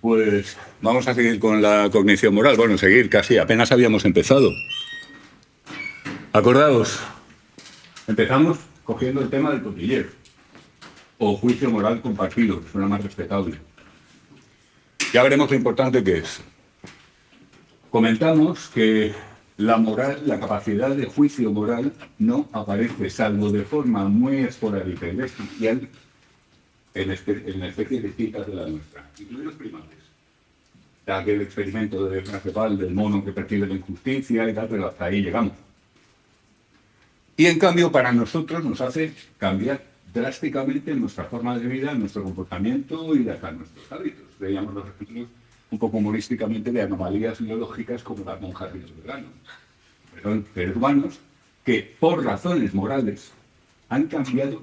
Pues vamos a seguir con la cognición moral. Bueno, seguir casi, apenas habíamos empezado. Acordaos, empezamos cogiendo el tema del cotilleo, o juicio moral compartido, que suena más respetable. Ya veremos lo importante que es. Comentamos que la moral, la capacidad de juicio moral, no aparece, salvo de forma muy esporádica y especial, en especies distintas de la nuestra, incluidos primates. Aquel experimento de Racepal, del mono que percibe la injusticia y tal, pero hasta ahí llegamos. Y en cambio, para nosotros nos hace cambiar drásticamente nuestra forma de vida, nuestro comportamiento y hasta nuestros hábitos. Veíamos los ejemplos un poco humorísticamente de anomalías biológicas como las monjas y los veganos. Son seres humanos que, por razones morales, han cambiado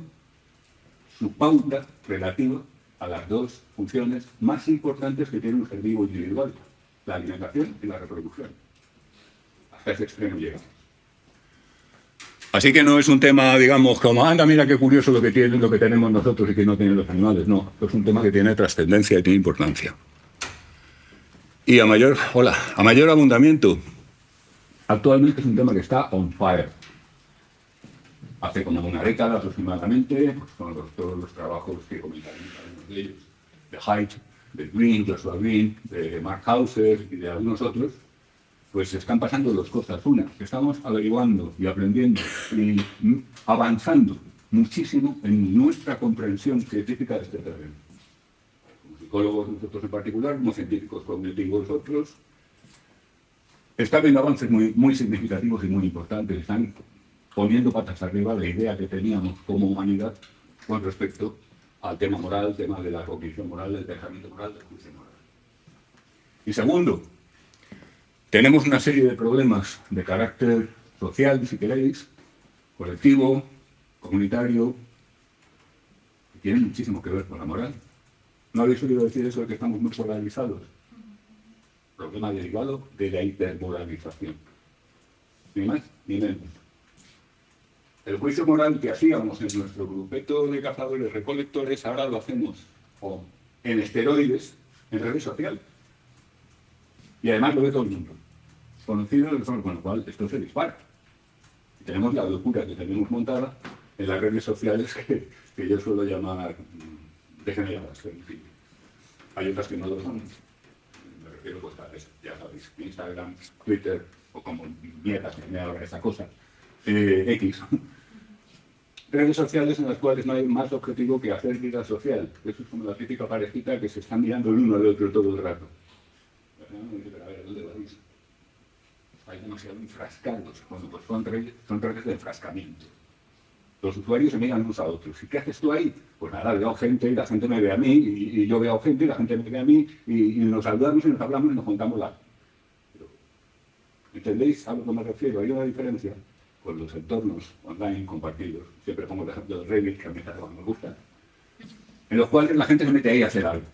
su pauta relativa a las dos funciones más importantes que tiene un ser vivo individual, la alimentación y la reproducción. Hasta ese extremo llegamos. Así que no es un tema, digamos, como, anda, mira qué curioso lo que tenemos nosotros y que no tienen los animales. No, es un tema que tiene trascendencia y tiene importancia. Y a mayor abundamiento, actualmente es un tema que está on fire. Hace como una década aproximadamente, pues, con todos los trabajos que comentaremos algunos de ellos, de Haidt, de Green, Joshua Green, de Mark Hauser y de algunos otros, pues están pasando dos cosas. Una, que estamos averiguando y aprendiendo y avanzando muchísimo en nuestra comprensión científica de este terreno. Como psicólogos nosotros en particular, como científicos cognitivos otros, está habiendo avances muy significativos y muy importantes. Están poniendo patas arriba la idea que teníamos como humanidad con respecto al tema moral, el tema de la cognición moral, del pensamiento moral, del juicio moral. Y segundo, tenemos una serie de problemas de carácter social, si queréis, colectivo, comunitario, que tienen muchísimo que ver con la moral. ¿No habéis oído decir eso de que estamos muy polarizados? Problema derivado de la hipermoralización. Ni más ni menos. El juicio moral que hacíamos en nuestro grupeto de cazadores recolectores, ahora lo hacemos en esteroides, en redes sociales. Y además lo ve todo el mundo. Conocido, con lo cual esto se dispara. Y tenemos la locura que tenemos montada en las redes sociales que yo suelo llamar degeneradas. En fin. Hay otras que no lo son. Me refiero pues a eso, ya sabéis, Instagram, Twitter, o como mierda se me ahora esa cosa, X. Redes sociales en las cuales no hay más objetivo que hacer vida social. Eso es como la típica parejita que se están mirando el uno al otro todo el rato. Pero a ver, ¿dónde vais? Hay demasiado enfrascados. Bueno, pues son redes de enfrascamiento. Los usuarios se miran unos a otros. ¿Y qué haces tú ahí? Pues nada, veo gente y la gente me ve a mí, y yo veo gente y la gente me ve a mí, y nos saludamos y nos hablamos y nos contamos la... Pero, ¿entendéis a lo que me refiero? Hay una diferencia con los entornos online compartidos. Siempre pongo el ejemplo de Reddit, que a mí me gusta, en los cuales la gente se mete ahí a hacer algo.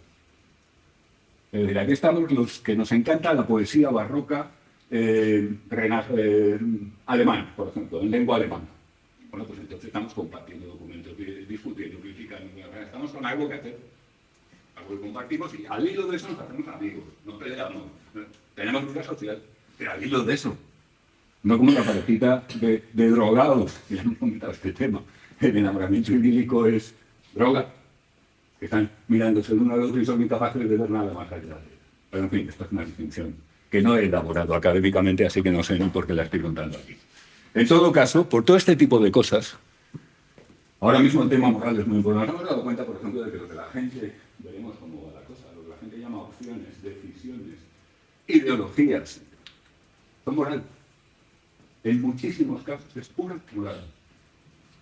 Es decir, aquí estamos los que nos encanta la poesía barroca alemana, por ejemplo, en lengua alemana. Bueno, pues entonces estamos compartiendo documentos, discutiendo, criticando, estamos con algo que hacer, algo que compartimos, y al hilo de eso nos hacemos amigos, no peleamos, tenemos vida social, pero al hilo de eso, no como una parejita de drogados, que ya hemos comentado este tema. El enamoramiento idílico es droga, que están mirándose el uno al otro y son incapaces de ver nada más allá. Pero en fin, esta es una distinción que no he elaborado académicamente, así que no sé ni por qué la estoy contando aquí. En todo caso, por todo este tipo de cosas, ahora mismo el tema moral es muy importante. Nos hemos dado cuenta, por ejemplo, de que lo que la gente, veremos cómo va la cosa, lo que la gente llama opciones, decisiones, ideologías, son moral. En muchísimos casos es pura moral.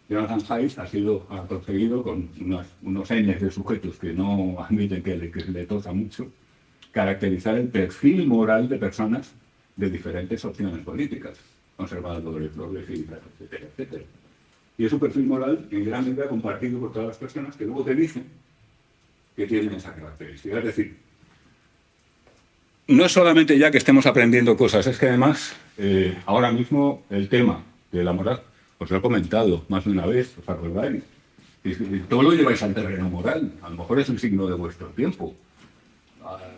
Jonathan Haidt ha conseguido, con unos N de sujetos que no admiten que le toca mucho, caracterizar el perfil moral de personas de diferentes opciones políticas, conservadores, progresistas, etcétera, etcétera. Y es un perfil moral en gran medida compartido por todas las personas que luego te dicen que tienen esa característica. Es decir, no es solamente ya que estemos aprendiendo cosas, es que además, ahora mismo el tema de la moral, os lo he comentado más de una vez, os acordáis, y todo lo lleváis al terreno moral, a lo mejor es un signo de vuestro tiempo.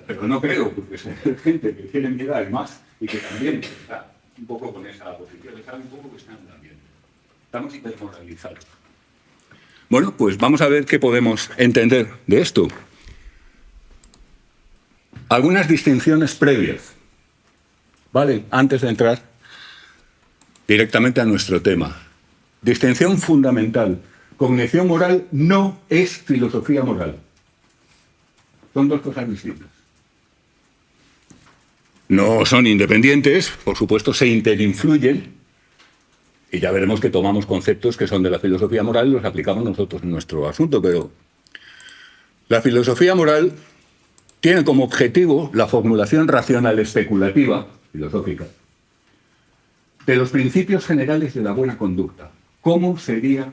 Pero no creo, porque hay gente que quiere mirar más y que también está un poco con esa posición, sabe un poco que están también. Estamos hipermoralizados. Bueno, pues vamos a ver qué podemos entender de esto. Algunas distinciones previas, ¿vale? Antes de entrar directamente a nuestro tema. Distinción fundamental. Cognición moral no es filosofía moral. Son dos cosas distintas. No son independientes, por supuesto se interinfluyen, y ya veremos que tomamos conceptos que son de la filosofía moral y los aplicamos nosotros en nuestro asunto, pero la filosofía moral tiene como objetivo la formulación racional especulativa, filosófica, de los principios generales de la buena conducta. ¿Cómo sería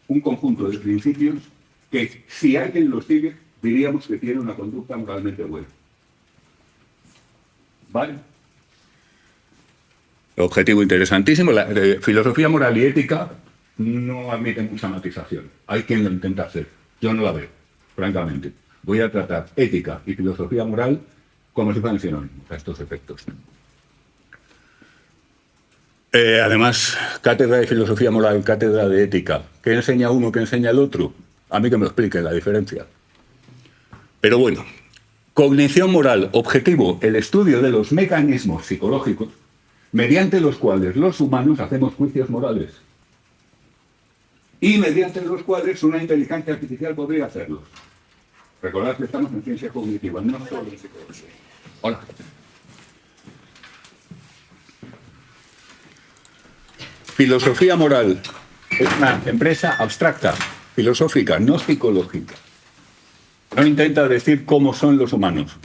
un conjunto de principios que, si alguien los sigue, diríamos que tiene una conducta moralmente buena? ¿Vale? Objetivo interesantísimo. La filosofía moral y ética no admite mucha matización. Hay quien lo intenta hacer. Yo no la veo, francamente. Voy a tratar ética y filosofía moral como si fueran sinónimos a estos efectos. Además, cátedra de filosofía moral, cátedra de ética. ¿Qué enseña uno, qué enseña el otro? A mí que me lo explique la diferencia. Pero bueno, cognición moral, objetivo, el estudio de los mecanismos psicológicos mediante los cuales los humanos hacemos juicios morales y mediante los cuales una inteligencia artificial podría hacerlos. Recordad que estamos en ciencia cognitiva, no solo en psicología. Hola. Filosofía moral es una empresa abstracta, filosófica, no psicológica. No intenta decir cómo son los humanos.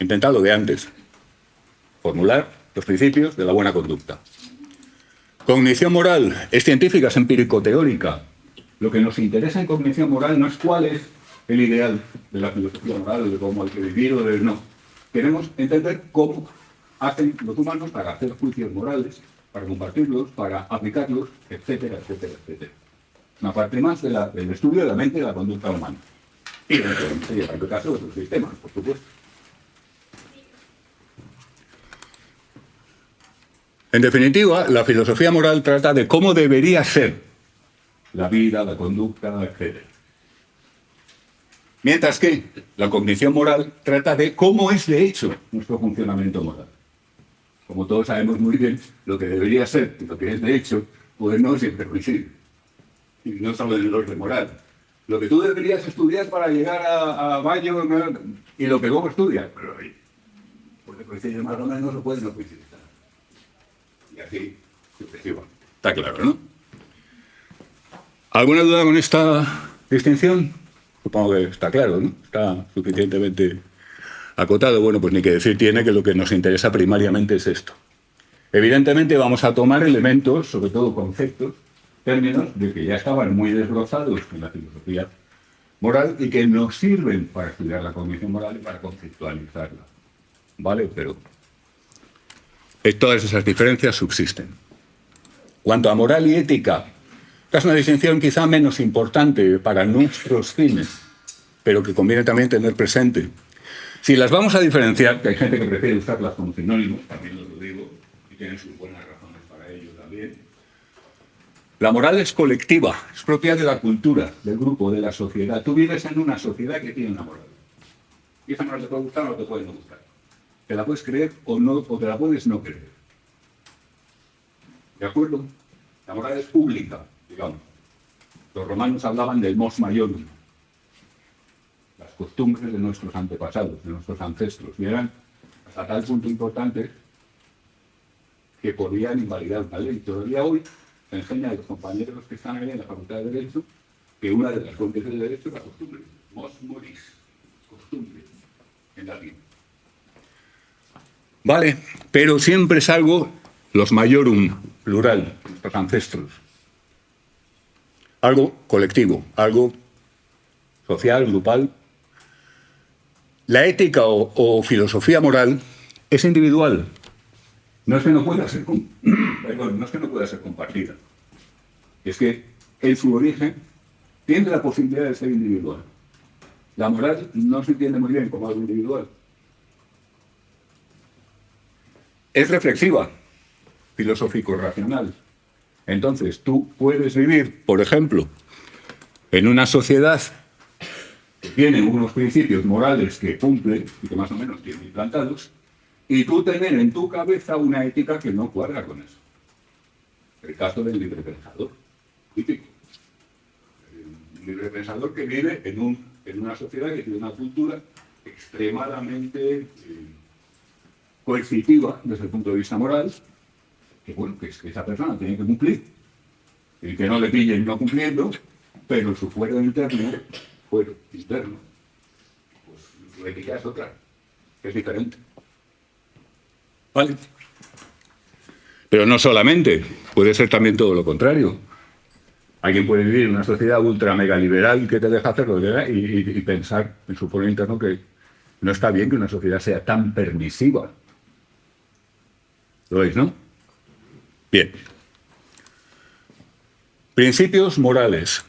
Intenta lo de antes. Formular los principios de la buena conducta. Cognición moral es científica, es empírico-teórica. Lo que nos interesa en cognición moral no es cuál es el ideal de la filosofía moral, de cómo hay que vivir o de no. Queremos entender cómo hacen los humanos para hacer juicios morales, para compartirlos, para aplicarlos, etcétera, etcétera, etcétera. Una parte más del estudio de la mente y de la conducta humana. Y en el caso de otros sistemas, por supuesto. En definitiva, la filosofía moral trata de cómo debería ser la vida, la conducta, etc. Mientras que la cognición moral trata de cómo es de hecho nuestro funcionamiento moral. Como todos sabemos muy bien, lo que debería ser y lo que es de hecho, pues no siempre coincide. Y no solo en el orden moral. Lo que tú deberías estudiar para llegar a Bayo y lo que luego estudias, pero ahí, porque coincide más o menos, o puede no coincidir. Y así, sucesivamente. Está claro, ¿no? ¿Alguna duda con esta distinción? Supongo que está claro, ¿no? Está suficientemente acotado. Bueno, pues ni que decir tiene que lo que nos interesa primariamente es esto. Evidentemente vamos a tomar elementos, sobre todo conceptos, términos de que ya estaban muy desglosados en la filosofía moral y que nos sirven para estudiar la cognición moral y para conceptualizarla. ¿Vale? Pero todas esas diferencias subsisten. Cuanto a moral y ética, esta es una distinción quizá menos importante para nuestros fines, pero que conviene también tener presente. Si las vamos a diferenciar, que hay gente que prefiere usarlas como sinónimos, también os lo digo, y tienen sus buenas razones para ello también. La moral es colectiva, es propia de la cultura, del grupo, de la sociedad. Tú vives en una sociedad que tiene una moral. Y esa moral te puede gustar o te puede no gustar. Te la puedes creer o no, o te la puedes no creer. ¿De acuerdo? La moral es pública, digamos. Los romanos hablaban del mos maiorum, las costumbres de nuestros antepasados, de nuestros ancestros, y eran hasta tal punto importantes que podían invalidar una ley. Todavía hoy se enseña a los compañeros que están ahí en la Facultad de Derecho que una de las fuentes del derecho es la costumbre. Mos moris, costumbre, en latín. Vale, pero siempre es algo, los maiorum, plural, nuestros ancestros. Algo colectivo, algo social, grupal. La ética o filosofía moral es individual. No es que no pueda ser, no es que no pueda ser compartida. Es que en su origen tiene la posibilidad de ser individual. La moral no se entiende muy bien como algo individual. Es reflexiva, filosófico-racional. Entonces, tú puedes vivir, por ejemplo, en una sociedad que tiene unos principios morales que cumple y que más o menos tiene implantados, y tú tener en tu cabeza una ética que no cuadra con eso. El caso del librepensador, típico. Un librepensador que vive en una sociedad que tiene una cultura extremadamente coercitiva desde el punto de vista moral, que bueno, que esa persona tiene que cumplir, y que no le pillen no cumpliendo, pero su fuero interno, pues su ética es otra, es diferente. ¿Vale? Pero no solamente, puede ser también todo lo contrario. Alguien puede vivir en una sociedad ultra mega liberal que te deja hacerlo y pensar en su fuero interno que no está bien que una sociedad sea tan permisiva. ¿Lo veis, no? Bien. Principios morales.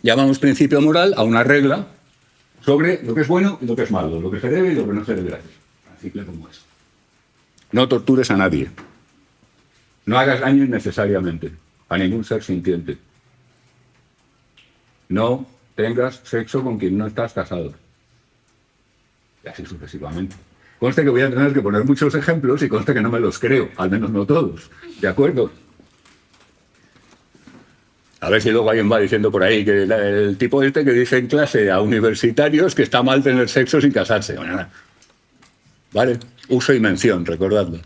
Llamamos principio moral a una regla sobre lo que es bueno y lo que es malo, lo que se debe y lo que no se debe hacer. Así que como es. No tortures a nadie. No hagas daño innecesariamente a ningún ser sintiente. No tengas sexo con quien no estás casado. Y así sucesivamente. Conste que voy a tener que poner muchos ejemplos y conste que no me los creo, al menos no todos. ¿De acuerdo? A ver si luego alguien va diciendo por ahí que el tipo este que dice en clase a universitarios que está mal tener sexo sin casarse. ¿Vale? Uso y mención, recordadlo.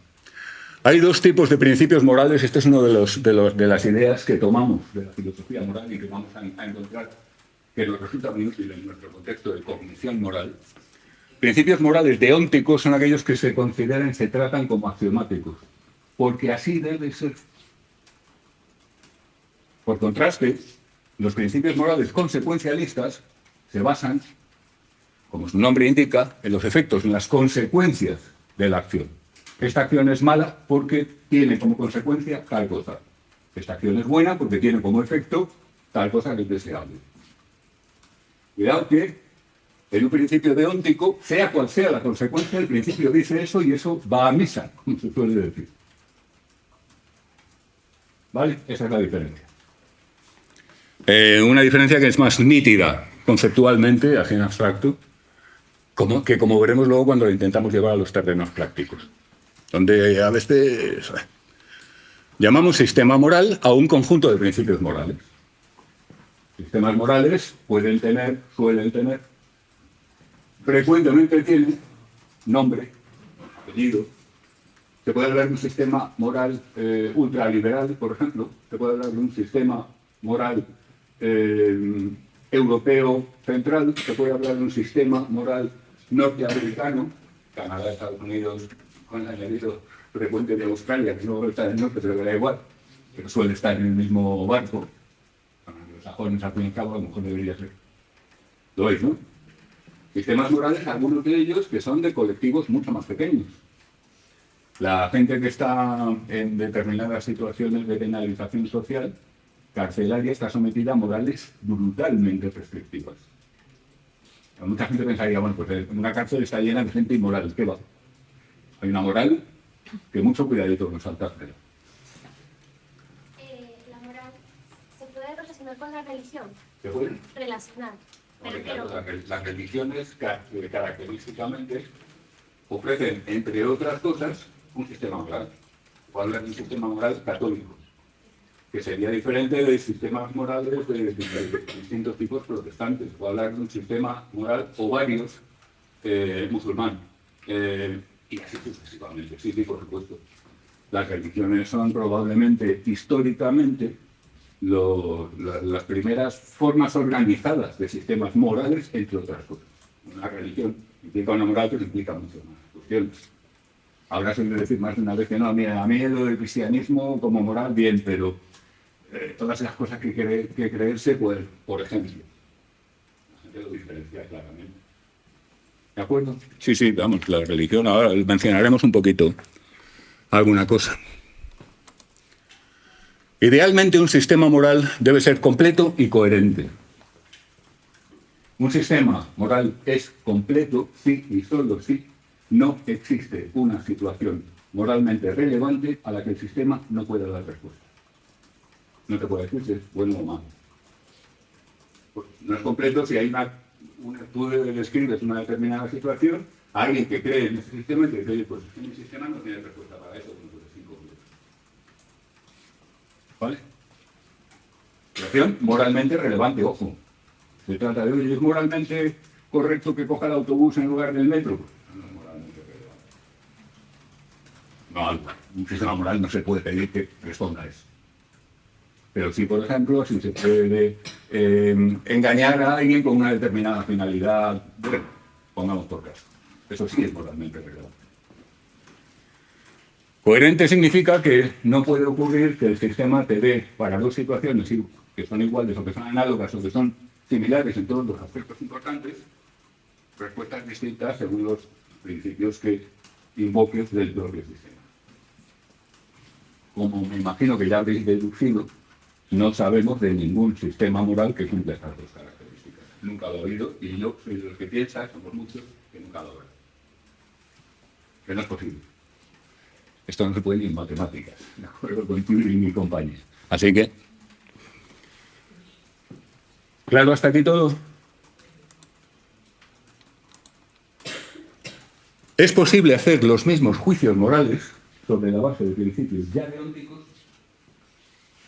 Hay dos tipos de principios morales. Este es uno de las ideas que tomamos de la filosofía moral y que vamos a encontrar que nos resulta muy útil en nuestro contexto de cognición moral. Principios morales deónticos son aquellos que se consideran, se tratan como axiomáticos, porque así debe ser. Por contraste, los principios morales consecuencialistas se basan, como su nombre indica, en los efectos, en las consecuencias de la acción. Esta acción es mala porque tiene como consecuencia tal cosa. Esta acción es buena porque tiene como efecto tal cosa que es deseable. Cuidado que en un principio deóntico, sea cual sea la consecuencia, el principio dice eso y eso va a misa, como se suele decir. ¿Vale? Esa es la diferencia. Una diferencia que es más nítida conceptualmente, así en abstracto, como veremos luego cuando lo intentamos llevar a los terrenos prácticos. Donde a veces llamamos sistema moral a un conjunto de principios morales. Sistemas morales suelen tener, frecuentemente tienen nombre, apellido. Se puede hablar de un sistema moral ultraliberal, por ejemplo. Se puede hablar de un sistema moral europeo central. Se puede hablar de un sistema moral norteamericano, Canadá, Estados Unidos, con el añadido frecuente de Australia, que no está en el norte, pero que da igual, pero suele estar en el mismo barco. Los sajones, al fin y al cabo, a lo mejor debería ser. Lo veis, ¿no? Sistemas morales, algunos de ellos que son de colectivos mucho más pequeños. La gente que está en determinadas situaciones de penalización social, carcelaria, está sometida a morales brutalmente restrictivas. Mucha gente pensaría, bueno, pues una cárcel está llena de gente inmoral. ¿Qué va? Hay una moral que mucho cuidadito con saltársela. La moral se puede relacionar con la religión. ¿Se puede? Relacionar. Claro, las religiones característicamente ofrecen, entre otras cosas, un sistema moral. O hablar de un sistema moral católico, que sería diferente de sistemas morales de distintos tipos protestantes. O hablar de un sistema moral o varios musulmán. Y así sucesivamente. Sí, por supuesto. Las religiones son probablemente, históricamente, las primeras formas organizadas de sistemas morales, entre otras cosas. Una religión implica una moral, pero implica mucho más cuestiones. Ahora se debe decir más de una vez que no, a mí lo del cristianismo como moral, bien, pero todas esas cosas que creerse, pues, por ejemplo, la gente lo diferencia claramente. ¿De acuerdo? Sí, vamos, la religión, ahora mencionaremos un poquito alguna cosa. Idealmente un sistema moral debe ser completo y coherente. Un sistema moral es completo si y solo si no existe una situación moralmente relevante a la que el sistema no pueda dar respuesta. No te puede decir si es bueno o malo. Pues no es completo si hay tú describes una determinada situación, a alguien que cree en ese sistema y te dice, oye, pues mi sistema no tiene respuesta para eso, no puede ser incompleto. ¿Vale? Situación moralmente relevante, ojo. Se trata de, oye, ¿es moralmente correcto que coja el autobús en lugar del metro? Pues no es moralmente relevante. No, un sistema moral no se puede pedir que responda a eso. Pero sí, por ejemplo, si se puede engañar a alguien con una determinada finalidad, bueno, pongamos por caso. Eso sí es moralmente relevante. Coherente significa que no puede ocurrir que el sistema te dé para dos situaciones que son iguales o que son análogas o que son similares en todos los aspectos importantes, respuestas distintas según los principios que invoques del propio sistema. Como me imagino que ya habréis deducido, no sabemos de ningún sistema moral que cumpla estas dos características. Nunca lo he oído y yo soy de los que piensan, somos muchos, que nunca lo habrá. Que no es posible. Esto no se puede ni en matemáticas, de acuerdo con tú y mi compañía. Así que, ¿claro hasta aquí todo? Es posible hacer los mismos juicios morales sobre la base de principios ya deónticos,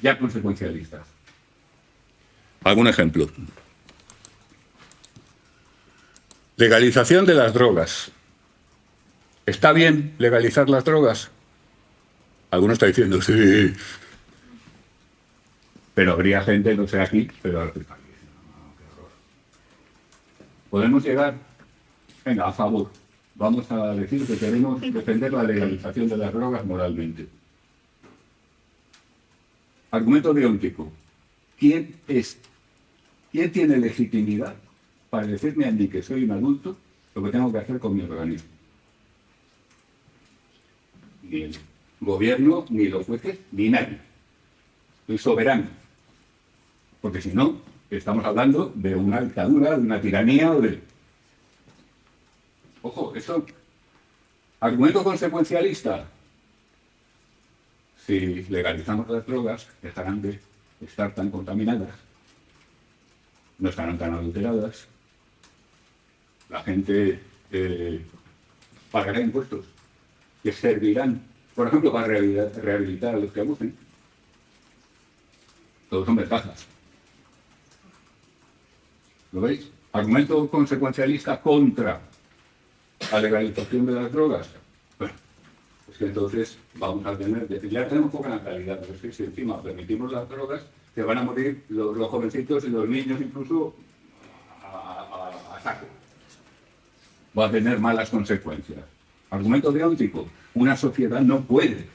ya consecuencialistas. ¿Algún ejemplo? Legalización de las drogas. ¿Está bien legalizar las drogas? Algunos está diciendo, sí. Pero habría gente, no sé aquí, pero ahora está aquí. No, qué horror. Podemos llegar, venga, a favor. Vamos a decir que queremos defender la legalización de las drogas moralmente. Argumento deóntico. ¿Quién tiene legitimidad para decirme a mí que soy un adulto lo que tengo que hacer con mi organismo? Ni el gobierno, ni los jueces, ni nadie. Soy soberano. Porque si no, estamos hablando de una dictadura, de una tiranía o de... Ojo, esto... Argumento consecuencialista. Si legalizamos las drogas, dejarán de estar tan contaminadas, no estarán tan adulteradas, la gente pagará impuestos que servirán, por ejemplo, para rehabilitar a los que abusen. Todos son ventajas. ¿Lo veis? Argumento consecuencialista contra la legalización de las drogas. Bueno, es que entonces vamos a tener, ya tenemos poca natalidad, pero es que si encima permitimos las drogas, se van a morir los jovencitos y los niños incluso a saco. Va a tener malas consecuencias. Argumento deóntico, una sociedad no puede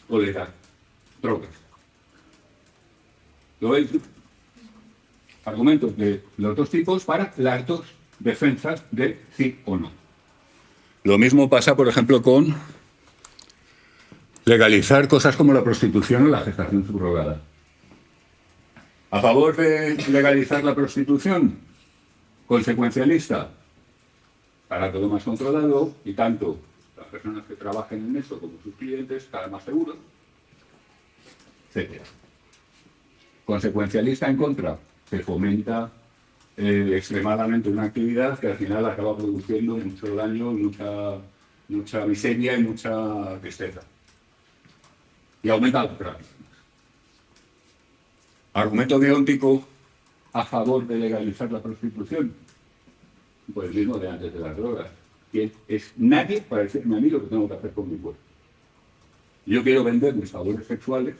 tolerar drogas. ¿Lo veis? Argumentos de los dos tipos para las dos defensas de sí o no. Lo mismo pasa, por ejemplo, con legalizar cosas como la prostitución o la gestación subrogada. ¿A favor de legalizar la prostitución? Consecuencialista. Estará todo más controlado y tanto las personas que trabajen en eso como sus clientes estarán más seguros, etc. Consecuencialista en contra. Se fomenta extremadamente una actividad que al final acaba produciendo mucho daño, mucha miseria y mucha tristeza. Y aumenta los tráficos. Argumento deóntico a favor de legalizar la prostitución. Pues el mismo de antes de las drogas. ¿Quién es nadie para decirme a mí lo que tengo que hacer con mi cuerpo? Yo quiero vender mis favores sexuales.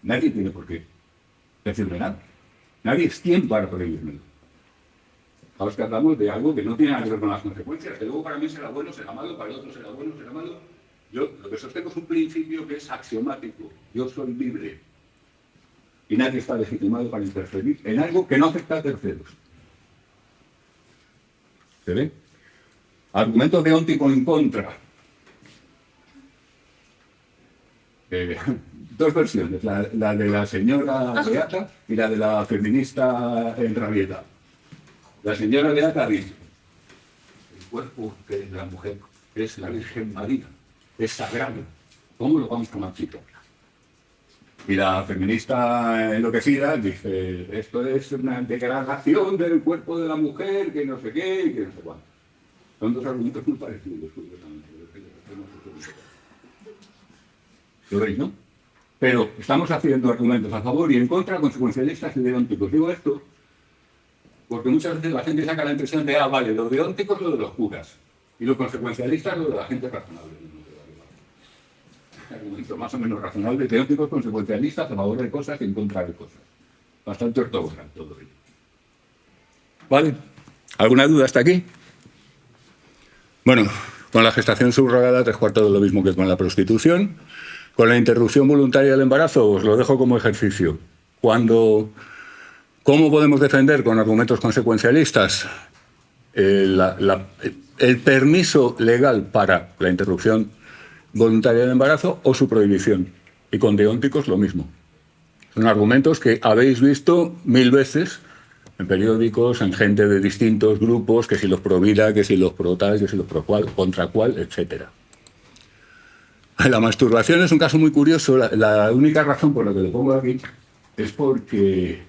Nadie tiene por qué decirme nada. Nadie es quien para prohibirme. Ahora es que hablamos de algo que no tiene nada que ver con las consecuencias, que luego para mí será bueno, será malo, para el otro será bueno, será malo. Yo lo que sostengo es un principio que es axiomático. Yo soy libre. Y nadie está legitimado para interferir en algo que no afecta a terceros. ¿Se ve? Argumento deóntico en contra. dos versiones, la de la señora Beata y la de la feminista enrabieta. La señora Beata dice: el cuerpo de la mujer es la Virgen María, es sagrado, ¿cómo lo vamos a machicar? Y la feminista enloquecida dice: esto es una degradación del cuerpo de la mujer, que no sé qué, y que no sé cuánto. Son dos argumentos muy parecidos, curiosamente. ¿Lo veis, no? Pero estamos haciendo argumentos a favor y en contra, consecuencialistas y deónticos. Digo esto porque muchas veces la gente saca la impresión de: vale, lo deóntico es lo de los curas y lo consecuencialista es lo de la gente razonable. Argumentos más o menos razonables, deónticos, consecuencialistas, a favor de cosas y en contra de cosas. Bastante ortogonal todo ello. ¿Vale? ¿Alguna duda hasta aquí? Bueno, con la gestación subrogada, 3/4 de lo mismo que con la prostitución. Con la interrupción voluntaria del embarazo, os lo dejo como ejercicio. ¿Cómo podemos defender con argumentos consecuencialistas el permiso legal para la interrupción voluntaria del embarazo o su prohibición? Y con deónticos lo mismo. Son argumentos que habéis visto 1000 veces en periódicos, en gente de distintos grupos, que si los pro vida, que si los pro tal, que si los pro cual, contra cual, etc. La masturbación es un caso muy curioso. La única razón por la que lo pongo aquí es porque...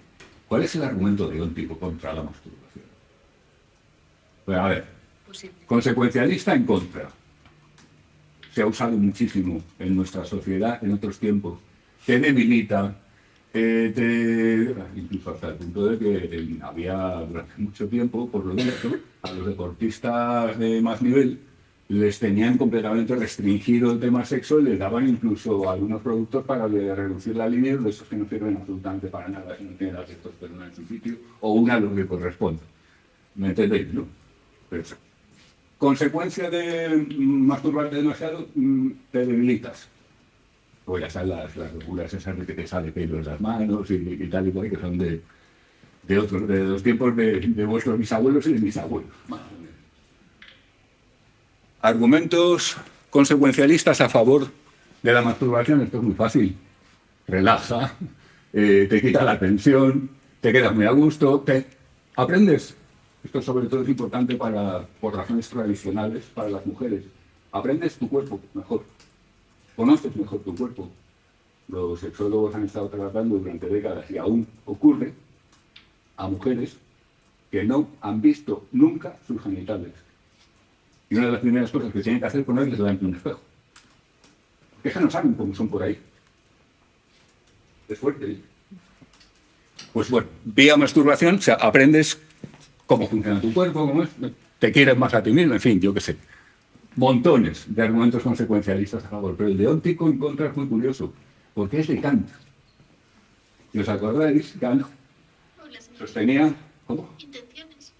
¿cuál es el argumento deóntico contra la masturbación? Pues a ver, consecuencialista en contra. Se ha usado muchísimo en nuestra sociedad en otros tiempos. Te debilita, incluso hasta el punto de que había durante mucho tiempo, por lo visto, a los deportistas de más nivel les tenían completamente restringido el tema sexo y les daban incluso algunos productos para reducir la libido, de esos que no sirven absolutamente para nada, si no tienen la testosterona en su sitio, o una lo que corresponde. ¿Me entendéis, no? Pero eso. Consecuencia de masturbarte demasiado, te debilitas. O ya sabes las locuras esas de que te sale pelo en las manos y tal y cual, que son de los tiempos de vuestros bisabuelos y de mis abuelos. Argumentos consecuencialistas a favor de la masturbación. Esto es muy fácil. Relaja, te quita la tensión, te quedas muy a gusto, aprendes. Esto sobre todo es importante por razones tradicionales para las mujeres. Aprendes tu cuerpo mejor, conoces mejor tu cuerpo. Los sexólogos han estado tratando durante décadas, y aún ocurre, a mujeres que no han visto nunca sus genitales. Y una de las primeras cosas que tienen que hacer es ponerles delante de un espejo. Porque es que no saben cómo son por ahí. Es fuerte. Pues bueno, vía masturbación, o sea, aprendes cómo funciona tu cuerpo, cómo es, te quieres más a ti mismo, en fin, yo qué sé. Montones de argumentos consecuencialistas a favor, pero el deóntico en contra es muy curioso, porque es de Kant. ¿Y os acordáis? Kant sostenía, ¿cómo? Intenciones.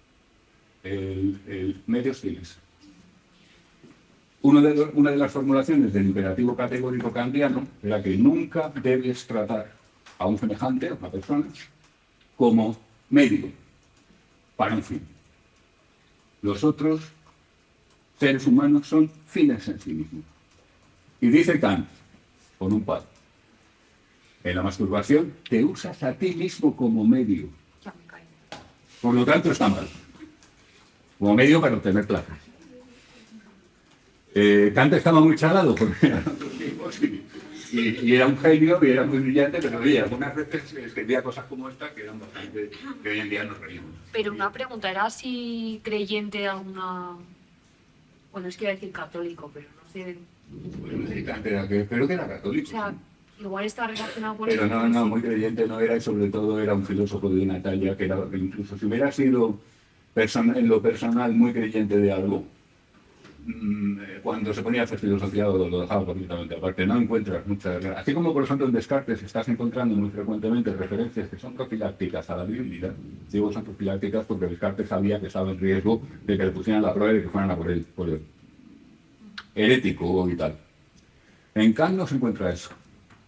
El medios fines. Una de las formulaciones del imperativo categórico kantiano era que nunca debes tratar a un semejante, a una persona, como medio para un fin. Los otros seres humanos son fines en sí mismos. Y dice Kant, con un par, en la masturbación te usas a ti mismo como medio. Por lo tanto está mal. Como medio para obtener placer. Kant estaba muy chalado porque eran otros tiempos y era un genio y era muy brillante, pero oye, algunas veces escribía cosas como esta que eran bastante, que hoy en día nos reímos. Pero una pregunta, ¿era así creyente de alguna...? Bueno, es que iba a decir católico, pero no sé... Bueno, sí, Kant era pero que era católico. O sea, igual está relacionado con pero eso. no, muy creyente no era, y sobre todo era un filósofo de una talla que era, incluso si hubiera sido en lo personal muy creyente de algo, cuando se ponía a hacer filosofía lo dejaba completamente aparte. No encuentras muchas... Así como, por ejemplo, en Descartes estás encontrando muy frecuentemente referencias que son profilácticas a la divinidad. Digo son profilácticas porque Descartes sabía que estaba en riesgo de que le pusieran la prueba y que fueran a por el herético y tal. En Kant no se encuentra eso,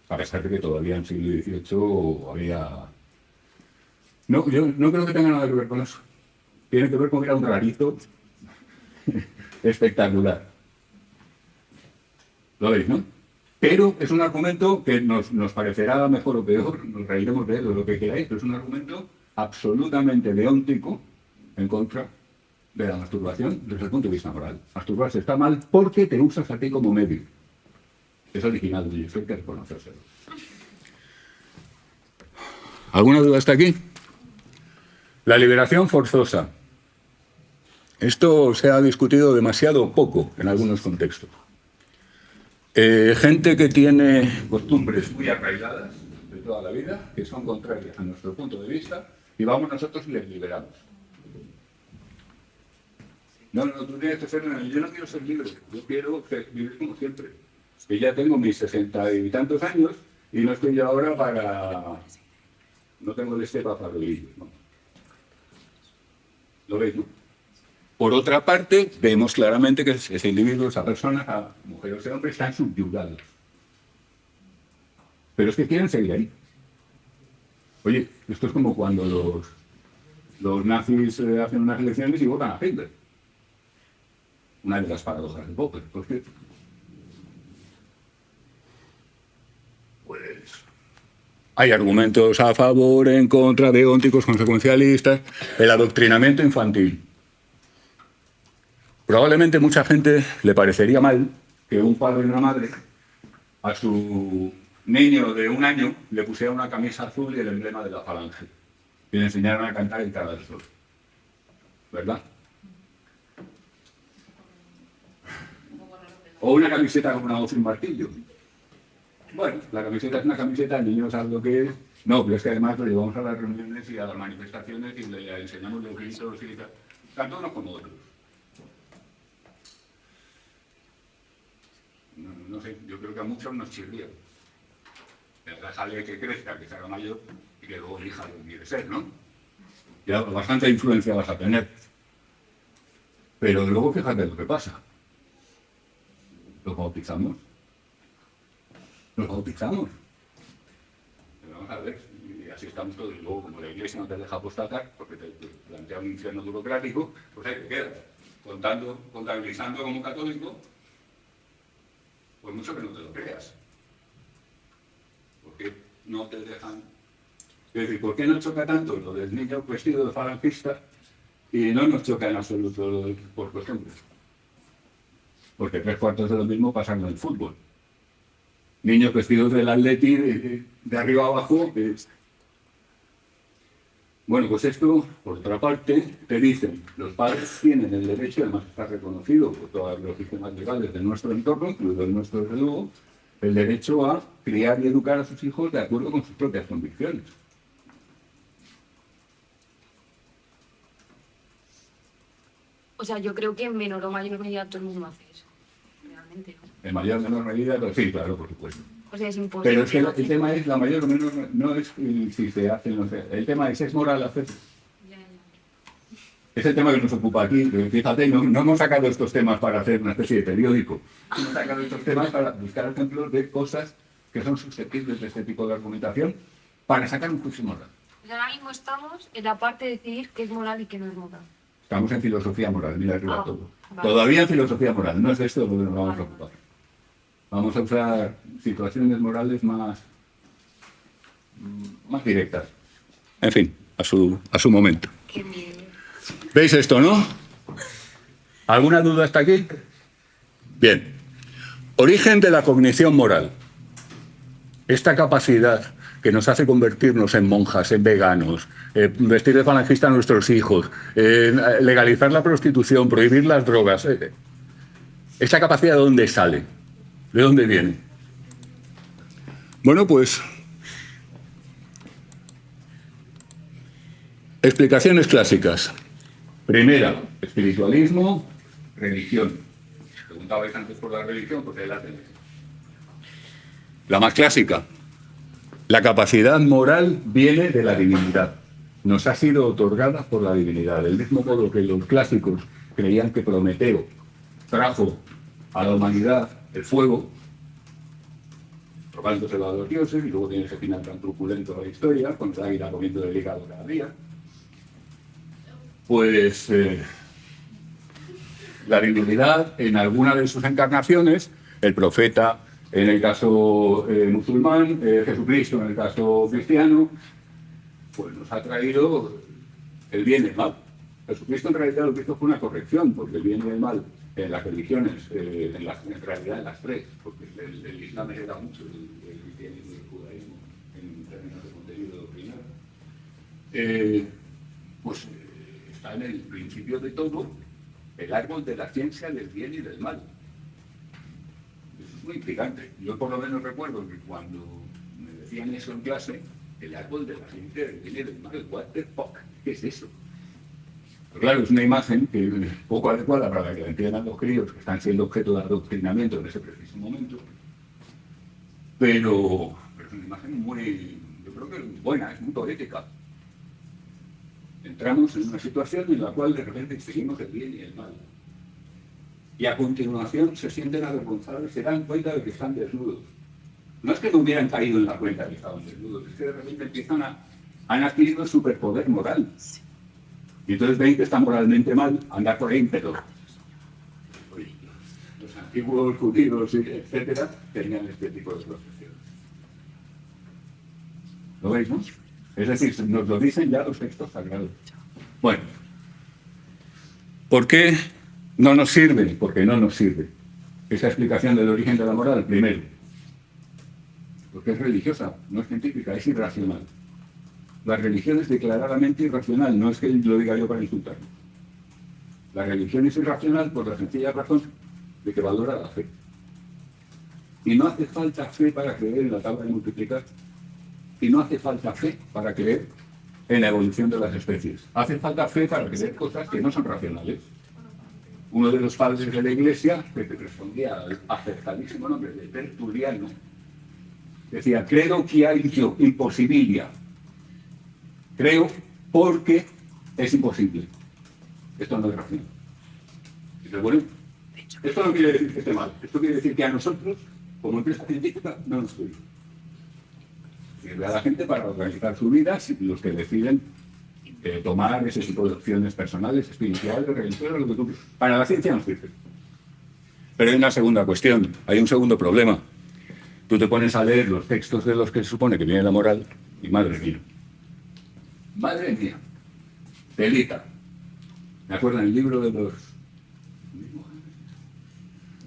a pesar de que todavía en el siglo XVIII había... No, yo no creo que tenga nada que ver con eso. Tiene que ver con que era un rarito espectacular. ¿Lo veis, no? Pero es un argumento que nos parecerá mejor o peor, nos reiremos de él o lo que queráis, pero es un argumento absolutamente deóntico en contra de la masturbación desde el punto de vista moral. Masturbarse está mal porque te usas a ti como medio. Es original, y eso hay que reconocérselo. ¿Alguna duda hasta aquí? La liberación forzosa. Esto se ha discutido demasiado poco en algunos contextos. Gente que tiene costumbres muy arraigadas de toda la vida, que son contrarias a nuestro punto de vista, y vamos nosotros y les liberamos. No, tú tienes que ser, yo no quiero ser libre, yo quiero vivir como siempre. Que ya tengo mis 60 y tantos años y no estoy yo ahora para... No tengo el estepa para vivir, ¿no? ¿Lo veis, no? Por otra parte, vemos claramente que ese individuo, esa persona, a mujer o ese hombre, están subyugados. Pero es que quieren seguir ahí. Oye, esto es como cuando los nazis hacen unas elecciones y votan a Hitler. Una de las paradojas del póker. Pues hay argumentos a favor, en contra, deónticos, consecuencialistas, el adoctrinamiento infantil. Probablemente mucha gente le parecería mal que un padre y una madre a su niño de 1 año le pusiera una camisa azul y el emblema de la falange y le enseñaran a cantar el Cara del Sol. ¿Verdad? O una camiseta con una voz sin martillo. Bueno, la camiseta es una camiseta, el niño sabe lo que es. No, pero es que además lo llevamos a las reuniones y a las manifestaciones y le enseñamos los gritos y tal. Tanto unos como otros. No sé, yo creo que a muchos nos chirría. Déjale que crezca, que se haga mayor y que luego elija lo que quiere ser, ¿no? Ya bastante influencia vas a tener. Pero luego fíjate lo que pasa. Los bautizamos. Los bautizamos. Pero vamos a ver, y así estamos todos. Y luego, como la iglesia no te deja apostatar, porque te plantea un infierno burocrático, pues ahí te quedas. Contabilizando como católico, pues mucho que no te lo creas. ¿Por qué no te dejan? Es decir, ¿por qué no choca tanto lo del niño vestido de falangista y no nos choca en absoluto lo de por costumbres? Porque 3/4 de lo mismo pasa en el fútbol. Niños vestidos del Atleti de arriba a abajo. Bueno, pues esto, por otra parte, te dicen, los padres tienen el derecho, además está reconocido por todos los sistemas legales de nuestro entorno, incluido el nuestro desde luego, el derecho a criar y educar a sus hijos de acuerdo con sus propias convicciones. O sea, yo creo que en menor o mayor medida todo el mundo hace eso. Realmente, ¿no? En mayor o menor medida, pues sí, claro, por supuesto. O sea, es imposible. Pero es que el tema es, la mayor o menor, no es si se hace o no se hace. El tema es moral hacerlo. Ya. Es el tema que nos ocupa aquí. Fíjate, no hemos sacado estos temas para hacer una especie de periódico. Hemos sacado estos temas para buscar ejemplos de cosas que son susceptibles de este tipo de argumentación para sacar un juicio moral. Pues ahora mismo estamos en la parte de decidir qué es moral y qué no es moral. Estamos en filosofía moral, mira arriba todo. Vale. Todavía en filosofía moral, no es de esto lo que nos vamos a ocupar. Vamos a usar situaciones morales más directas. En fin, a su momento. Qué miedo. ¿Veis esto, no? ¿Alguna duda hasta aquí? Bien. Origen de la cognición moral. Esta capacidad que nos hace convertirnos en monjas, en veganos, vestir de falangista a nuestros hijos, legalizar la prostitución, prohibir las drogas. ¿Esa capacidad de dónde sale? ¿De dónde viene? Bueno, pues explicaciones clásicas. Primera, espiritualismo, religión. Preguntabais antes por la religión, pues ahí la tenéis. La más clásica. La capacidad moral viene de la divinidad. Nos ha sido otorgada por la divinidad. Del mismo modo que los clásicos creían que Prometeo trajo a la humanidad el fuego, robándoselo a los dioses, y luego tiene ese final tan truculento de la historia, con el águila comiendo el hígado cada día. Pues la divinidad, en alguna de sus encarnaciones, el profeta, en el caso musulmán, Jesucristo en el caso cristiano, pues nos ha traído el bien y el mal. Jesucristo en realidad lo que hizo fue una corrección, porque el bien y el mal en las religiones, en realidad en las tres, porque el Islam hereda mucho el cristianismo y el judaísmo en términos de contenido doctrinal, está en el principio de todo el árbol de la ciencia del bien y del mal. Eso es muy intrigante. Yo por lo menos recuerdo que cuando me decían eso en clase, el árbol de la ciencia del bien y del mal, what the fuck, ¿qué es eso? Pero claro, es una imagen que es poco adecuada para que la entiendan los críos que están siendo objeto de adoctrinamiento en ese preciso momento, pero es una imagen muy, yo creo que es buena, es muy poética. Entramos en una situación en la cual de repente distinguimos el bien y el mal. Y a continuación se sienten avergonzados, se dan cuenta de que están desnudos. No es que no hubieran caído en la cuenta de que estaban desnudos, es que de repente han adquirido superpoder moral. Y entonces ven que está moralmente mal andar por ahí, pero los antiguos judíos, etcétera, tenían este tipo de profesiones. ¿Lo veis, no? Es decir, nos lo dicen ya los textos sagrados. Bueno, ¿por qué no nos sirve? Porque no nos sirve. Esa explicación del origen de la moral, primero, porque es religiosa, no es científica, es irracional. La religión es declaradamente irracional, no es que lo diga yo para insultarlo. La religión es irracional por la sencilla razón de que valora la fe. Y no hace falta fe para creer en la tabla de multiplicar. Y no hace falta fe para creer en la evolución de las especies. Hace falta fe para creer cosas que no son racionales. Uno de los padres de la Iglesia, que respondía al acertadísimo nombre de Tertuliano, decía, credo que hay yo imposibilia. Creo porque es imposible. Esto no es racional. Entonces, bueno, esto no quiere decir que esté mal. Esto quiere decir que a nosotros, como empresa científica, no nos sirve. Sirve a la gente para organizar su vida, los que deciden tomar ese tipo de opciones personales, espirituales, religiosas, lo que tú quieras. Para la ciencia no sirve. Pero hay una segunda cuestión, hay un segundo problema. Tú te pones a leer los textos de los que se supone que viene la moral y madre mía, telita. ¿Me acuerdan el libro de los...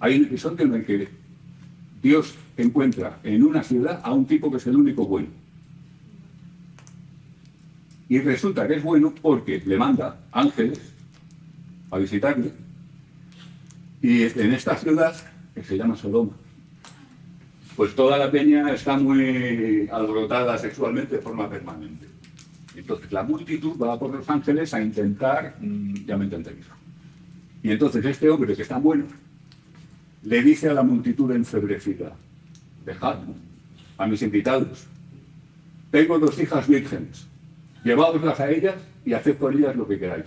Hay un episodio en el que Dios encuentra en una ciudad a un tipo que es el único bueno. Y resulta que es bueno porque le manda ángeles a visitarle. Y en esta ciudad, que se llama Sodoma, pues toda la peña está muy alborotada sexualmente de forma permanente. Entonces la multitud va por los ángeles a intentar, ya me entendéis. Y entonces este hombre que está bueno, le dice a la multitud enfebrecida, dejad a mis invitados, tengo 2 hijas vírgenes, llevádoslas a ellas y haced con ellas lo que queráis.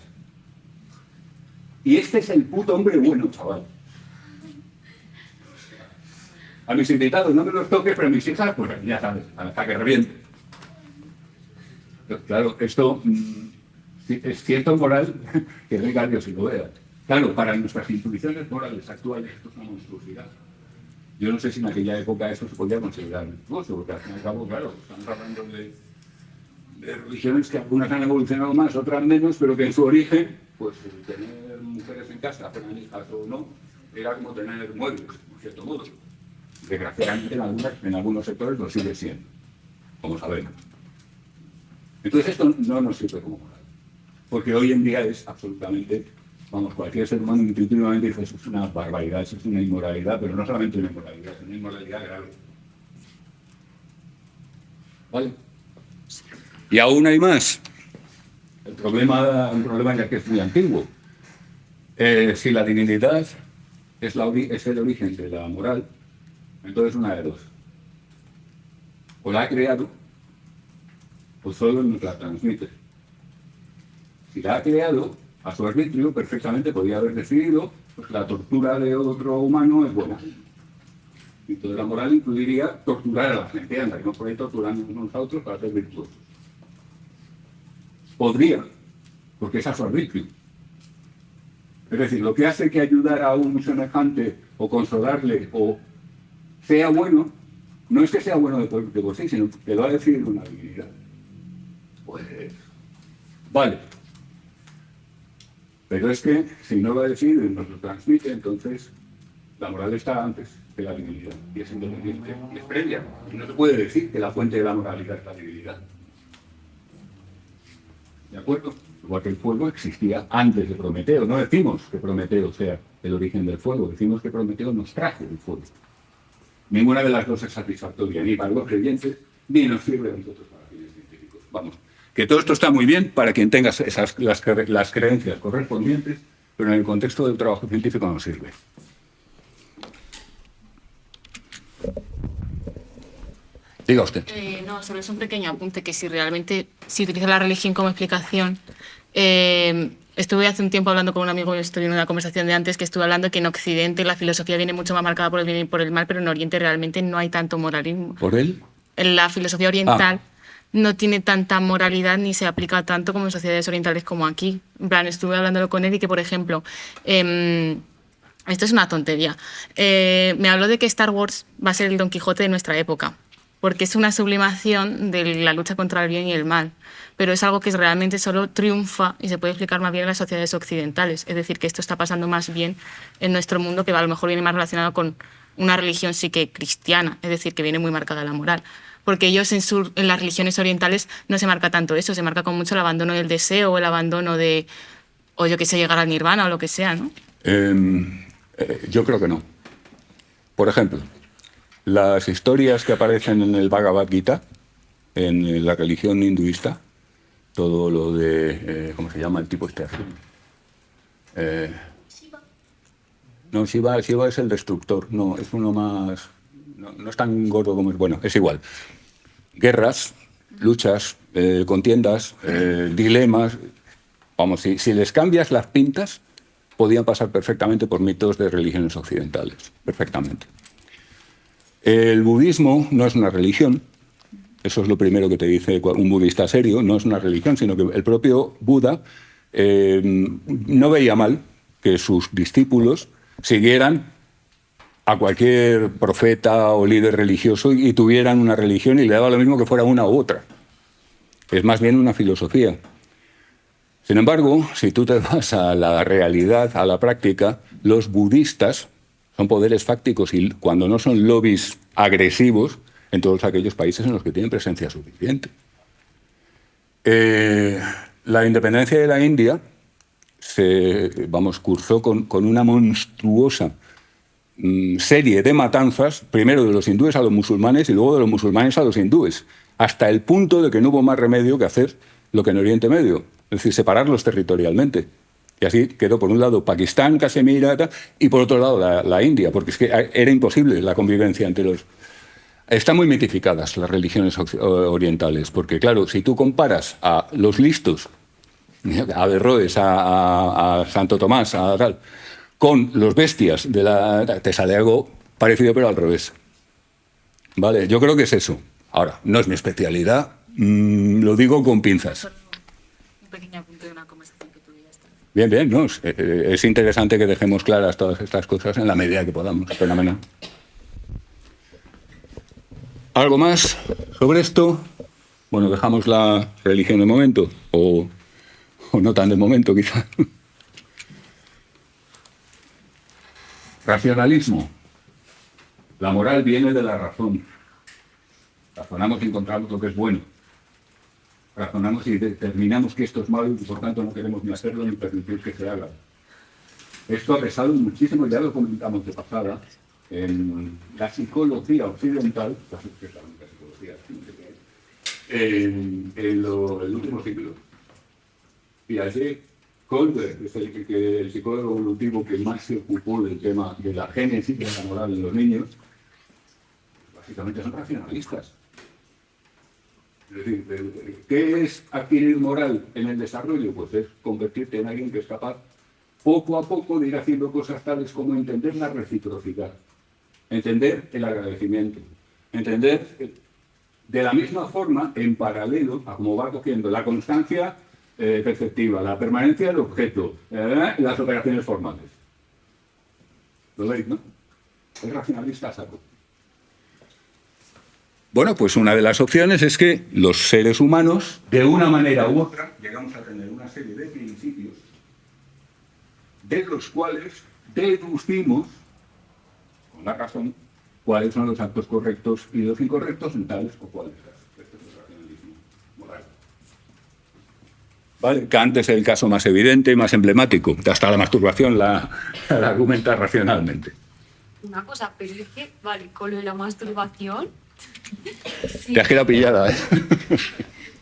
Y este es el puto hombre bueno, chaval. A mis invitados no me los toques, pero a mis hijas, pues ya sabes, hasta que reviente. Claro, esto es cierto moral que venga Dios y lo vea. Claro, para nuestras intuiciones morales actuales esto es una monstruosidad. Yo no sé si en aquella época eso se podía considerar virtuoso, porque al fin y al cabo, claro, estamos hablando de religiones que algunas han evolucionado más, otras menos, pero que en su origen, pues tener mujeres en casa, tener hijas o no, era como tener muebles, en cierto modo. Desgraciadamente en algunos sectores lo sigue siendo, como sabemos. Entonces esto no nos sirve como moral, porque hoy en día es absolutamente, vamos, cualquier ser humano intuitivamente dice eso es una barbaridad, eso es una inmoralidad, pero no solamente una inmoralidad, es una inmoralidad grave. ¿Vale? Y aún hay más. Un problema ya que es muy antiguo. Si la divinidad es el origen de la moral, entonces una de dos. O la ha creado, o solo nos la transmite. Si la ha creado, a su arbitrio, perfectamente podría haber decidido pues, que la tortura de otro humano es buena. Entonces la moral incluiría torturar a la gente, anda, que no por ahí torturando unos a otros para ser virtuosos. Podría, porque es a su arbitrio. Es decir, lo que hace que ayudar a un semejante o consolarle o sea bueno, no es que sea bueno de por sí, sino que lo va a decir una divinidad. Pues, vale. Pero es que si no lo va a decir y nos lo transmite, entonces la moral está antes que la divinidad. Y es independiente y es previa. Y no se puede decir que la fuente de la moralidad es la divinidad. ¿De acuerdo? Igual que el fuego existía antes de Prometeo. No decimos que Prometeo sea el origen del fuego, decimos que Prometeo nos trajo el fuego. Ninguna de las dos es satisfactoria, ni para los creyentes, ni nos sirve a nosotros para fines científicos. Vamos, que todo esto está muy bien para quien tenga las creencias correspondientes, pero en el contexto del trabajo científico no sirve. Diga usted. No, solo es un pequeño apunte, que si realmente se utiliza la religión como explicación, estuve hace un tiempo hablando con un amigo, estoy en una conversación de antes, que estuve hablando que en Occidente la filosofía viene mucho más marcada por el bien y por el mal, pero en Oriente realmente no hay tanto moralismo. ¿Por él? En la filosofía oriental no tiene tanta moralidad ni se aplica tanto como en sociedades orientales como aquí. En plan, estuve hablándolo con él y que, por ejemplo, esto es una tontería, me habló de que Star Wars va a ser el Don Quijote de nuestra época, porque es una sublimación de la lucha contra el bien y el mal, pero es algo que realmente solo triunfa y se puede explicar más bien en las sociedades occidentales. Es decir, que esto está pasando más bien en nuestro mundo, que a lo mejor viene más relacionado con una religión sí que cristiana, es decir, que viene muy marcada la moral. Porque ellos en las religiones orientales no se marca tanto eso, se marca con mucho el abandono del deseo o el abandono de, o yo que sé, llegar al nirvana o lo que sea, ¿no? Yo creo que no. Por ejemplo, las historias que aparecen en el Bhagavad Gita, en la religión hinduista, todo lo de, ¿cómo se llama el tipo este azul? No, Shiva es el destructor, no, es uno más, no es tan gordo como es, bueno, es igual. Guerras, luchas, contiendas, dilemas, vamos, si les cambias las pintas, podían pasar perfectamente por mitos de religiones occidentales, perfectamente. El budismo no es una religión, eso es lo primero que te dice un budista serio, no es una religión, sino que el propio Buda no veía mal que sus discípulos siguieran a cualquier profeta o líder religioso y tuvieran una religión y le daba lo mismo que fuera una u otra. Es más bien una filosofía. Sin embargo, si tú te vas a la realidad, a la práctica, los budistas son poderes fácticos y cuando no son lobbies agresivos en todos aquellos países en los que tienen presencia suficiente. La independencia de la India cursó con una monstruosa serie de matanzas, primero de los hindúes a los musulmanes y luego de los musulmanes a los hindúes, hasta el punto de que no hubo más remedio que hacer lo que en Oriente Medio, es decir, separarlos territorialmente. Y así quedó por un lado Pakistán, Cachemira, y por otro lado la India, porque es que era imposible la convivencia entre los... Están muy mitificadas las religiones orientales, porque claro, si tú comparas a los listos, a Averroes, a Santo Tomás, a tal, con los bestias, te sale algo parecido pero al revés. ¿Vale? Yo creo que es eso. Ahora, no es mi especialidad, lo digo con pinzas. Un pequeño apunte de una conversación que tuve y ya está. Bien, bien, no, es interesante que dejemos claras todas estas cosas en la medida que podamos. Fenomenal. ¿Algo más sobre esto? Bueno, dejamos la religión de momento, o no tan de momento, quizá. Racionalismo. La moral viene de la razón. Razonamos y encontramos lo que es bueno. Razonamos y determinamos que esto es malo y por tanto no queremos ni hacerlo ni permitir que se haga. Esto ha pesado muchísimo, ya lo comentamos de pasada, en la psicología occidental, que es la única psicología en el último siglo. Piaget, Kohlberg, es el psicólogo evolutivo que más se ocupó del tema de la génesis de la moral en los niños, básicamente son racionalistas. Es decir, ¿qué es adquirir moral en el desarrollo? Pues es convertirte en alguien que es capaz, poco a poco, de ir haciendo cosas tales como entender la reciprocidad, entender el agradecimiento, entender de la misma forma, en paralelo, a cómo va cogiendo la constancia perceptiva, la permanencia del objeto, las operaciones formales. ¿Lo veis, no? Es racionalista a saco. Bueno, pues una de las opciones es que los seres humanos, de una manera u otra, llegamos a tener una serie de principios de los cuales deducimos, con la razón, cuáles son los actos correctos y los incorrectos en tales o cuales casos. Esto es el racionalismo moral. ¿Vale? Kant es el caso más evidente y más emblemático. Hasta la masturbación la argumenta racionalmente. Una cosa, pero es que, vale, con lo de la masturbación... sí. Te has quedado pillada, ¿eh?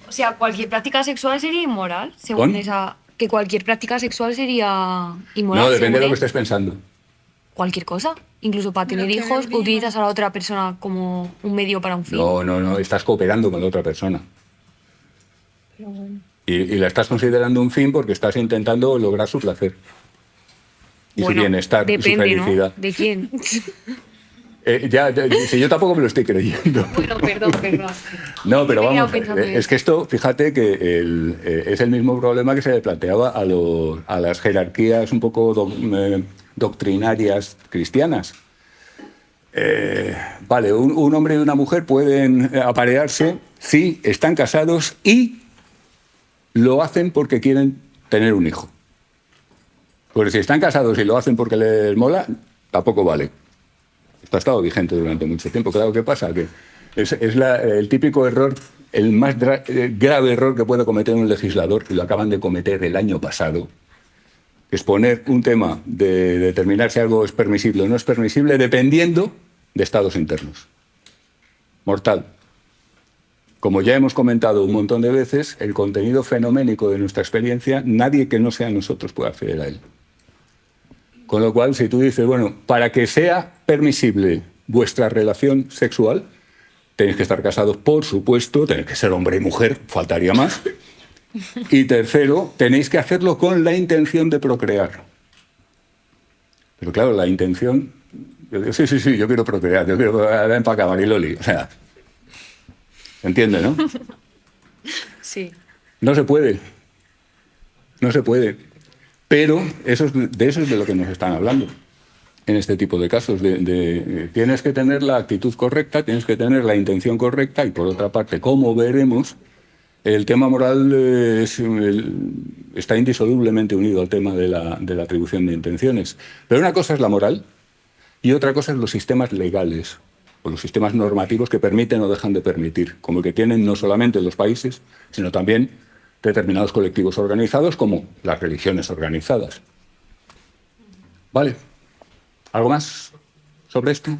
O sea, cualquier práctica sexual sería inmoral, según ¿Con? esa... Que cualquier práctica sexual sería inmoral. No, depende de lo que según él. estés pensando. Cualquier cosa. Incluso para tener hijos, utilizas a la otra persona como un medio para un fin. No, estás cooperando con la otra persona. Pero bueno. Y la estás considerando un fin porque estás intentando lograr su placer. Y Bueno, su bienestar, y su depende, felicidad. ¿no? ¿De quién? Si yo tampoco me lo estoy creyendo. Bueno, perdón. No, pero Me he quedado vamos, pensando en es que esto, fíjate que es el mismo problema que se le planteaba a las jerarquías un poco doctrinarias cristianas. Vale, un hombre y una mujer pueden aparearse si están casados y lo hacen porque quieren tener un hijo. Porque si están casados y lo hacen porque les mola, tampoco vale. Esto ha estado vigente durante mucho tiempo. Claro, ¿qué pasa? Que es el típico error, el más grave error que puede cometer un legislador, y lo acaban de cometer el año pasado, es poner un tema de determinar si algo es permisible o no es permisible dependiendo de estados internos. Mortal. Como ya hemos comentado un montón de veces, el contenido fenoménico de nuestra experiencia, nadie que no sea nosotros puede acceder a él. Con lo cual, si tú dices, bueno, para que sea permisible vuestra relación sexual, tenéis que estar casados, por supuesto, tenéis que ser hombre y mujer, faltaría más. Y tercero, tenéis que hacerlo con la intención de procrear. Pero claro, la intención... Yo digo, sí, yo quiero procrear, yo quiero... Ven para acá, Mariloli. O sea, ¿se entiende, no? Sí. No se puede. No se puede. Pero de eso es de lo que nos están hablando en este tipo de casos. Tienes que tener la actitud correcta, tienes que tener la intención correcta y, por otra parte, como veremos, el tema moral está indisolublemente unido al tema de la atribución de intenciones. Pero una cosa es la moral y otra cosa es los sistemas legales o los sistemas normativos que permiten o dejan de permitir, como el que tienen no solamente los países, sino también determinados colectivos organizados como las religiones organizadas. ¿Vale? ¿Algo más sobre esto?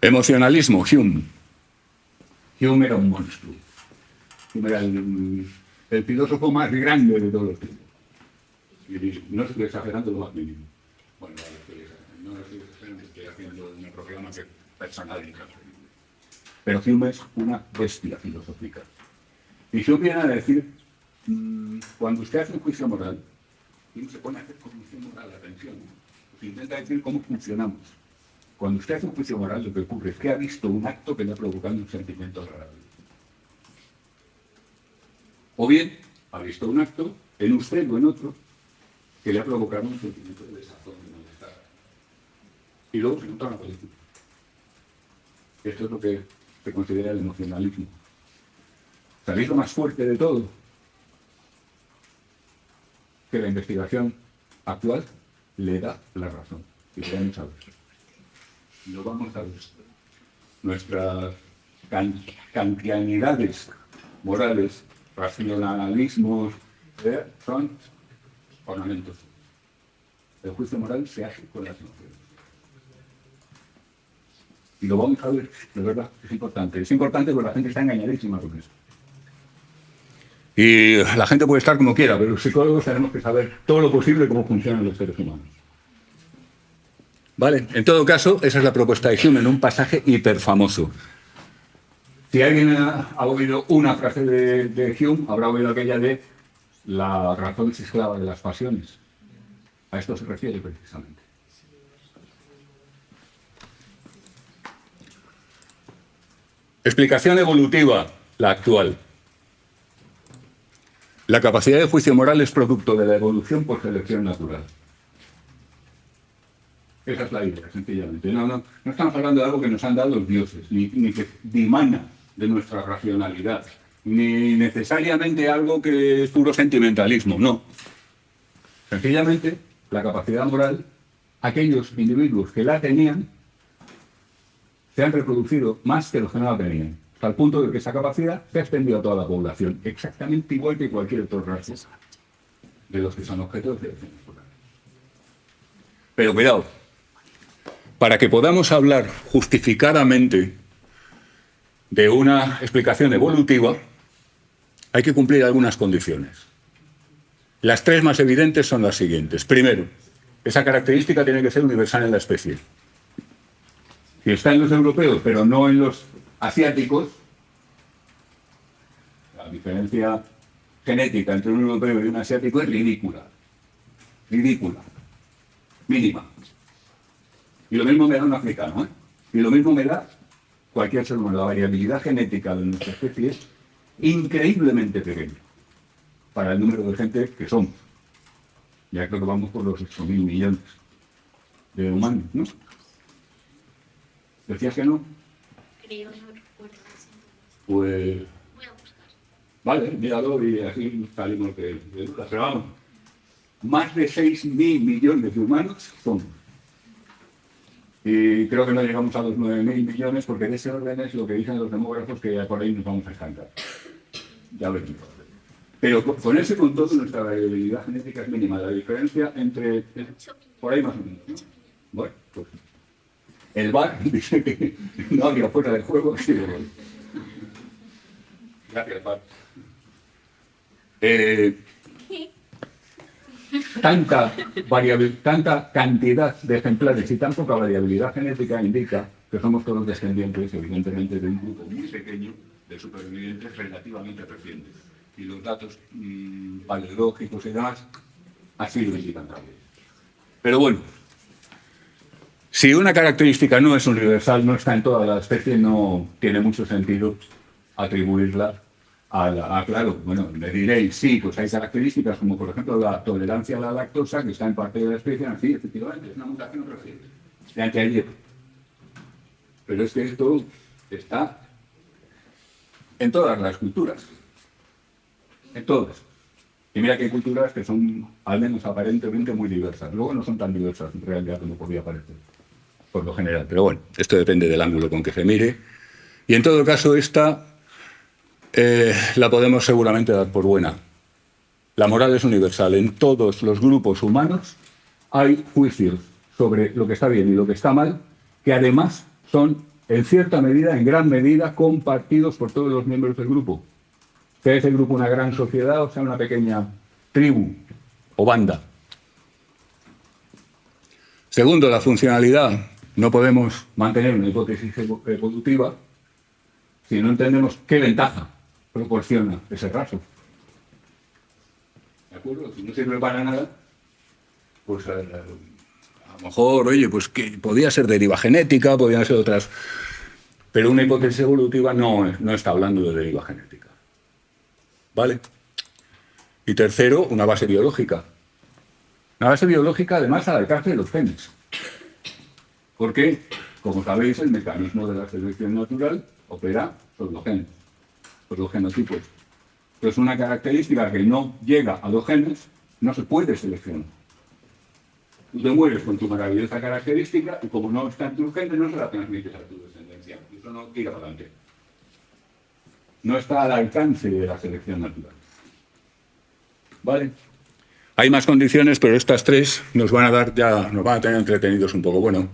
Emocionalismo, Hume. Hume era un monstruo. Hume era el filósofo más grande de todos los tiempos. Y no estoy exagerando lo más mínimo. Bueno, no estoy exagerando, estoy haciendo un programa que es personal y transferible. Pero Hume es una bestia filosófica. Y Hume viene a decir, cuando usted hace un juicio moral, y se pone a hacer juicio moral, atención, pues intenta decir cómo funcionamos. Cuando usted hace un juicio moral, lo que ocurre es que ha visto un acto que le ha provocado un sentimiento agradable. O bien, ha visto un acto en usted o en otro que le ha provocado un sentimiento de desazón, de malestar. Y luego se nota una política. Esto es lo que se considera el emocionalismo. ¿Sabéis lo más fuerte de todo? Que la investigación actual le da la razón. Y lo vamos a ver. Lo vamos a ver. Nuestras kantianidades morales, racionalismos, son ornamentos. El juicio moral se hace con las emociones. Y lo vamos a ver, de verdad, es importante. Es importante porque la gente está engañadísima con eso. Y la gente puede estar como quiera, pero los psicólogos tenemos que saber todo lo posible cómo funcionan los seres humanos. Vale, en todo caso, esa es la propuesta de Hume en un pasaje hiperfamoso. Si alguien ha oído una frase de Hume, habrá oído aquella de la razón es esclava de las pasiones. A esto se refiere precisamente. Explicación evolutiva, la actual. la capacidad de juicio moral es producto de la evolución por selección natural. Esa es la idea, sencillamente. No estamos hablando de algo que nos han dado los dioses, ni que dimana de nuestra racionalidad, ni necesariamente algo que es puro sentimentalismo, no. Sencillamente, la capacidad moral, aquellos individuos que la tenían, se han reproducido más que los que no la tenían, hasta el punto de que esa capacidad se ha extendido a toda la población, exactamente igual que cualquier otro rasgo de los que son objetos de selección natural. Pero cuidado, para que podamos hablar justificadamente de una explicación evolutiva, hay que cumplir algunas condiciones. Las tres más evidentes son las siguientes. Primero, esa característica tiene que ser universal en la especie. Si está en los europeos, pero no en los asiáticos, la diferencia genética entre un europeo y un asiático es ridícula. Ridícula. Mínima. Y lo mismo me da un africano, ¿eh? Y lo mismo me da cualquier ser humano. La variabilidad genética de nuestra especie es increíblemente pequeña para el número de gente que somos. Ya creo que vamos por los 8.000 millones de humanos, ¿no? ¿Decías que no? Creo, no recuerdo. Pues... Voy a buscar. Vale, míralo y así salimos de dudas. Pero vamos, más de 6.000 millones de humanos somos. Y creo que no llegamos a los 9.000 millones porque de ese orden es lo que dicen los demógrafos que por ahí nos vamos a estancar. Ya veremos. Pero con ese control nuestra variabilidad genética es mínima. La diferencia entre... por ahí más o menos, ¿no? Bueno, pues... El VAR dice que no había fuera del juego, sí, bueno. Gracias, VAR. Tanta cantidad de ejemplares y tan poca variabilidad genética indica que somos todos descendientes, evidentemente, de un grupo muy pequeño de supervivientes relativamente recientes. Y los datos paleológicos y demás así lo indican también. Pero bueno, si una característica no es universal, no está en toda la especie, no tiene mucho sentido atribuirla claro, bueno, me diréis, sí, pues hay características como, por ejemplo, la tolerancia a la lactosa, que está en parte de la especie, sí, efectivamente, es una mutación reciente, de anteayer. Pero es que esto está en todas las culturas, en todas. Y mira que hay culturas que son, al menos aparentemente, muy diversas. Luego no son tan diversas, en realidad, como podría parecer, por lo general. Pero bueno, esto depende del ángulo con que se mire. Y en todo caso, esta... la podemos seguramente dar por buena. La moral es universal. En todos los grupos humanos hay juicios sobre lo que está bien y lo que está mal, que además son, en cierta medida, en gran medida, compartidos por todos los miembros del grupo. Sea ese grupo una gran sociedad o sea una pequeña tribu o banda. Segundo, la funcionalidad. No podemos mantener una hipótesis evolutiva si no entendemos qué ventaja proporciona ese rasgo. ¿De acuerdo? Si no sirve para nada, pues a lo mejor, oye, pues que podía ser deriva genética, podían ser otras, pero una hipótesis evolutiva no está hablando de deriva genética. ¿Vale? Y tercero, una base biológica. Una base biológica, además, al alcance de los genes. Porque, como sabéis, el mecanismo de la selección natural opera sobre los genes, por los genotipos. Entonces, una característica que no llega a los genes no se puede seleccionar. Tú te mueres con tu maravillosa característica y como no está en tus genes, no se la transmites a tu descendencia. Eso no tira para adelante. No está al alcance de la selección natural. ¿Vale? Hay más condiciones, pero estas tres nos van a tener entretenidos un poco. Bueno,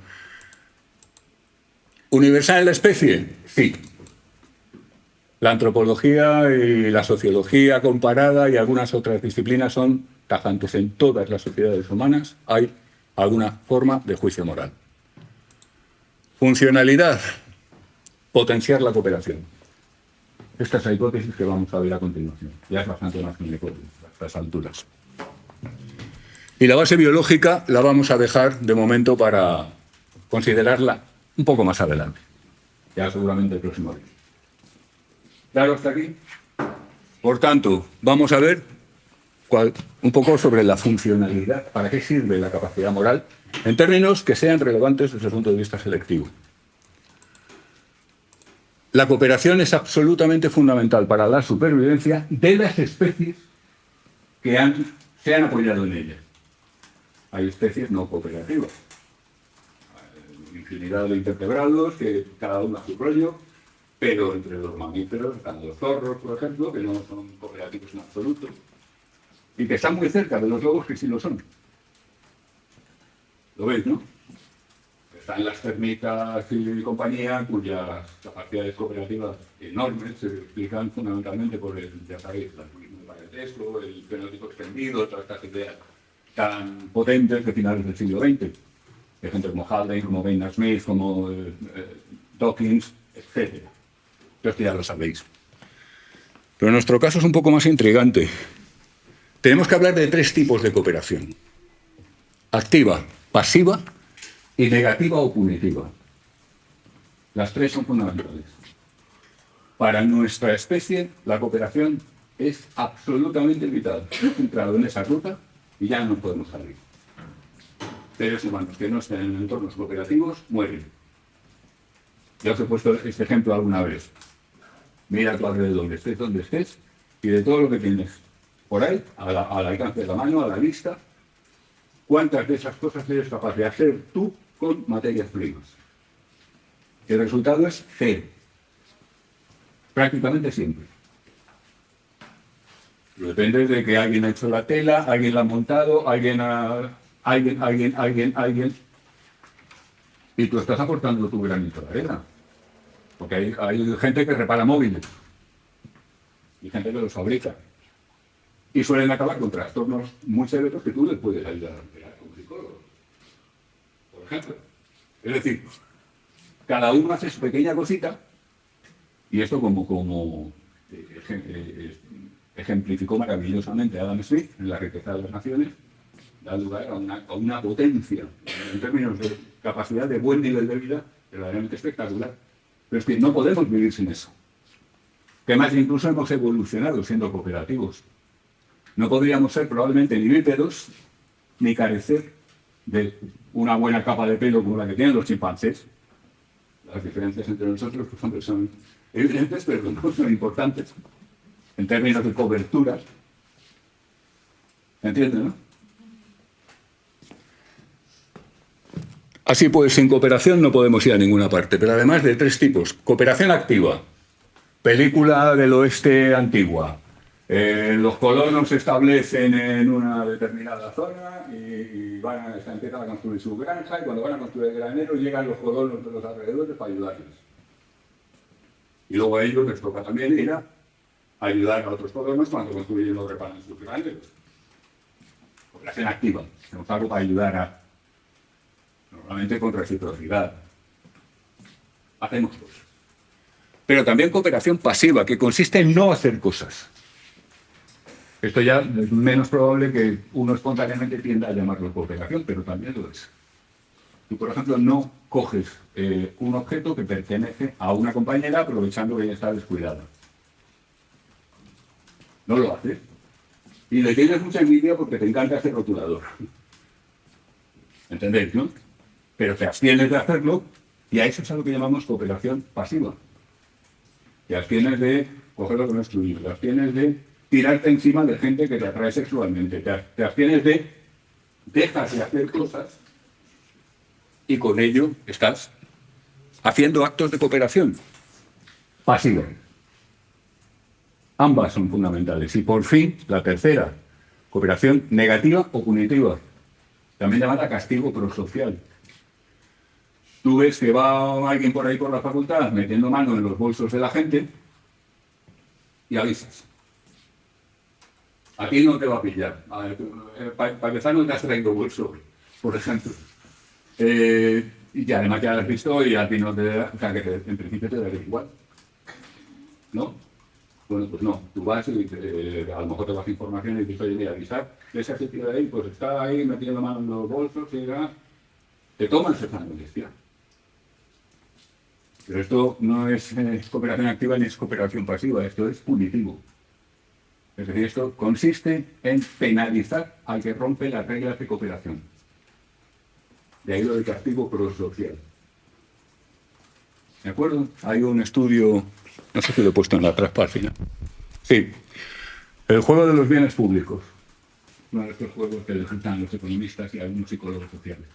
¿universal en la especie? Sí. La antropología y la sociología comparada y algunas otras disciplinas son tajantes. En todas las sociedades humanas hay alguna forma de juicio moral. Funcionalidad, potenciar la cooperación. Esta es la hipótesis que vamos a ver a continuación. Ya es bastante más que una hipótesis a estas alturas. Y la base biológica la vamos a dejar de momento para considerarla un poco más adelante. Ya seguramente el próximo día. ¿Claro hasta aquí? Por tanto, vamos a ver un poco sobre la funcionalidad, para qué sirve la capacidad moral, en términos que sean relevantes desde el punto de vista selectivo. La cooperación es absolutamente fundamental para la supervivencia de las especies que se han apoyado en ella. Hay especies no cooperativas. Hay infinidad de invertebrados, que cada uno a su rollo, pero entre los mamíferos están los zorros, por ejemplo, que no son cooperativos en absoluto, y que están muy cerca de los lobos, que sí lo son. ¿Lo veis, no? Están las termitas y compañía, cuyas capacidades cooperativas enormes se explican fundamentalmente por el, ya sabéis, el algoritmo de parentesco, el fenótipo extendido, todas estas ideas tan potentes de finales del siglo XX. De gente como Haldane, como Maynard Smith, como Dawkins, etc. Esto ya lo sabéis. Pero en nuestro caso es un poco más intrigante. Tenemos que hablar de 3 tipos de cooperación: activa, pasiva y negativa o punitiva. Las 3 son fundamentales. Para nuestra especie, la cooperación es absolutamente vital. Hemos entrado en esa ruta y ya no podemos salir. Seres humanos que no estén en entornos cooperativos mueren. Ya os he puesto este ejemplo alguna vez. Mira a tu alrededor, estés donde estés, y de todo lo que tienes por ahí, al alcance de la mano, a la vista, ¿cuántas de esas cosas eres capaz de hacer tú con materias primas? El resultado es 0. Prácticamente siempre. Depende de que alguien ha hecho la tela, alguien la ha montado, alguien, y tú estás aportando tu granito de arena. Porque hay gente que repara móviles y gente que los fabrica. Y suelen acabar con trastornos muy severos que tú les puedes ayudar a recuperar como psicólogo. Por ejemplo. Es decir, cada uno hace su pequeña cosita, y esto como ejemplificó maravillosamente Adam Smith en La riqueza de las naciones, da lugar a una potencia en términos de capacidad de buen nivel de vida verdaderamente espectacular. Pero es que no podemos vivir sin eso. Que más, incluso hemos evolucionado siendo cooperativos. No podríamos ser probablemente ni bípedos, ni carecer de una buena capa de pelo como la que tienen los chimpancés. Las diferencias entre nosotros pues, son evidentes, pero no son importantes en términos de cobertura. ¿Me entienden, no? Así pues, sin cooperación no podemos ir a ninguna parte, pero además de 3 tipos. Cooperación activa, película del oeste antigua. Los colonos se establecen en una determinada zona y empiezan a construir su granja, y cuando van a construir el granero llegan los colonos de los alrededores para ayudarles. Y luego a ellos les toca también ir a ayudar a otros colonos cuando construyen o reparan sus graneros. Cooperación activa, tenemos algo para ayudar normalmente con reciprocidad. Hacemos cosas. Pero también cooperación pasiva, que consiste en no hacer cosas. Esto ya es menos probable que uno espontáneamente tienda a llamarlo cooperación, pero también lo es. Tú, por ejemplo, no coges un objeto que pertenece a una compañera aprovechando que ella está descuidada. No lo haces. Y le tienes mucha envidia porque te encanta ese rotulador. ¿Entendéis, no? Pero te abstienes de hacerlo, y a eso es a lo que llamamos cooperación pasiva. Te abstienes de coger lo que no es tuyo, te abstienes de tirarte encima de gente que te atrae sexualmente, te abstienes de dejas de hacer cosas y con ello estás haciendo actos de cooperación pasiva. Ambas son fundamentales. Y por fin, la tercera, cooperación negativa o punitiva, también llamada castigo prosocial. Tú ves que va alguien por ahí por la facultad metiendo mano en los bolsos de la gente y avisas. A ti no te va a pillar. Para empezar, no te has traído bolso, por ejemplo. Y además ya lo has visto y a ti no te da, o sea, que en principio te daría igual. ¿No? Bueno, pues no. Tú vas y a lo mejor te das información y dices, oye, mira, avisar, esa que tira de ahí, pues está ahí metiendo mano en los bolsos y te toman esa molestia. Pero esto no es cooperación activa ni es cooperación pasiva, esto es punitivo. Es decir, esto consiste en penalizar al que rompe las reglas de cooperación. De ahí lo del castigo prosocial. ¿De acuerdo? Hay un estudio, no sé si lo he puesto en la traspágina. Sí, el juego de los bienes públicos. Uno de estos juegos que ejecutan los economistas y algunos psicólogos sociales.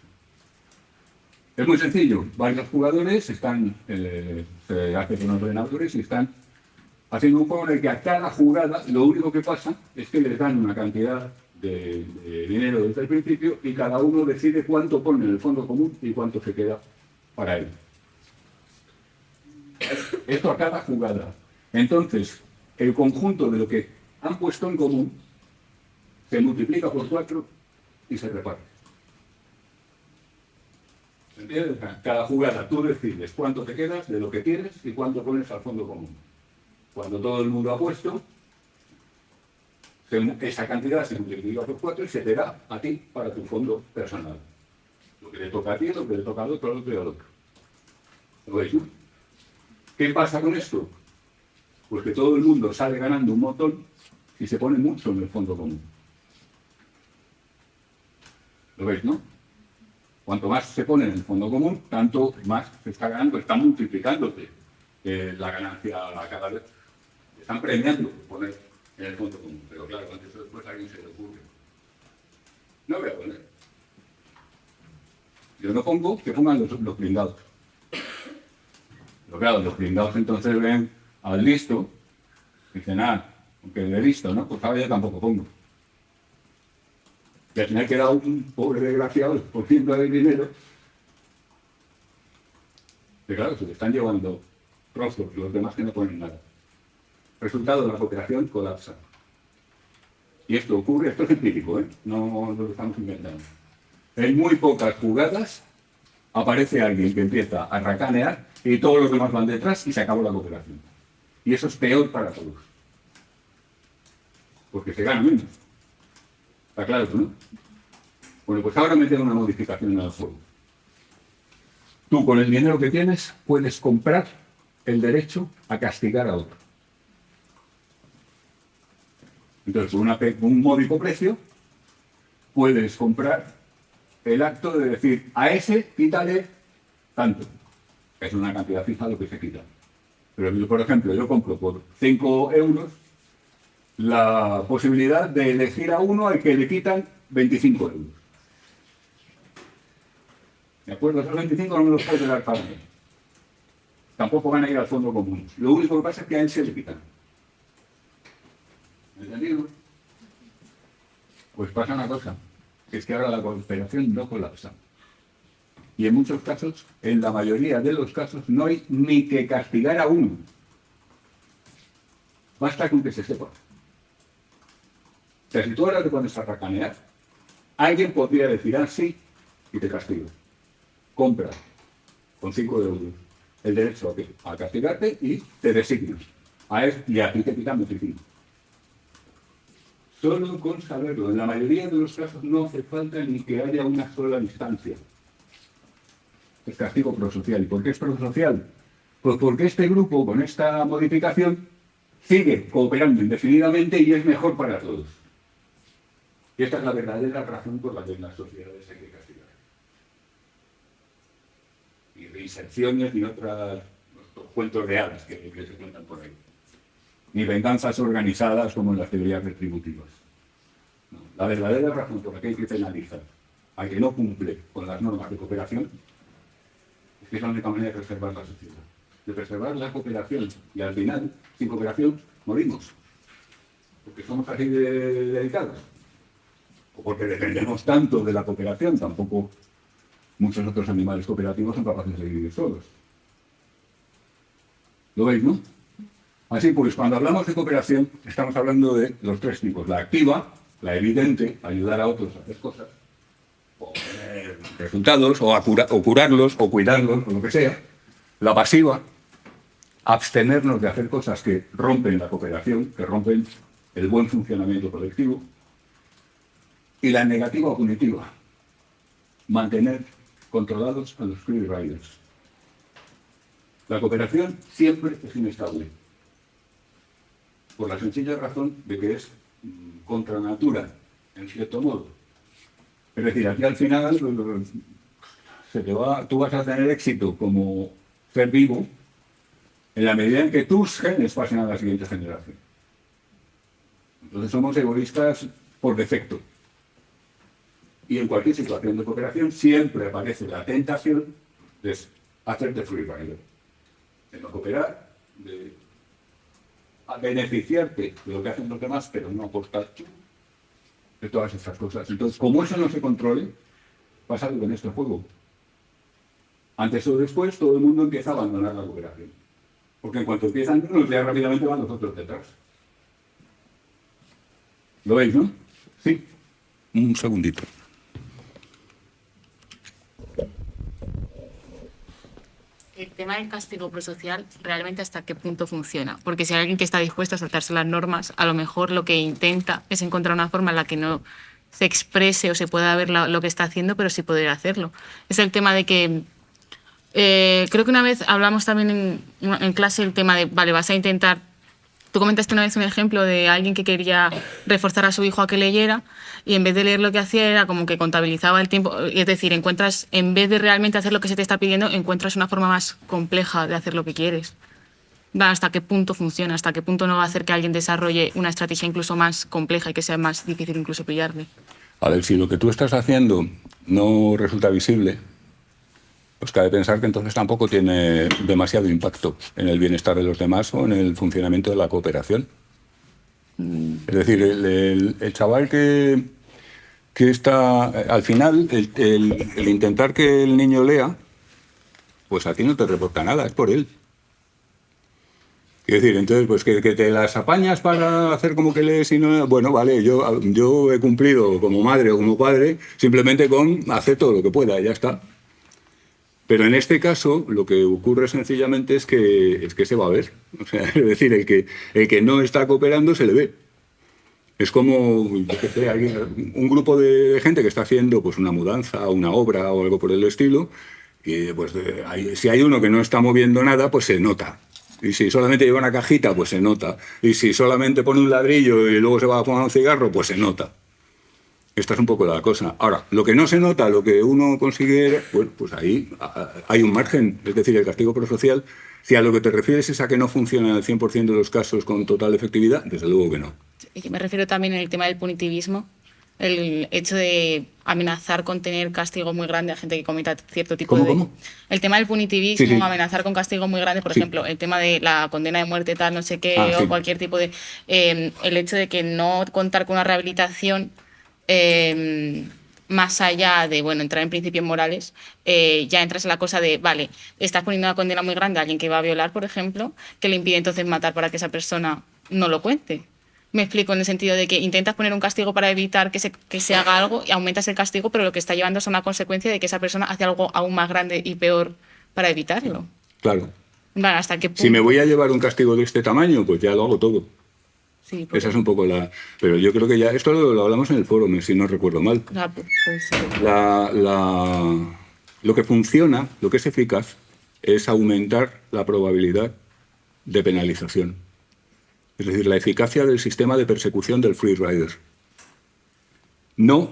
Es muy sencillo. Varios jugadores se hace con ordenadores y están haciendo un juego en el que a cada jugada lo único que pasa es que les dan una cantidad de dinero desde el principio y cada uno decide cuánto pone en el fondo común y cuánto se queda para él. Esto a cada jugada. Entonces, el conjunto de lo que han puesto en común se multiplica por 4 y se reparte. ¿Entiendes? Cada jugada tú decides cuánto te quedas de lo que tienes y cuánto pones al fondo común. Cuando todo el mundo ha puesto, esa cantidad se multiplica por 4 y se te da a ti para tu fondo personal. Lo que le toca a ti, lo que le toca al otro, lo que al otro. ¿Lo veis? ¿Qué pasa con esto? Pues que todo el mundo sale ganando un montón y se pone mucho en el fondo común. ¿Lo veis, no? Cuanto más se pone en el fondo común, tanto más se está ganando, está multiplicándose la ganancia cada vez. Están premiando por poner en el fondo común. Pero claro, antes o después a alguien se le ocurre. No voy a poner. Yo no pongo, que pongan los blindados. Pero claro, los blindados entonces ven al listo y dicen, aunque de listo, ¿no? Pues ahora yo tampoco pongo. Y al final queda un pobre desgraciado, el por ciento del dinero, que claro, se le están llevando trozos, los demás que no ponen nada. Resultado de la cooperación colapsa. Y esto ocurre, esto es empírico, no lo estamos inventando. En muy pocas jugadas aparece alguien que empieza a racanear y todos los demás van detrás y se acabó la cooperación. Y eso es peor para todos. Porque se gana menos. Está claro, ¿no? Bueno, pues ahora meten una modificación en el juego. Tú con el dinero que tienes puedes comprar el derecho a castigar a otro. Entonces, por un módico precio, puedes comprar el acto de decir, a ese quítale tanto. Es una cantidad fija lo que se quita. Pero yo, por ejemplo, yo compro por 5 euros la posibilidad de elegir a uno al que le quitan 25 euros. ¿De acuerdo? Esos 25 no me los puedo dar para mí. Tampoco van a ir al fondo común. Lo único que pasa es que a él se le quitan. ¿Entendido? Pues pasa una cosa, que es que ahora la cooperación no colapsa. Y en muchos casos, en la mayoría de los casos, no hay ni que castigar a uno. Basta con que se sepa. O sea, si tú ahora te pones a racanear, alguien podría decir, sí, y te castigo. Compra con 5 euros el derecho a castigarte y te designas. Y a ti te quitan 25. Solo con saberlo. En la mayoría de los casos no hace falta ni que haya una sola instancia. Es castigo prosocial. ¿Y por qué es prosocial? Pues porque este grupo, con esta modificación, sigue cooperando indefinidamente y es mejor para todos. Y esta es la verdadera razón por la que en las sociedades hay que castigar. Y reinserciones ni otros cuentos de hadas que se cuentan por ahí. Ni venganzas organizadas como en las teorías retributivas. No, la verdadera razón por la que hay que penalizar a que no cumple con las normas de cooperación es que es la única manera de preservar la sociedad, de preservar la cooperación. Y al final, sin cooperación, morimos. Porque somos así de delicados. O porque dependemos tanto de la cooperación, tampoco muchos otros animales cooperativos son capaces de vivir solos. ¿Lo veis, no? Así pues, cuando hablamos de cooperación, estamos hablando de los 3 tipos. La activa, la evidente, ayudar a otros a hacer cosas, o tener resultados, o curarlos, o cuidarlos, o lo que sea. La pasiva, abstenernos de hacer cosas que rompen la cooperación, que rompen el buen funcionamiento colectivo. Y la negativa o punitiva, mantener controlados a los free riders. La cooperación siempre es inestable. por la sencilla razón de que es contra natura, en cierto modo. Es decir, aquí al final tú vas a tener éxito como ser vivo en la medida en que tus genes pasen a la siguiente generación. Entonces somos egoístas por defecto. Y en cualquier situación de cooperación siempre aparece la tentación de hacerte free rider, de no cooperar, de beneficiarte de lo que hacen los demás, pero no aportar tú, de todas estas cosas. Entonces, como eso no se controle, pasa algo en este juego. Antes o después, todo el mundo empieza a abandonar la cooperación. Porque en cuanto empiezan unos, ya rápidamente van los otros detrás. ¿Lo veis, no? Sí. Un segundito. El tema del castigo prosocial, realmente hasta qué punto funciona. Porque si hay alguien que está dispuesto a saltarse las normas, a lo mejor lo que intenta es encontrar una forma en la que no se exprese o se pueda ver lo que está haciendo, pero sí poder hacerlo. Es el tema de que creo que una vez hablamos también en clase el tema de, vale, vas a intentar. Tú comentaste una vez un ejemplo de alguien que quería reforzar a su hijo a que leyera y en vez de leer lo que hacía era como que contabilizaba el tiempo. Es decir, en vez de realmente hacer lo que se te está pidiendo, encuentras una forma más compleja de hacer lo que quieres. ¿Hasta qué punto funciona? ¿Hasta qué punto no va a hacer que alguien desarrolle una estrategia incluso más compleja y que sea más difícil incluso pillarle? A ver, si lo que tú estás haciendo no resulta visible, pues cabe pensar que entonces tampoco tiene demasiado impacto en el bienestar de los demás o en el funcionamiento de la cooperación. Es decir, el chaval que está... Al final, el intentar que el niño lea, pues a ti no te reporta nada, es por él. Es decir, entonces, pues que te las apañas para hacer como que lees y no... Bueno, vale, yo he cumplido como madre o como padre simplemente con hacer todo lo que pueda, ya está. Pero en este caso, lo que ocurre sencillamente es que se va a ver. O sea, es decir, el que no está cooperando se le ve. Es como, yo qué sé, un grupo de gente que está haciendo pues, una mudanza, una obra o algo por el estilo, y pues si hay uno que no está moviendo nada, pues se nota. Y si solamente lleva una cajita, pues se nota. Y si solamente pone un ladrillo y luego se va a fumar un cigarro, pues se nota. Esta es un poco la cosa. Ahora, lo que no se nota, lo que uno consigue, bueno, pues ahí hay un margen. Es decir, el castigo prosocial, si a lo que te refieres es a que no funciona en el 100% de los casos con total efectividad, desde luego que no. Y me refiero también en el tema del punitivismo, el hecho de amenazar con tener castigo muy grande a gente que cometa cierto tipo ¿Cómo? El tema del punitivismo, Sí. amenazar con castigo muy grande, por Sí. ejemplo, el tema de la condena de muerte, tal, no sé qué, Sí. o cualquier tipo de... el hecho de que no contar con una rehabilitación más allá de, bueno, entrar en principios morales, ya entras en la cosa de, vale, estás poniendo una condena muy grande a alguien que va a violar, por ejemplo, que le impide entonces matar para que esa persona no lo cuente. Me explico en el sentido de que intentas poner un castigo para evitar que se haga algo y aumentas el castigo, pero lo que está llevando es a una consecuencia de que esa persona hace algo aún más grande y peor para evitarlo. Claro. Vale, ¿hasta qué punto? Si me voy a llevar un castigo de este tamaño, pues ya lo hago todo. Sí, porque... Esa es un poco la... Pero yo creo que ya... Esto lo hablamos en el foro, si no recuerdo mal. Pues, Lo que funciona, lo que es eficaz, es aumentar la probabilidad de penalización. Es decir, la eficacia del sistema de persecución del free rider. No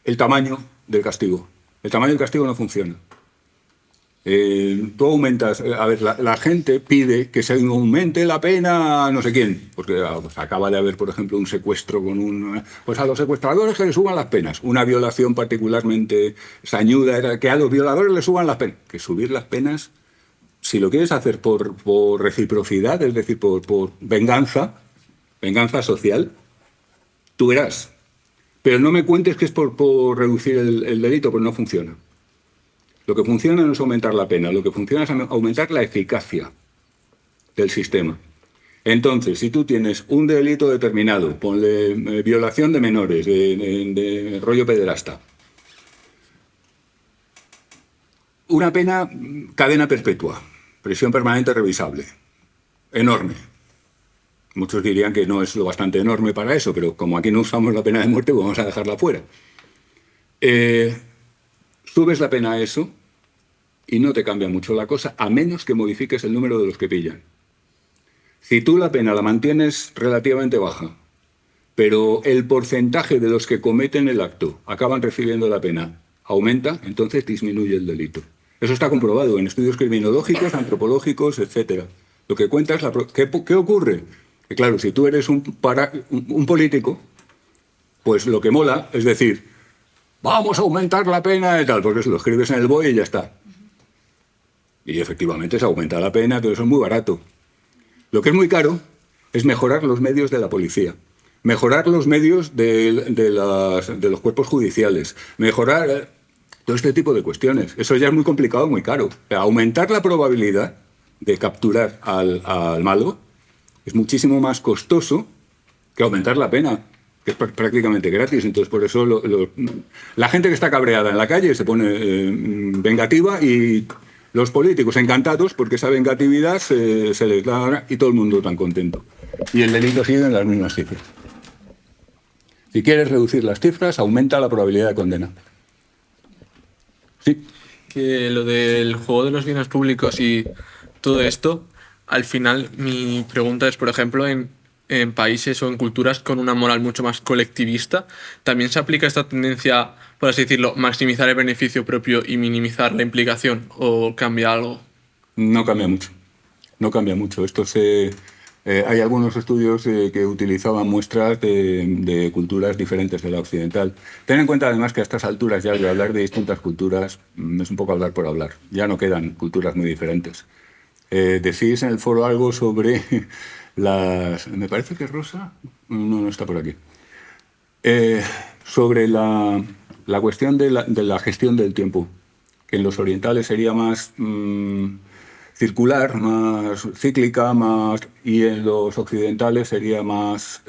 el tamaño del castigo. El tamaño del castigo no funciona. Tú aumentas... A ver, la gente pide que se aumente la pena a no sé quién. Porque pues, acaba de haber, por ejemplo, un secuestro con un... Pues a los secuestradores que les suban las penas. Una violación particularmente sañuda era que a los violadores les suban las penas. Que subir las penas... Si lo quieres hacer por reciprocidad, es decir, por venganza social, tú verás. Pero no me cuentes que es por reducir el delito, pues no funciona. Lo que funciona no es aumentar la pena, lo que funciona es aumentar la eficacia del sistema. Entonces, si tú tienes un delito determinado, ponle violación de menores, de rollo pederasta, una pena, cadena perpetua, prisión permanente revisable, enorme. Muchos dirían que no es lo bastante enorme para eso, pero como aquí no usamos la pena de muerte, pues vamos a dejarla fuera. Subes la pena a eso y no te cambia mucho la cosa, a menos que modifiques el número de los que pillan. Si tú la pena la mantienes relativamente baja, pero el porcentaje de los que cometen el acto acaban recibiendo la pena aumenta, entonces disminuye el delito. Eso está comprobado en estudios criminológicos, antropológicos, etc. Lo que cuenta es ¿qué ocurre? Que claro, si tú eres un político, pues lo que mola es decir, vamos a aumentar la pena y tal, porque se lo escribes en el BOE y ya está. Y efectivamente se aumenta la pena, pero eso es muy barato. Lo que es muy caro es mejorar los medios de la policía, mejorar los medios de los cuerpos judiciales, mejorar todo este tipo de cuestiones. Eso ya es muy complicado, muy caro. Aumentar la probabilidad de capturar al malo es muchísimo más costoso que aumentar la pena, que es prácticamente gratis. Entonces, por eso la gente que está cabreada en la calle se pone vengativa y los políticos encantados porque esa vengatividad se les da y todo el mundo tan contento. Y el delito sigue en las mismas cifras. Si quieres reducir las cifras, aumenta la probabilidad de condena. Sí. Que lo del juego de los bienes públicos y todo esto, al final mi pregunta es, por ejemplo, en países o en culturas con una moral mucho más colectivista, ¿también se aplica esta tendencia, por así decirlo, maximizar el beneficio propio y minimizar la implicación, o cambia algo? No cambia mucho. No cambia mucho. Hay algunos estudios que utilizaban muestras de culturas diferentes de la occidental. Ten en cuenta además que a estas alturas ya de hablar de distintas culturas es un poco hablar por hablar. Ya no quedan culturas muy diferentes. Decís en el foro algo sobre me parece que es Rosa. No está por aquí. Sobre la cuestión de la gestión del tiempo, que en los orientales sería más circular, más cíclica, y en los occidentales sería más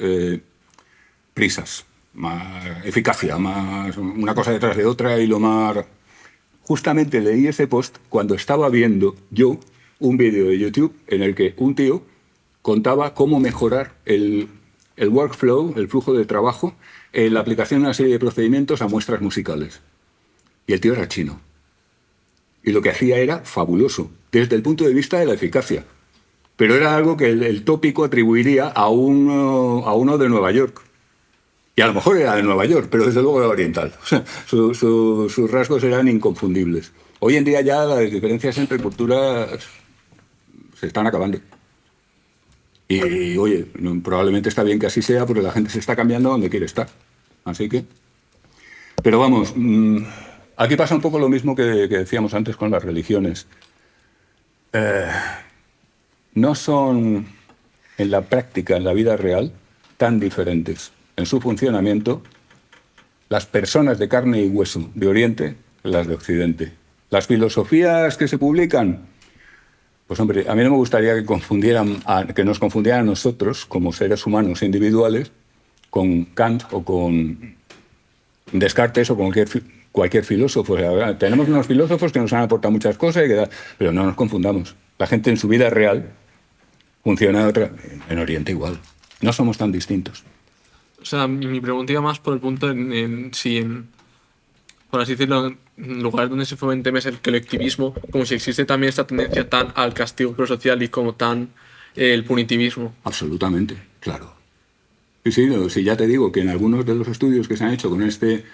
prisas, más eficacia, más una cosa detrás de otra y lo más... Justamente leí ese post cuando estaba viendo yo un vídeo de YouTube en el que un tío contaba cómo mejorar el workflow, el flujo de trabajo, en la aplicación de una serie de procedimientos a muestras musicales. Y el tío era chino. Y lo que hacía era fabuloso, desde el punto de vista de la eficacia. Pero era algo que el tópico atribuiría a uno de Nueva York. Y a lo mejor era de Nueva York, pero desde luego era oriental. O sea, sus rasgos eran inconfundibles. Hoy en día ya las diferencias entre culturas se están acabando. Y, oye, probablemente está bien que así sea porque la gente se está cambiando donde quiere estar. Así que... Pero vamos... Aquí pasa un poco lo mismo que decíamos antes con las religiones. No son, en la práctica, en la vida real, tan diferentes en su funcionamiento las personas de carne y hueso de Oriente que las de Occidente. Las filosofías que se publican, pues hombre, a mí no me gustaría que nos confundieran a nosotros como seres humanos individuales con Kant o con Descartes o con cualquier filósofo. O sea, tenemos unos filósofos que nos han aportado muchas cosas, pero no nos confundamos. La gente en su vida real funciona en Oriente igual. No somos tan distintos. O sea, mi pregunta iba más por el punto por así decirlo, en lugares donde se fomente más el colectivismo, como si existe también esta tendencia tan al castigo prosocial y como tan el punitivismo. Absolutamente, claro. Sí, ya te digo que en algunos de los estudios que se han hecho con este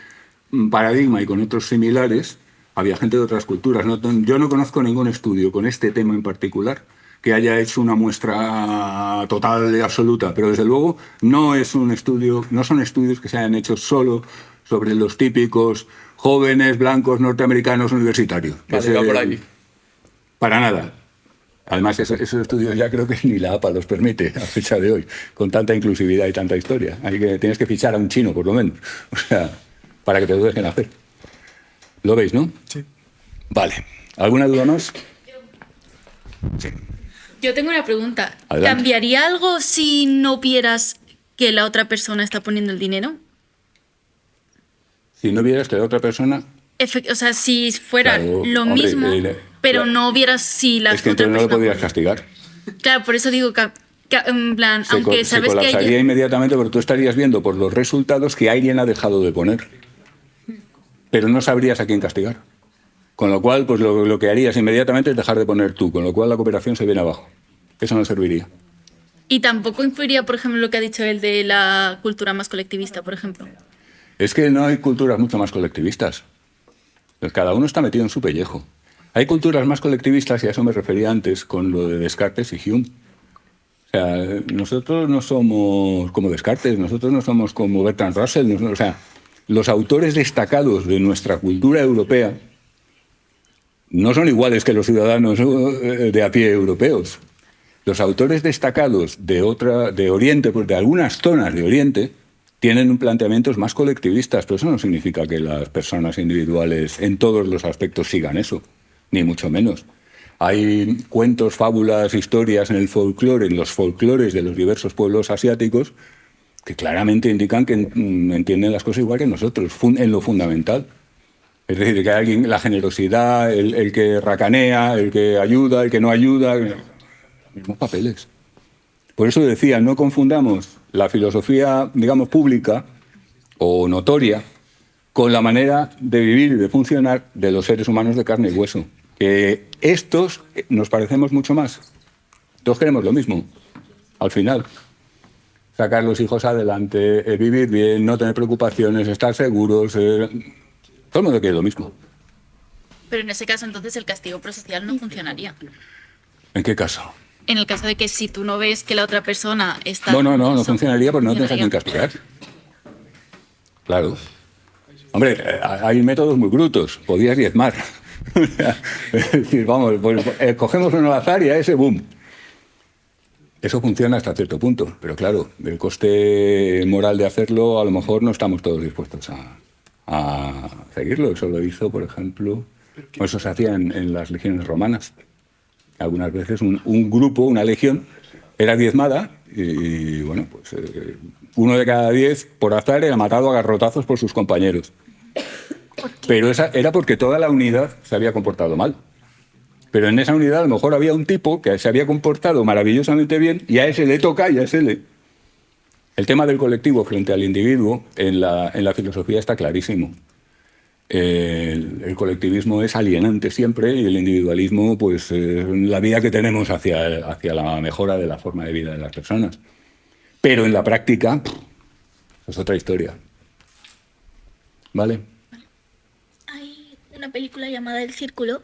paradigma y con otros similares, había gente de otras culturas. Yo no conozco ningún estudio con este tema en particular que haya hecho una muestra total y absoluta, pero desde luego no son estudios que se hayan hecho solo sobre los típicos jóvenes blancos norteamericanos universitarios. Vale, va por ahí. Para nada. Además, esos estudios ya creo que ni la APA los permite a fecha de hoy, con tanta inclusividad y tanta historia. Así que tienes que fichar a un chino, por lo menos, o sea, para que te lo dejen hacer. ¿Lo veis, no? Sí. Vale. ¿Alguna duda más? Sí. Yo tengo una pregunta. Adelante. ¿Cambiaría algo si no vieras que la otra persona está poniendo el dinero? Si no vieras que la otra persona... O sea, si fuera Claro, lo hombre, mismo, pero claro. no vieras si la Es que otra entonces no lo persona... podrías castigar. Claro, por eso digo que en plan, aunque Se sabes que colapsaría ella... inmediatamente porque tú estarías viendo por los resultados que alguien ha dejado de poner. Pero no sabrías a quién castigar. Con lo cual, pues lo que harías inmediatamente es dejar de poner tú, con lo cual la cooperación se viene abajo. Eso no serviría. Y tampoco influiría, por ejemplo, lo que ha dicho él de la cultura más colectivista, por ejemplo. Es que no hay culturas mucho más colectivistas. Pues cada uno está metido en su pellejo. Hay culturas más colectivistas, y a eso me refería antes con lo de Descartes y Hume. O sea, nosotros no somos como Descartes, nosotros no somos como Bertrand Russell. O sea, los autores destacados de nuestra cultura europea no son iguales que los ciudadanos de a pie europeos. Los autores destacados de Oriente, pues de algunas zonas de Oriente, tienen planteamientos más colectivistas, pero eso no significa que las personas individuales en todos los aspectos sigan eso, ni mucho menos. Hay cuentos, fábulas, historias en el folclore, en los folclores de los diversos pueblos asiáticos, que claramente indican que entienden las cosas igual que nosotros, en lo fundamental. Es decir, que alguien, la generosidad, el que racanea, el que ayuda, el que no ayuda, los mismos papeles. Por eso decía, no confundamos la filosofía, digamos, pública o notoria con la manera de vivir y de funcionar de los seres humanos de carne y hueso. Que estos nos parecemos mucho más. Todos queremos lo mismo, al final. Sacar los hijos adelante, vivir bien, no tener preocupaciones, estar seguros. Todo el mundo quiere lo mismo. Pero en ese caso, entonces, el castigo prosocial no funcionaría. ¿En qué caso? En el caso de que si tú no ves que la otra persona está... No funcionaría porque no te dejan castigar. Claro. Hombre, hay métodos muy brutos. Podías diezmar. Es decir, vamos, pues, cogemos uno al azar y a ese, boom. Eso funciona hasta cierto punto. Pero claro, el coste moral de hacerlo, a lo mejor no estamos todos dispuestos a seguirlo. Eso lo hizo, por ejemplo, eso se hacía en las legiones romanas. Algunas veces un grupo, una legión, era diezmada y bueno, pues 1 de cada 10 por azar era matado a garrotazos por sus compañeros. Pero esa era porque toda la unidad se había comportado mal. Pero en esa unidad a lo mejor había un tipo que se había comportado maravillosamente bien y a ese le toca y a ese le... El tema del colectivo frente al individuo en la filosofía está clarísimo. El colectivismo es alienante siempre y el individualismo, pues, la vía que tenemos hacia la mejora de la forma de vida de las personas. Pero en la práctica, es otra historia. ¿Vale? Hay una película llamada El Círculo,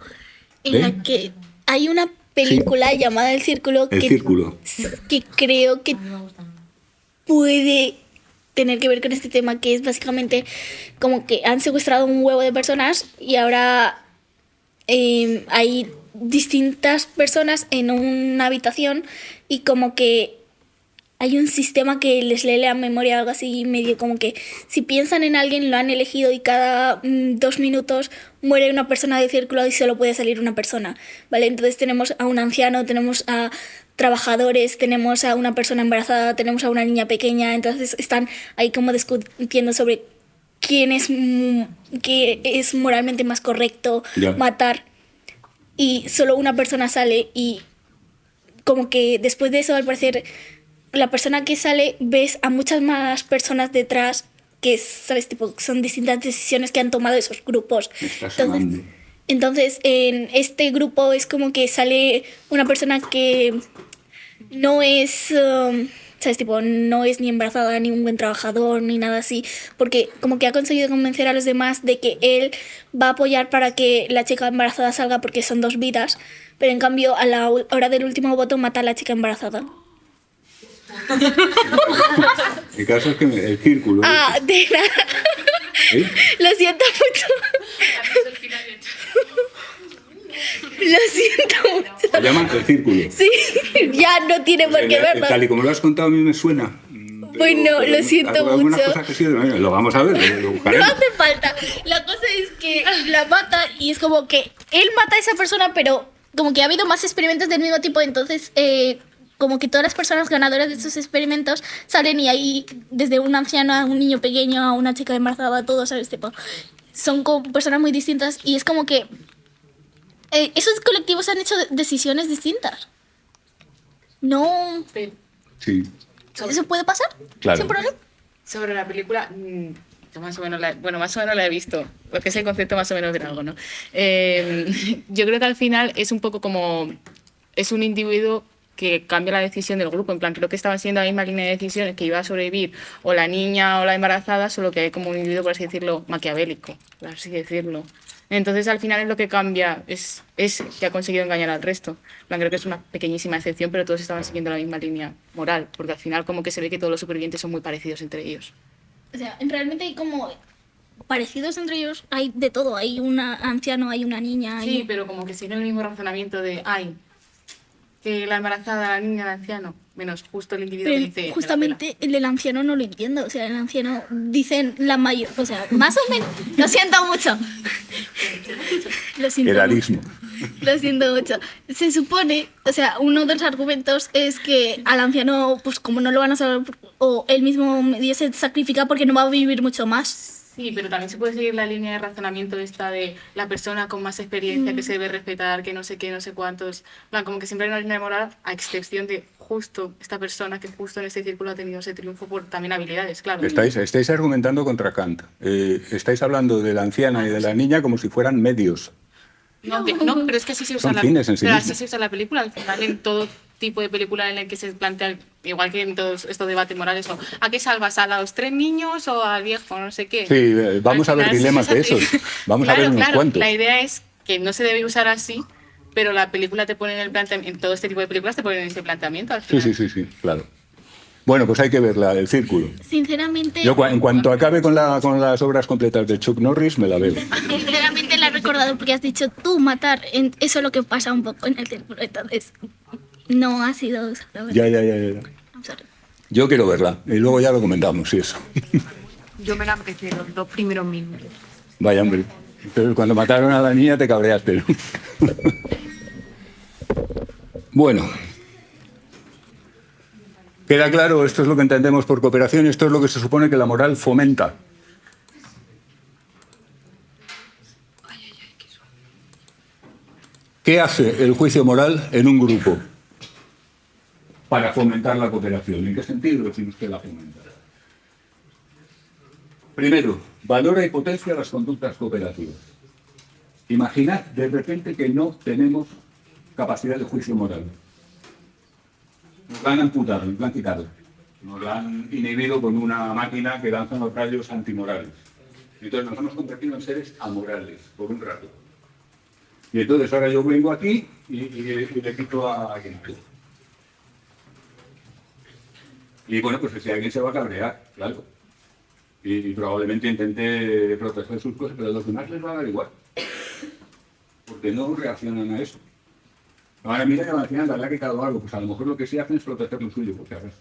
en ¿Eh? la que hay una película llamada El Círculo El Círculo. que creo que puede tener que ver con este tema, que es básicamente como que han secuestrado un huevo de personas y ahora hay distintas personas en una habitación y como que hay un sistema que les lee la memoria, algo así, medio como que si piensan en alguien lo han elegido y cada 2 minutos muere una persona del círculo y solo puede salir una persona, ¿vale? Entonces tenemos a un anciano, tenemos a trabajadores, tenemos a una persona embarazada, tenemos a una niña pequeña, entonces están ahí como discutiendo sobre qué es moralmente más correcto matar, y solo una persona sale y como que después de eso, al parecer, la persona que sale, ves a muchas más personas detrás que, ¿sabes? Tipo, son distintas decisiones que han tomado esos grupos. Entonces, en este grupo es como que sale una persona que no es, ¿sabes? Tipo, no es ni embarazada, ni un buen trabajador, ni nada así, porque como que ha conseguido convencer a los demás de que él va a apoyar para que la chica embarazada salga porque son 2 vidas, pero en cambio a la hora del último voto mata a la chica embarazada. El caso es que el círculo... Ah, de nada. ¿Eh? Lo siento mucho. Lo siento mucho. Se llama El Círculo. Sí, ya no tiene por qué verlo. Tal y como lo has contado, a mí me suena. Bueno, lo siento algunas mucho. cosas que sí, lo vamos a ver, lo No buscaremos. hace falta. La cosa es que la mata y es como que él mata a esa persona, pero como que ha habido más experimentos del mismo tipo, entonces como que todas las personas ganadoras de estos experimentos salen y hay desde un anciano a un niño pequeño a una chica embarazada, todos, ¿sabes? Tipo, son como personas muy distintas y es como que esos colectivos han hecho decisiones distintas. No... Sí, ¿Eso puede pasar? claro. ¿Sin problema? Sobre la película, yo más o menos la he visto, porque es el concepto más o menos de algo, ¿no? Yo creo que al final es un poco como, es un individuo que cambia la decisión del grupo. En plan, creo que estaban siguiendo la misma línea de decisiones, que iba a sobrevivir o la niña o la embarazada, solo que hay como un individuo, por así decirlo, maquiavélico, por así decirlo. Entonces, al final, es lo que cambia es que ha conseguido engañar al resto. En plan, creo que es una pequeñísima excepción, pero todos estaban siguiendo la misma línea moral, porque al final como que se ve que todos los supervivientes son muy parecidos entre ellos. O sea, realmente hay como parecidos entre ellos, hay de todo. Hay un anciano, hay una niña. Sí, pero como que siguen el mismo razonamiento de, ay, que la embarazada, la niña, el anciano, menos justo el individuo que dice... Pero justamente el del anciano no lo entiendo. O sea, el anciano dicen la mayor. O sea, más o menos. Lo siento mucho. Lo siento Edadismo. mucho. Lo siento mucho. Se supone, o sea, uno de los argumentos es que al anciano, pues como no lo van a saber, o él mismo medio se sacrifica porque no va a vivir mucho más. Sí, pero también se puede seguir la línea de razonamiento esta de la persona con más experiencia que se debe respetar, que no sé qué, no sé cuántos. En plan, como que siempre hay una línea de moral, a excepción de justo esta persona que justo en este círculo ha tenido ese triunfo por también habilidades, claro. Estáis argumentando contra Kant. Estáis hablando de la anciana y de la niña como si fueran medios. No, pero es que así se usa Son fines en sí pero mismos. así se usa la película, al final en todo tipo de película en el que se plantea, igual que en todos estos debates morales, o ¿a qué salvas? ¿A los 3 niños o al viejo? No sé qué. Sí, vamos a Al ver final dilemas sí de es así. esos. Vamos a ver unos cuantos. La idea es que no se debe usar así, pero la película te pone en el planteamiento, en todo este tipo de películas te ponen ese planteamiento al Sí, final. sí, claro. Bueno, pues hay que ver el círculo. Sinceramente, Yo en cuanto acabe con las obras completas de Chuck Norris, me la veo. sinceramente la he recordado porque has dicho tú matar. Eso es lo que pasa un poco en el círculo. Entonces, no ha sido exactamente. Ya. I'm sorry. Yo quiero verla y luego ya lo comentamos, y eso. Yo me la empecé los 2 primeros minutos. Vaya, hombre. Pero cuando mataron a la niña te cabreaste, ¿no? Bueno. Queda claro, esto es lo que entendemos por cooperación, esto es lo que se supone que la moral fomenta. ¿Qué hace el juicio moral en un grupo para fomentar la cooperación? ¿En qué sentido decimos que la fomenta? Primero, valora y potencia las conductas cooperativas. Imaginad de repente que no tenemos capacidad de juicio moral. Nos la han amputado, nos la han quitado. Nos la han inhibido con una máquina que lanza los rayos antimorales. Entonces nos hemos convertido en seres amorales por un rato. Y entonces ahora yo vengo aquí y le quito a alguien. Y bueno, pues si alguien se va a cabrear, claro. Y probablemente intente proteger sus cosas, pero a los demás les va a dar igual. Porque no reaccionan a eso. Ahora mira que al final le ha quitado algo, pues a lo mejor lo que sí hacen es proteger lo suyo, por si acaso.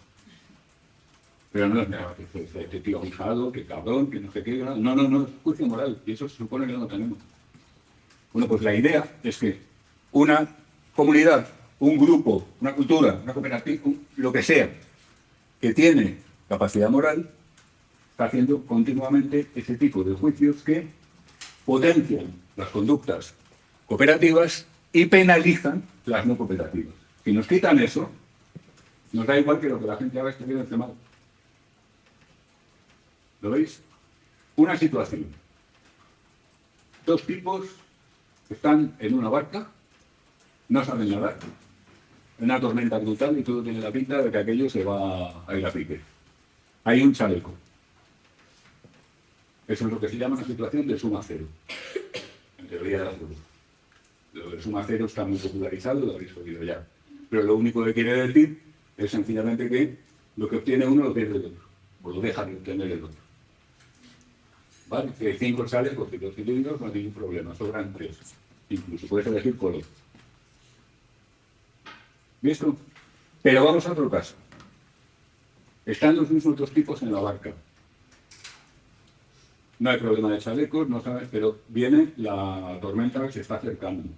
Pero no es nada, que este tío fijado, que cabrón, que no sé qué. No, es juicio moral, y eso se supone que no lo tenemos. Bueno, pues la idea es que una comunidad, un grupo, una cultura, una cooperativa, lo que sea, que tiene capacidad moral, está haciendo continuamente ese tipo de juicios que potencian las conductas cooperativas y penalizan las no cooperativas. Si nos quitan eso, nos da igual que lo que la gente haga esté bien o esté mal. ¿Lo veis? Una situación. 2 tipos están en una barca, no saben nadar, una tormenta brutal y todo tiene la pinta de que aquello se va a ir a pique. Hay un chaleco. Eso es lo que se llama una situación de suma cero, en teoría de la salud. Lo de suma cero está muy popularizado, lo habéis oído ya. Pero lo único que quiere decir es sencillamente que lo que obtiene uno lo pierde el otro, o lo deja de obtener el otro. ¿Vale? Si hay 5 chalecos y 2 cilindros, no hay ningún problema, sobran 3. Incluso puedes elegir color. ¿Visto? Pero vamos a otro caso. Están los mismos 2 tipos en la barca. No hay problema de chalecos, no sabes, pero viene la tormenta que se está acercando.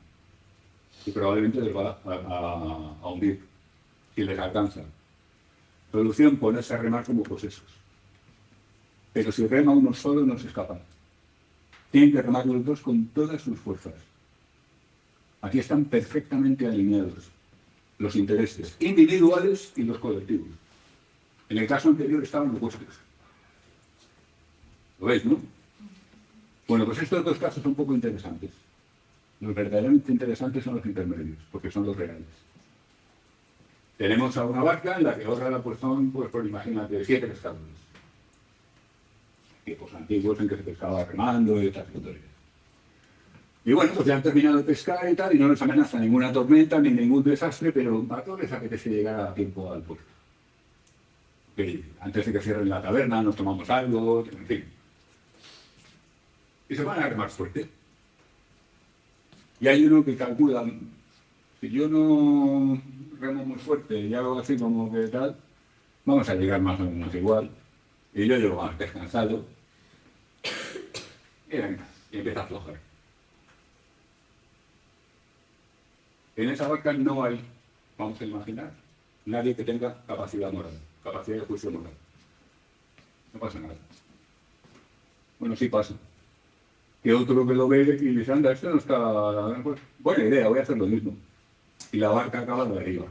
Y probablemente les va a hundir, si les alcanza. Solución, ponerse a remar como posesos. Pero si rema uno solo, no se escapan. Tienen que remar los 2 con todas sus fuerzas. Aquí están perfectamente alineados los intereses individuales y los colectivos. En el caso anterior estaban opuestos. ¿Lo veis, no? Bueno, pues estos 2 casos son un poco interesantes. Los verdaderamente interesantes son los intermedios, porque son los reales. tenemos a una barca en la que ahora pues son, pues imagínate, 7 pescadores. Tiempos antiguos en que se pescaba remando y estas historias. Y bueno, pues ya han terminado de pescar y tal, y no nos amenaza ninguna tormenta ni ningún desastre, pero a todos les apetece llegar a tiempo al puerto. Que antes de que cierren la taberna nos tomamos algo, en fin. Y se van a remar fuerte. Y hay uno que calcula, si yo no remo muy fuerte y hago así como que tal, vamos a llegar más o menos igual. Y yo llego más descansado. Y venga, y empieza a aflojar. En esa barca no hay, vamos a imaginar, nadie que tenga capacidad moral, capacidad de juicio moral. No pasa nada. Bueno, sí pasa. Que otro que lo ve y dice, anda, esto no está... Pues, buena idea, voy a hacer lo mismo. Y la barca acaba de arriba.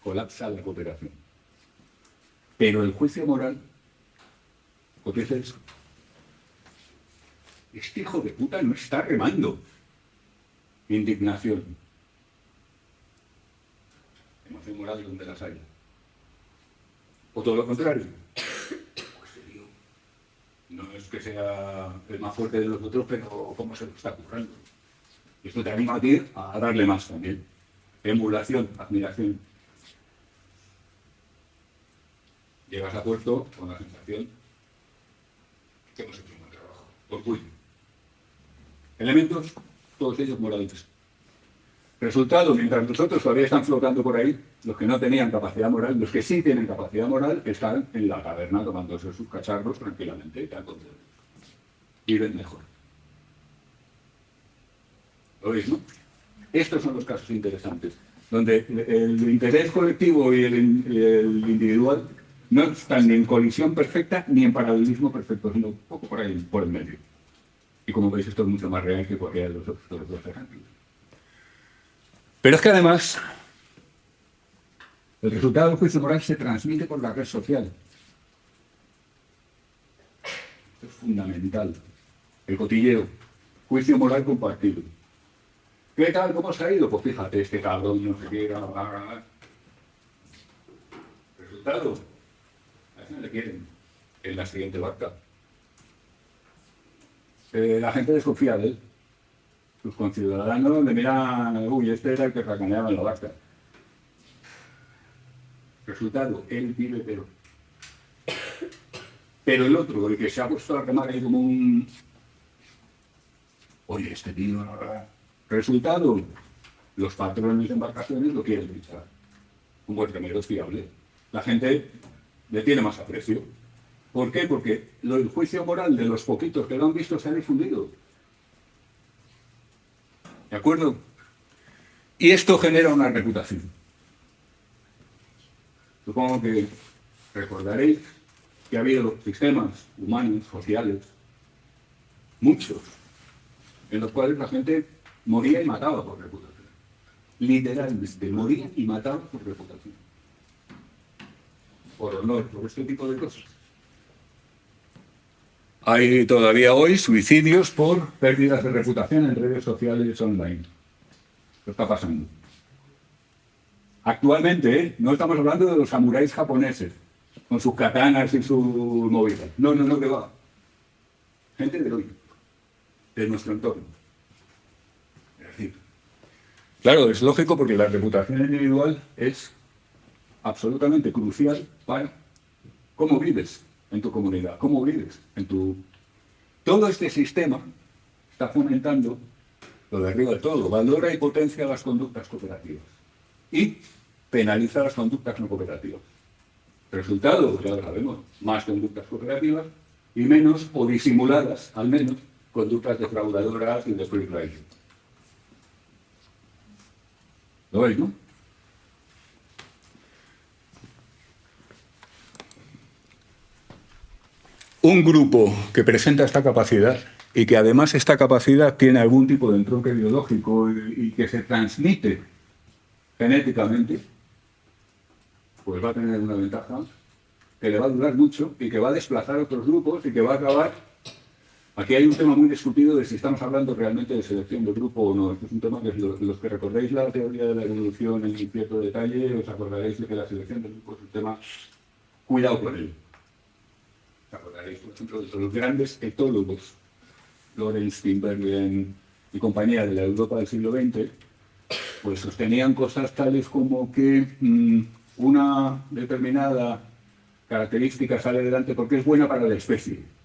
Colapsa la cooperación. Pero el juicio moral, ¿qué es eso? Este hijo de puta no está remando. Indignación. Emoción moral donde las haya. O todo lo contrario. Pues tío, no es que sea el más fuerte de los otros, pero cómo se lo está currando. Y esto te anima a ti a darle más también. Emulación, admiración. Llegas a puerto con la sensación que hemos hecho un buen trabajo. Orgullo. Elementos, todos ellos morales. Resultado, mientras nosotros todavía están flotando por ahí, los que no tenían capacidad moral, los que sí tienen capacidad moral, están en la taberna tomándose sus cacharros tranquilamente, tan contentos. Viven mejor. ¿Lo veis, no? Estos son los casos interesantes, donde el interés colectivo y el individual no están ni en colisión perfecta ni en paralelismo perfecto, sino un poco por ahí, por el medio. Y como veis, esto es mucho más real que cualquiera de los otros dos ejemplos. Pero es que además, el resultado del juicio moral se transmite por la red social. Esto es fundamental. El cotilleo, juicio moral compartido. ¿Qué tal? ¿Cómo se ha ido? Pues fíjate, este cabrón no se quiere... Resultado, a ese no le quieren en la siguiente barca. La gente desconfía de él. Sus conciudadanos le miran, uy, este era el que racaneaba en la barca. Resultado, él vive peor. Pero el otro, el que se ha puesto a remar ahí como un... Oye, este tío... Resultado, los patrones de embarcaciones lo quieren fichar. Un buen remero es fiable. La gente le tiene más aprecio. ¿Por qué? Porque el juicio moral de los poquitos que lo han visto se ha difundido. ¿De acuerdo? Y esto genera una reputación. Supongo que recordaréis que ha habido sistemas humanos, sociales, muchos, en los cuales la gente moría y mataba por reputación. Literalmente, moría y mataba por reputación. Por honor, por este tipo de cosas. Hay todavía hoy suicidios por pérdidas de reputación en redes sociales online. Lo está pasando. Actualmente, no estamos hablando de los samuráis japoneses, con sus katanas y sus movidas. No, que va. Gente de hoy, de nuestro entorno. Es decir, claro, es lógico porque la reputación individual es absolutamente crucial para cómo vives en tu comunidad, cómo vives en tu... Todo este sistema está fomentando lo de arriba de todo, valora y potencia las conductas cooperativas y penaliza las conductas no cooperativas. Resultado, ya lo sabemos, más conductas cooperativas y menos, o disimuladas al menos, conductas defraudadoras y de free riding. ¿Lo veis, no? Un grupo que presenta esta capacidad y que además esta capacidad tiene algún tipo de entronque biológico y que se transmite genéticamente, pues va a tener una ventaja que le va a durar mucho y que va a desplazar a otros grupos y que va a acabar Aquí hay un tema muy discutido de si estamos hablando realmente de selección de grupo o no. Este es un tema que los que recordéis la teoría de la evolución en cierto detalle, os acordaréis de que la selección de grupo es un tema, cuidado con él. Os acordaréis, por ejemplo, de los grandes etólogos, Lawrence Tinbergen y compañía de la Europa del siglo XX, pues sostenían cosas tales como que una determinada característica sale adelante porque es buena para la especie.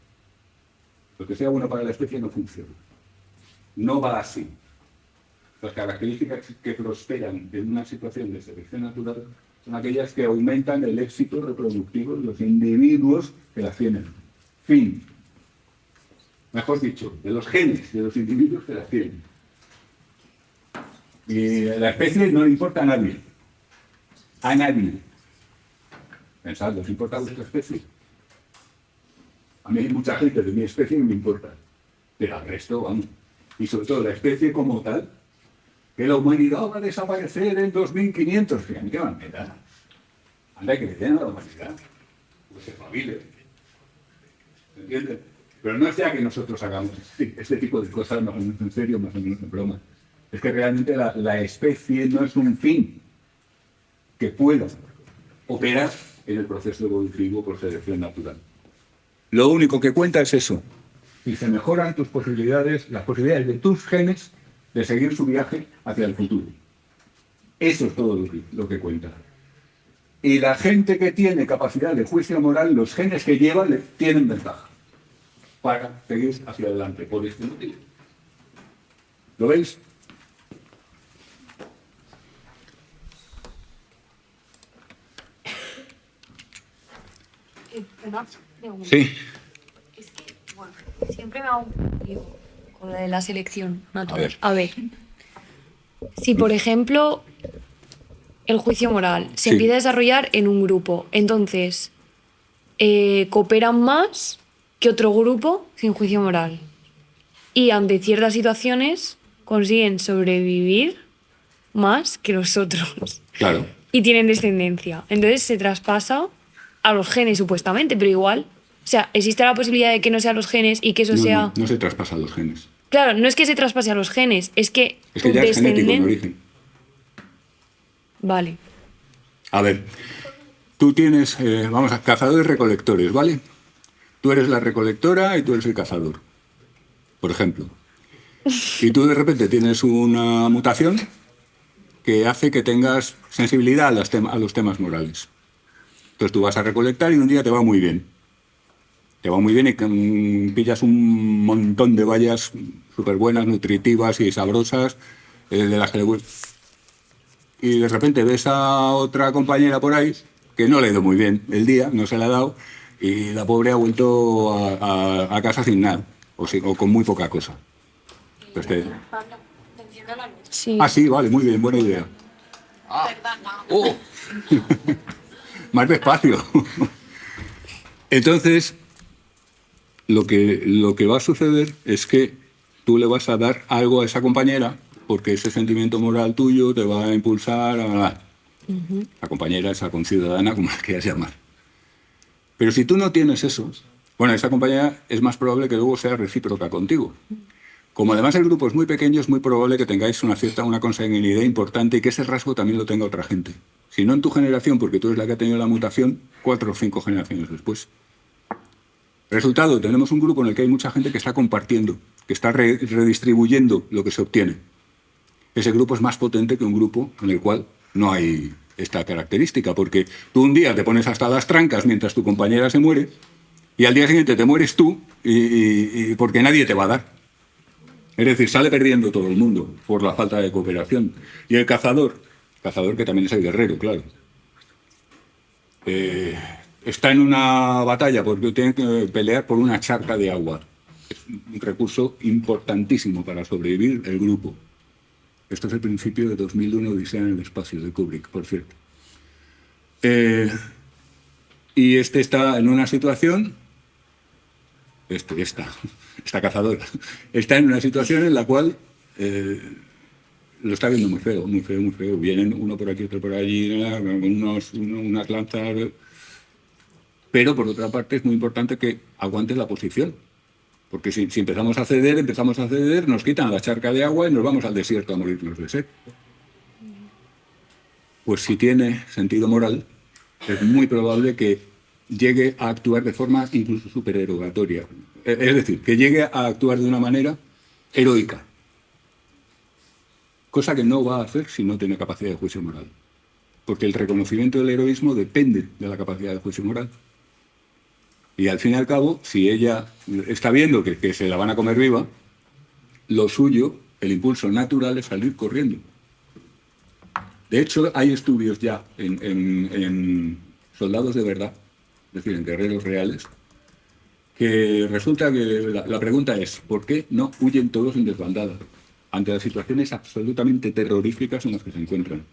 Lo que sea bueno para la especie no funciona. No va así. Las características que prosperan en una situación de selección natural son aquellas que aumentan el éxito reproductivo de los individuos que las tienen. Fin. Mejor dicho, de los genes de los individuos que las tienen. Y la especie no le importa a nadie. A nadie. Pensad, ¿os importa vuestra especie? A mí hay mucha gente de mi especie que me importa. Pero al resto, vamos. Y sobre todo la especie como tal, que la humanidad va a desaparecer en 2500. Fíjate, ¿qué más me da? Anda, que le den a la humanidad. Pues se espabile. ¿Entiendes? Pero no es ya que nosotros hagamos este tipo de cosas más o menos en serio, más o menos en broma. Es que realmente la especie no es un fin que pueda operar en el proceso evolutivo por selección natural. Lo único que cuenta es eso. Y se mejoran tus posibilidades, las posibilidades de tus genes de seguir su viaje hacia el futuro. Eso es todo lo que cuenta. Y la gente que tiene capacidad de juicio moral, los genes que llevan, tienen ventaja para seguir hacia adelante, por este motivo. ¿Lo veis? Una pregunta. Sí. Es que, bueno, siempre me hago un lío con lo de la selección natural. A A ver, si por ejemplo el juicio moral se Sí. empieza a desarrollar en un grupo, entonces cooperan más que otro grupo sin juicio moral. Y ante ciertas situaciones consiguen sobrevivir más que los otros. Claro. Y tienen descendencia. Entonces se traspasa a los genes supuestamente, pero igual, o sea, existe la posibilidad de que no sean los genes y que eso sea... No se traspasan los genes. Claro, no es que se traspase a los genes, es que Es que ya es genético en origen. Vale. A ver, tú tienes, vamos a cazadores recolectores, ¿vale? Tú eres la recolectora y tú eres el cazador, por ejemplo. Y tú de repente tienes una mutación que hace que tengas sensibilidad a los temas morales. Entonces tú vas a recolectar y un día te va muy bien. Te va muy bien y pillas un montón de bayas súper buenas, nutritivas y sabrosas, de las que le gusta. Y de repente ves a otra compañera por ahí que no le ha ido muy bien el día, no se le ha dado, y la pobre ha vuelto a casa sin nada, o con muy poca cosa. Entonces Sí. Ah, sí, vale, muy bien, buena idea. ¡Oh! Más despacio. Entonces, lo que va a suceder es que tú le vas a dar algo a esa compañera porque ese sentimiento moral tuyo te va a impulsar a la compañera, esa conciudadana, como la quieras llamar. Pero si tú no tienes eso, bueno, esa compañera es más probable que luego sea recíproca contigo. Como además el grupo es muy pequeño, es muy probable que tengáis una consanguinidad importante y que ese rasgo también lo tenga otra gente. Si no en tu generación, porque tú eres la que ha tenido la mutación, 4 o 5 generaciones después. Resultado, tenemos un grupo en el que hay mucha gente que está compartiendo, que está redistribuyendo lo que se obtiene. Ese grupo es más potente que un grupo en el cual no hay esta característica, porque tú un día te pones hasta las trancas mientras tu compañera se muere y al día siguiente te mueres tú y porque nadie te va a dar. Es decir, sale perdiendo todo el mundo por la falta de cooperación. Y el cazador que también es el guerrero, claro, está en una batalla porque tiene que pelear por una charca de agua. Es un recurso importantísimo para sobrevivir el grupo. Esto es el principio de 2001, Odisea en el espacio, de Kubrick, por cierto. Y este está en una situación... Esta cazadora está en una situación en la cual lo está viendo muy feo, muy feo, muy feo. Vienen uno por aquí, otro por allí, unas lanzas. Pero por otra parte es muy importante que aguantes la posición, Porque si empezamos a ceder, nos quitan la charca de agua y nos vamos al desierto a morirnos de sed. Pues si tiene sentido moral, es muy probable que llegue a actuar de forma incluso supererogatoria. Es decir, que llegue a actuar de una manera heroica. Cosa que no va a hacer si no tiene capacidad de juicio moral. Porque el reconocimiento del heroísmo depende de la capacidad de juicio moral. Y al fin y al cabo, si ella está viendo que se la van a comer viva, lo suyo, el impulso natural, es salir corriendo. De hecho, hay estudios ya en soldados de verdad, es decir, en guerreros reales, que resulta que la pregunta es, ¿por qué no huyen todos en desbandada ante las situaciones absolutamente terroríficas en las que se encuentran?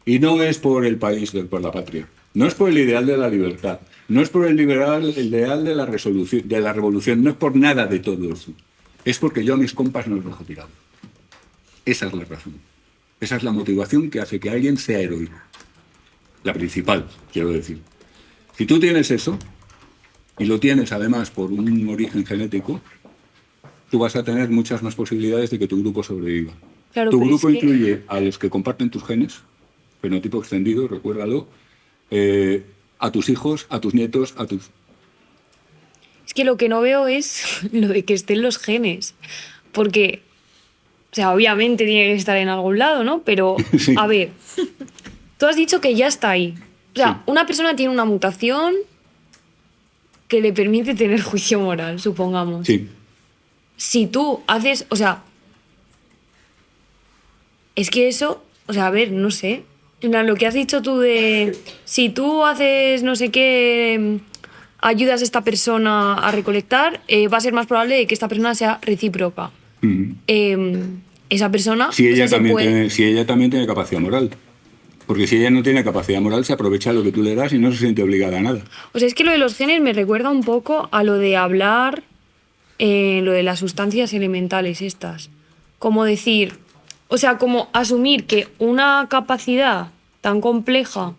Y no es por el país, por la patria, no es por el ideal de la libertad, no es por el ideal de la revolución, no es por nada de todo eso. Es porque yo a mis compas no los dejo tirados. Esa es la razón. Esa es la motivación que hace que alguien sea heroico. La principal, quiero decir. Si tú tienes eso, y lo tienes además por un origen genético, tú vas a tener muchas más posibilidades de que tu grupo sobreviva. Claro, Tu pero grupo es que- incluye a los que comparten tus genes, fenotipo extendido, recuérdalo, a tus hijos, a tus nietos, a tus... Es que lo que no veo es lo de que estén los genes. Porque, o sea, obviamente tiene que estar en algún lado, ¿no? Pero, Sí. a ver, tú has dicho que ya está ahí. O sea, Sí. una persona tiene una mutación que le permite tener juicio moral, supongamos. Sí, Si tú haces, o sea, es que eso, o sea, a ver, no sé. En plan, lo que has dicho tú de, si tú haces no sé qué, ayudas a esta persona a recolectar, va a ser más probable de que esta persona sea recíproca. Esa persona... si o ella, sea, se también puede- tiene, si ella también tiene capacidad moral. Porque si ella no tiene capacidad moral, se aprovecha lo que tú le das y no se siente obligada a nada. O sea, es que lo de los genes me recuerda un poco a lo de hablar, lo de las sustancias elementales estas. Como decir, o sea, como asumir que una capacidad tan compleja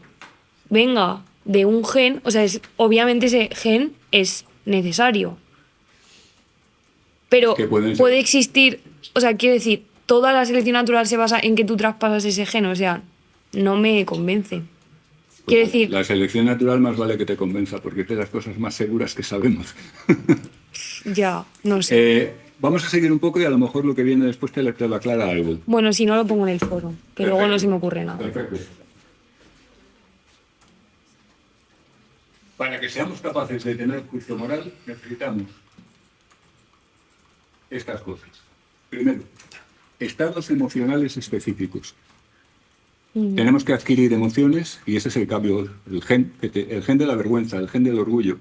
venga de un gen, o sea, obviamente ese gen es necesario. Pero Que pueden ser- puede existir, o sea, quiero decir, toda la selección natural se basa en que tú traspasas ese gen, o sea, no me convence. Quiero decir, La selección natural más vale que te convenza, porque es de las cosas más seguras que sabemos. ya, no sé. Vamos a seguir un poco y a lo mejor lo que viene después te lo aclara algo. Bueno, si no lo pongo en el foro, que luego no se me ocurre nada. Perfecto. Para que seamos capaces de tener juicio moral, necesitamos estas cosas. Primero, estados emocionales específicos. Tenemos que adquirir emociones y ese es el cambio, el gen de la vergüenza, el gen del orgullo,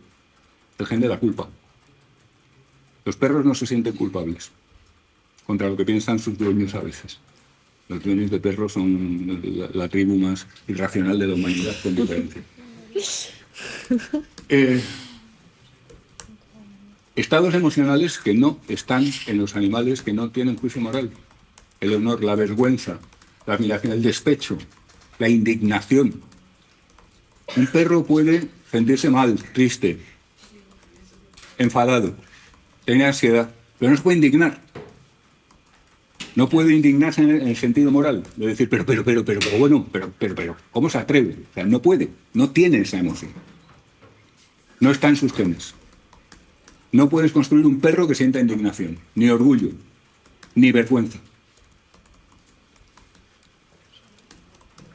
el gen de la culpa. Los perros no se sienten culpables contra lo que piensan sus dueños a veces. Los dueños de perros son la tribu más irracional de la humanidad, con diferencia. Estados emocionales que no están en los animales que no tienen juicio moral. El honor, la vergüenza, la admiración, el despecho, la indignación. Un perro puede sentirse mal, triste, enfadado, tener ansiedad, pero no se puede indignar. No puede indignarse en el sentido moral, de decir, pero, bueno, pero, ¿cómo se atreve? O sea, no puede, no tiene esa emoción. No está en sus genes. No puedes construir un perro que sienta indignación, ni orgullo, ni vergüenza.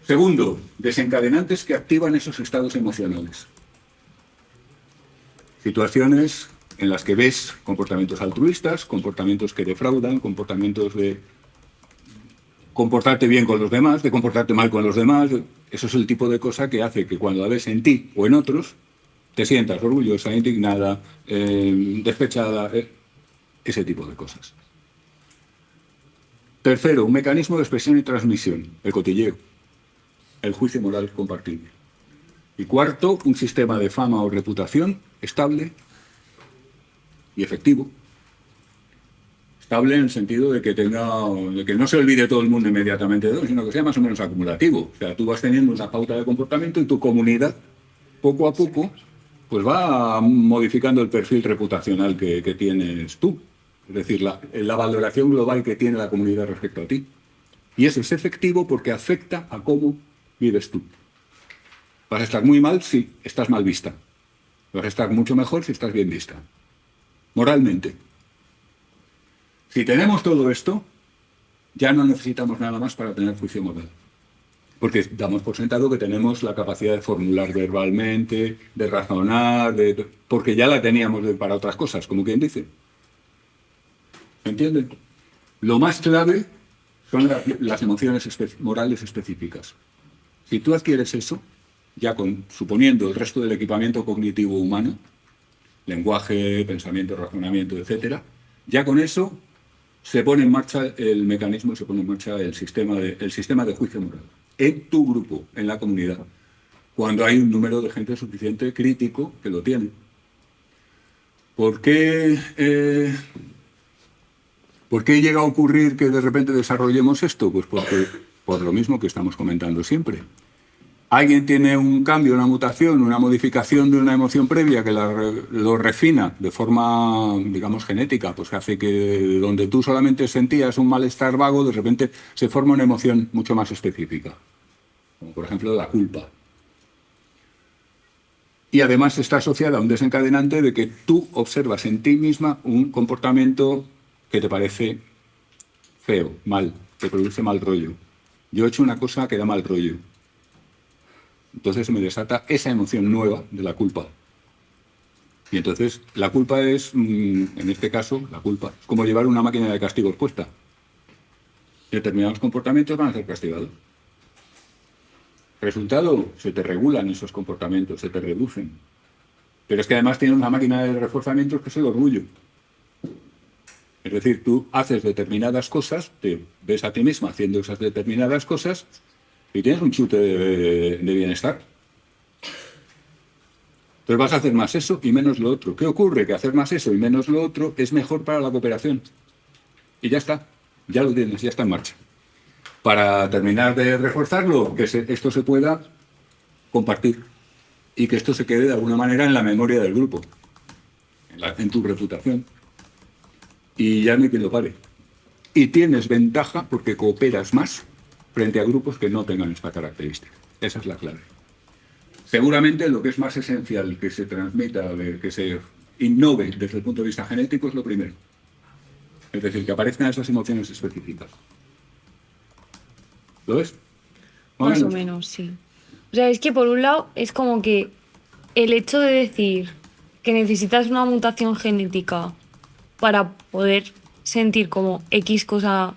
Segundo, desencadenantes que activan esos estados emocionales. Situaciones en las que ves comportamientos altruistas, comportamientos que defraudan, comportamientos de comportarte bien con los demás, de comportarte mal con los demás. Eso es el tipo de cosa que hace que cuando la ves en ti o en otros, te sientas orgullosa, indignada, despechada, ese tipo de cosas. Tercero, un mecanismo de expresión y transmisión, el cotilleo, el juicio moral compartible. Y cuarto, un sistema de fama o reputación estable y efectivo. Estable en el sentido de que no se olvide todo el mundo inmediatamente de él, sino que sea más o menos acumulativo. O sea, tú vas teniendo una pauta de comportamiento y tu comunidad, poco a poco, pues va modificando el perfil reputacional que tienes tú. Es decir, la valoración global que tiene la comunidad respecto a ti. Y eso es efectivo porque afecta a cómo vives tú. Vas a estar muy mal si estás mal vista. Vas a estar mucho mejor si estás bien vista. Moralmente. Si tenemos todo esto, ya no necesitamos nada más para tener juicio moral. Porque damos por sentado que tenemos la capacidad de formular verbalmente, de razonar, porque ya la teníamos para otras cosas, como quien dice. ¿Me entienden? Lo más clave son las emociones morales específicas. Si tú adquieres eso, ya suponiendo el resto del equipamiento cognitivo humano, lenguaje, pensamiento, razonamiento, etc., ya con eso se pone en marcha el mecanismo, se pone en marcha el sistema de juicio moral. En tu grupo, en la comunidad, cuando hay un número de gente suficiente crítico que lo tiene. ¿Por qué llega a ocurrir que de repente desarrollemos esto? Pues porque, por lo mismo que estamos comentando siempre. Alguien tiene un cambio, una mutación, una modificación de una emoción previa que lo refina de forma, digamos, genética, pues hace que donde tú solamente sentías un malestar vago, de repente se forma una emoción mucho más específica, como por ejemplo la culpa. Y además está asociada a un desencadenante de que tú observas en ti misma un comportamiento que te parece feo, mal, te produce mal rollo. Yo he hecho una cosa que da mal rollo. Entonces me desata esa emoción nueva de la culpa. Y entonces la culpa es, en este caso, la culpa es como llevar una máquina de castigos puesta. Determinados comportamientos van a ser castigados. Resultado, se te regulan esos comportamientos, se te reducen. Pero es que además tienes una máquina de reforzamientos que es el orgullo. Es decir, tú haces determinadas cosas, te ves a ti misma haciendo esas determinadas cosas y tienes un chute de bienestar. Entonces vas a hacer más eso y menos lo otro. ¿Qué ocurre? Que hacer más eso y menos lo otro es mejor para la cooperación. Y ya está, ya lo tienes, ya está en marcha. Para terminar de reforzarlo, que esto se pueda compartir y que esto se quede de alguna manera en la memoria del grupo, en tu reputación. Y ya no hay quien lo pare. Y tienes ventaja porque cooperas más frente a grupos que no tengan esta característica. Esa es la clave. Seguramente lo que es más esencial que se transmita, que se innove desde el punto de vista genético es lo primero. Es decir, que aparezcan esas emociones específicas. ¿Lo ves? Más o menos, sí. O sea, es que por un lado es como que el hecho de decir que necesitas una mutación genética para poder sentir como X cosa,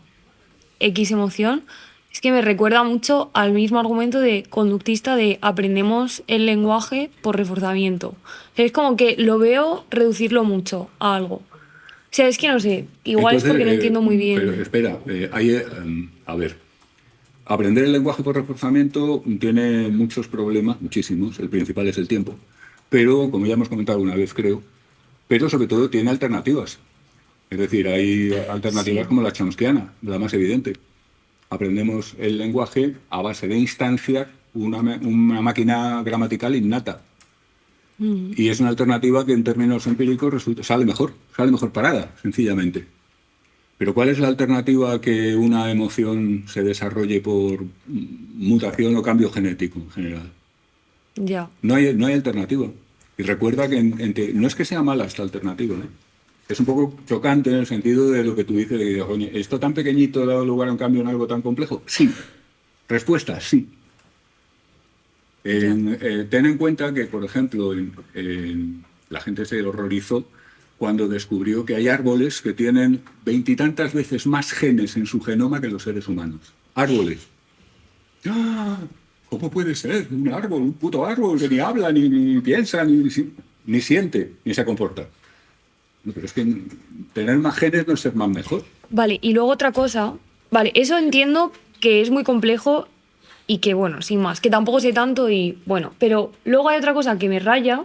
X emoción, es que me recuerda mucho al mismo argumento de conductista de aprendemos el lenguaje por reforzamiento. O sea, es como que lo veo reducirlo mucho a algo. O sea, es que no sé, igual Entonces, es porque no entiendo muy bien. Pero espera, a ver, aprender el lenguaje por reforzamiento tiene muchos problemas, muchísimos, el principal es el tiempo, pero como ya hemos comentado una vez creo, pero sobre todo tiene alternativas. Es decir, hay alternativas como la chomskiana, la más evidente. Aprendemos el lenguaje a base de instancias, una máquina gramatical innata. Y es una alternativa que en términos empíricos sale mejor parada, sencillamente. Pero ¿cuál es la alternativa a que una emoción se desarrolle por mutación o cambio genético en general? Ya. No hay alternativa. Y recuerda que no es que sea mala esta alternativa, ¿eh? Es un poco chocante en el sentido de lo que tú dices, de oye, ¿esto tan pequeñito ha dado lugar a un cambio en algo tan complejo? Sí. Respuesta, sí. Ten en cuenta que, por ejemplo, la gente se horrorizó cuando descubrió que hay árboles que tienen 20 y tantas veces más genes en su genoma que los seres humanos. Árboles. ¡Ah! ¿Cómo puede ser? Un árbol, un puto árbol que ni habla, ni piensa, ni siente, ni se comporta. No, pero es que tener más genes no es ser más mejor. Vale, y luego otra cosa. Vale, eso entiendo que es muy complejo y que, bueno, sin más, que tampoco sé tanto y, bueno, pero luego hay otra cosa que me raya,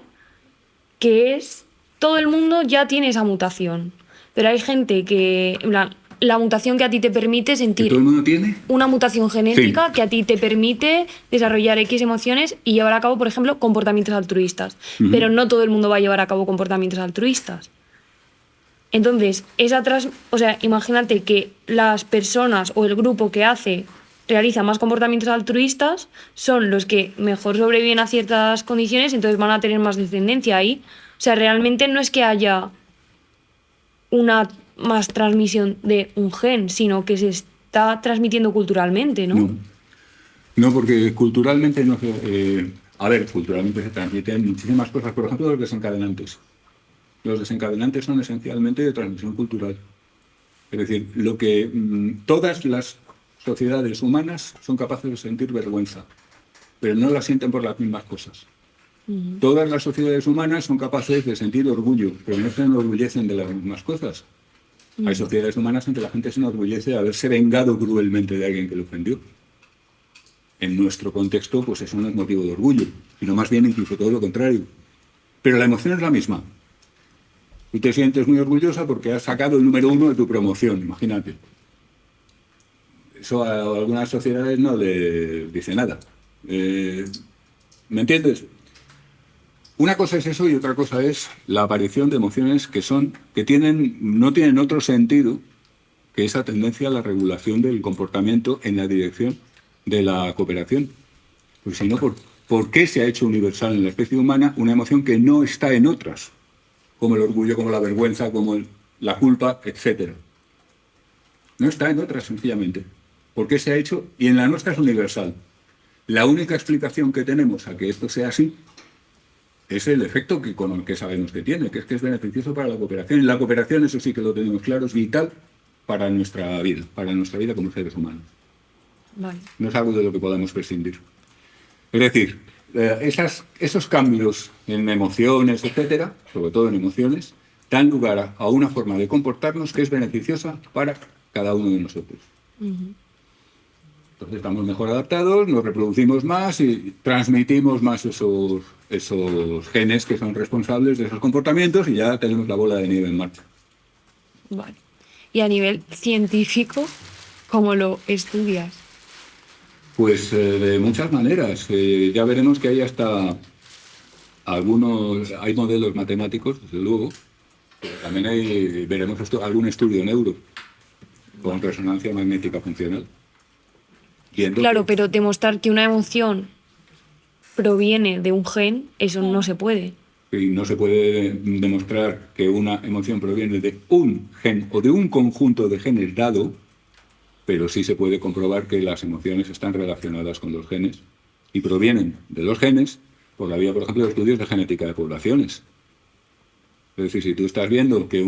que es, todo el mundo ya tiene esa mutación, pero hay gente que, en plan, la mutación que a ti te permite ¿Que sentir todo el mundo tiene? una mutación genética Sí. que a ti te permite desarrollar X emociones y llevar a cabo, por ejemplo, comportamientos altruistas. Ujú. Pero no todo el mundo va a llevar a cabo comportamientos altruistas. Entonces, o sea, imagínate que las personas o el grupo que realiza más comportamientos altruistas son los que mejor sobreviven a ciertas condiciones, entonces van a tener más descendencia ahí. O sea, realmente no es que haya una más transmisión de un gen, sino que se está transmitiendo culturalmente, ¿no? No. No, porque culturalmente no se... culturalmente se transmiten muchísimas cosas. Por ejemplo, los desencadenantes. Los desencadenantes son esencialmente de transmisión cultural. Es decir, todas las sociedades humanas son capaces de sentir vergüenza, pero no la sienten por las mismas cosas. Todas las sociedades humanas son capaces de sentir orgullo, pero no se enorgullecen de las mismas cosas. Hay sociedades humanas en que la gente se enorgullece de haberse vengado cruelmente de alguien que le ofendió. En nuestro contexto, pues eso no es motivo de orgullo, sino más bien incluso todo lo contrario. Pero la emoción es la misma. Tú te sientes muy orgullosa porque has sacado el número 1 de tu promoción, imagínate. Eso a algunas sociedades no le dice nada. ¿Me entiendes? Una cosa es eso y otra cosa es la aparición de emociones que no tienen otro sentido que esa tendencia a la regulación del comportamiento en la dirección de la cooperación. Pues si no, ¿por qué se ha hecho universal en la especie humana una emoción que no está en otras? Como el orgullo, como la vergüenza, como la culpa, etc. No está en otras, sencillamente. ¿Por qué se ha hecho? Y en la nuestra es universal. La única explicación que tenemos a que esto sea así es el efecto con el que sabemos que tiene, que es beneficioso para la cooperación. Y la cooperación, eso sí que lo tenemos claro, es vital para nuestra vida como seres humanos. Vale. No es algo de lo que podamos prescindir. Es decir, esos cambios en emociones, etcétera, sobre todo en emociones, dan lugar a una forma de comportarnos que es beneficiosa para cada uno de nosotros. Entonces estamos mejor adaptados, nos reproducimos más y transmitimos más esos genes que son responsables de esos comportamientos y ya tenemos la bola de nieve en marcha. Vale. Y a nivel científico, ¿cómo lo estudias? Pues de muchas maneras. Ya veremos que hay hay modelos matemáticos, desde luego, pero también veremos algún estudio neuro con resonancia magnética funcional. Claro, pero demostrar que una emoción proviene de un gen, eso no se puede. Y no se puede demostrar que una emoción proviene de un gen o de un conjunto de genes dado, pero sí se puede comprobar que las emociones están relacionadas con los genes y provienen de los genes por la vía, por ejemplo, de estudios de genética de poblaciones. Es decir, si tú estás viendo que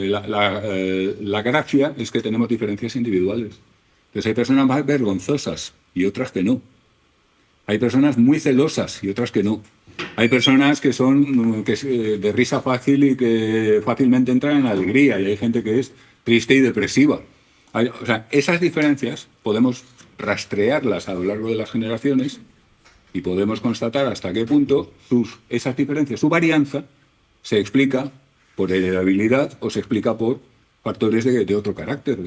la gracia es que tenemos diferencias individuales. Entonces hay personas más vergonzosas y otras que no. Hay personas muy celosas y otras que no. Hay personas que son de risa fácil y que fácilmente entran en alegría, y hay gente que es triste y depresiva. O sea, esas diferencias podemos rastrearlas a lo largo de las generaciones y podemos constatar hasta qué punto esas diferencias, su varianza, se explica por heredabilidad o se explica por factores de otro carácter,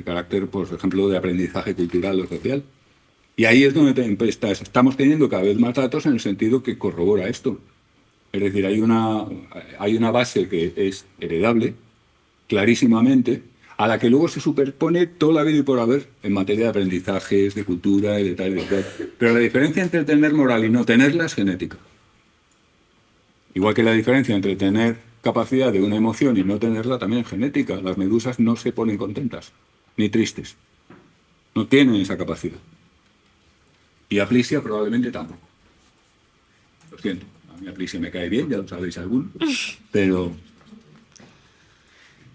por ejemplo, de aprendizaje cultural o social. Y ahí es donde estamos teniendo cada vez más datos en el sentido que corrobora esto. Es decir, hay una base que es heredable, clarísimamente, a la que luego se superpone toda la vida y por haber en materia de aprendizajes, de cultura y de tal y de tal. Pero la diferencia entre tener moral y no tenerla es genética. Igual que la diferencia entre tener capacidad de una emoción y no tenerla también es genética. Las medusas no se ponen contentas, ni tristes. No tienen esa capacidad. Y Aplisia probablemente tampoco. Lo siento, a mí Aplisia me cae bien, ya lo sabéis algunos, pero...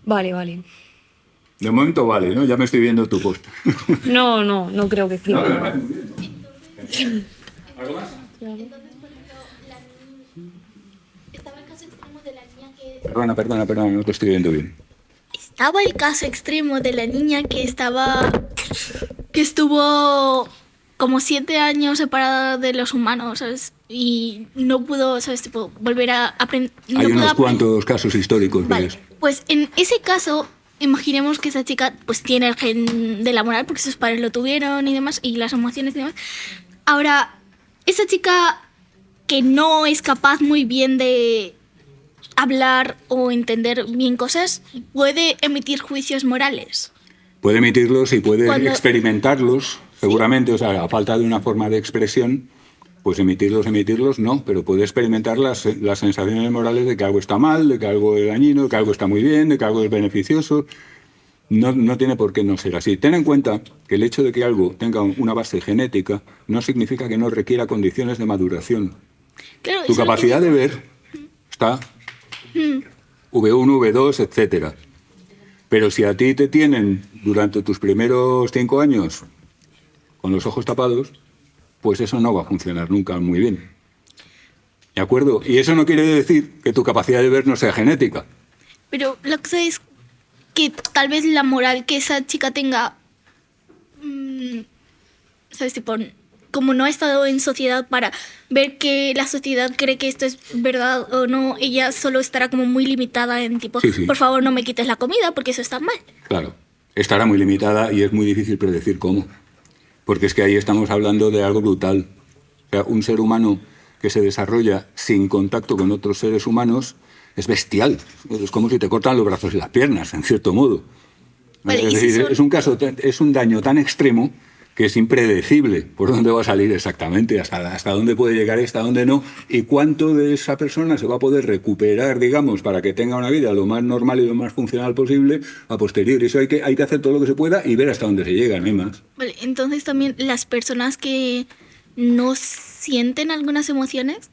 Vale. De momento vale, ¿no? Ya me estoy viendo tu post. No creo que sí. No, me parece muy bien. ¿Algo más? Entonces, por ejemplo, estaba el caso extremo de la niña que... Perdona, no te estoy viendo bien. Estaba el caso extremo de la niña que estuvo como 7 años separada de los humanos, ¿sabes? Y no pudo, ¿sabes? Tipo, volver a aprender. Hay unos cuantos casos históricos de Vale. eso. Pues en ese caso, imaginemos que esa chica pues tiene el gen de la moral porque sus padres lo tuvieron y demás, y las emociones y demás. Ahora, esa chica que no es capaz muy bien de hablar o entender bien cosas, ¿puede emitir juicios morales? Puede emitirlos y puede Cuando- experimentarlos, seguramente, o sea, a falta de una forma de expresión, pues emitirlos no, pero puede experimentar las sensaciones morales de que algo está mal, de que algo es dañino, de que algo está muy bien, de que algo es beneficioso. No tiene por qué no ser así. Ten en cuenta que el hecho de que algo tenga una base genética no significa que no requiera condiciones de maduración. Claro, Tu eso es lo que capacidad de digo. ver está V1, V2, etcétera. Pero si a ti te tienen durante tus primeros 5 años con los ojos tapados, pues eso no va a funcionar nunca muy bien. ¿De acuerdo? Y eso no quiere decir que tu capacidad de ver no sea genética. Pero la cosa es que tal vez la moral que esa chica tenga, ¿sabes? Tipo, como no ha estado en sociedad para ver que la sociedad cree que esto es verdad o no, ella solo estará como muy limitada en tipo, Sí, sí. por favor no me quites la comida porque eso está mal. Claro, estará muy limitada y es muy difícil predecir cómo. Porque es que ahí estamos hablando de algo brutal. O sea, un ser humano que se desarrolla sin contacto con otros seres humanos es bestial. Es como si te cortan los brazos y las piernas, en cierto modo. Vale, Es y si decir, son- es un daño tan extremo que es impredecible por dónde va a salir exactamente, hasta dónde puede llegar y hasta dónde no, y cuánto de esa persona se va a poder recuperar, digamos, para que tenga una vida lo más normal y lo más funcional posible a posteriori. Eso hay que hacer todo lo que se pueda y ver hasta dónde se llega, no hay más. Vale, entonces también las personas que no sienten algunas emociones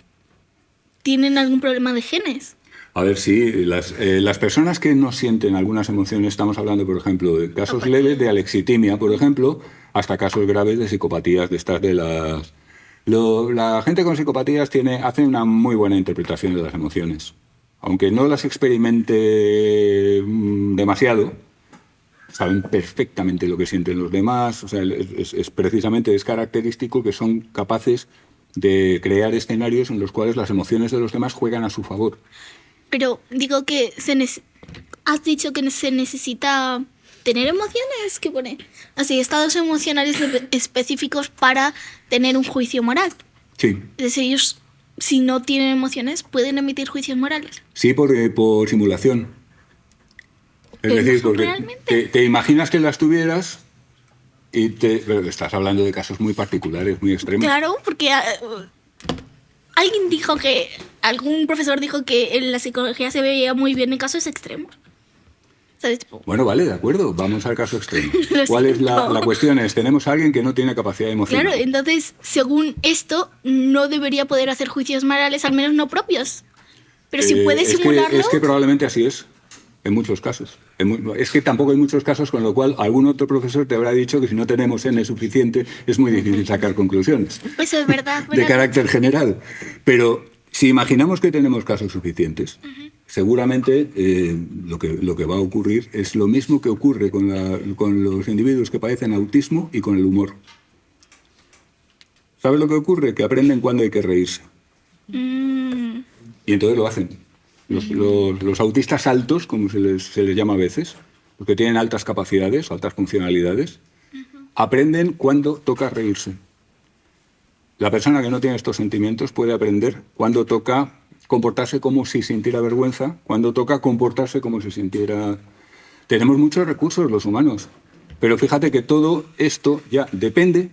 tienen algún problema de genes. A ver, sí, las personas que no sienten algunas emociones, estamos hablando, por ejemplo, de casos leves de alexitimia, por ejemplo, hasta casos graves de psicopatías de estas de las... la gente con psicopatías hace una muy buena interpretación de las emociones. Aunque no las experimente demasiado, saben perfectamente lo que sienten los demás. O sea, precisamente es característico que son capaces de crear escenarios en los cuales las emociones de los demás juegan a su favor. Pero digo que has dicho que se necesita tener emociones, ¿qué pone? Así, estados emocionales específicos para tener un juicio moral. Sí, Es decir, ellos, si no tienen emociones, pueden emitir juicios morales. sí, por simulación. Es Pero decir, no son porque realmente. te imaginas que las tuvieras y pero estás hablando de casos muy particulares, muy extremos. Claro, porque alguien dijo que, algún profesor dijo que en la psicología se veía muy bien en casos extremos. ¿Sabes? Tipo, Bueno, vale, de acuerdo, vamos al caso extremo. Lo ¿Cuál es siento. la cuestión? Tenemos a alguien que no tiene capacidad emocional. claro, entonces, según esto, no debería poder hacer juicios morales, al menos no propios. Pero si puede simularlo, Es que probablemente así es, en muchos casos. Es que tampoco hay muchos casos, con lo cual algún otro profesor te habrá dicho que si no tenemos N suficiente es muy difícil sacar conclusiones pues es verdad. de carácter general. Pero si imaginamos que tenemos casos suficientes, seguramente lo que va a ocurrir es lo mismo que ocurre con los individuos que padecen autismo y con el humor. ¿Sabes lo que ocurre? Que aprenden cuándo hay que reírse. Y entonces lo hacen. Los autistas altos, como se les llama a veces, los que tienen altas capacidades, altas funcionalidades, aprenden cuándo toca reírse. La persona que no tiene estos sentimientos puede aprender cuándo toca comportarse como si sintiera vergüenza, cuándo toca comportarse como si sintiera... Tenemos muchos recursos los humanos, pero fíjate que todo esto ya depende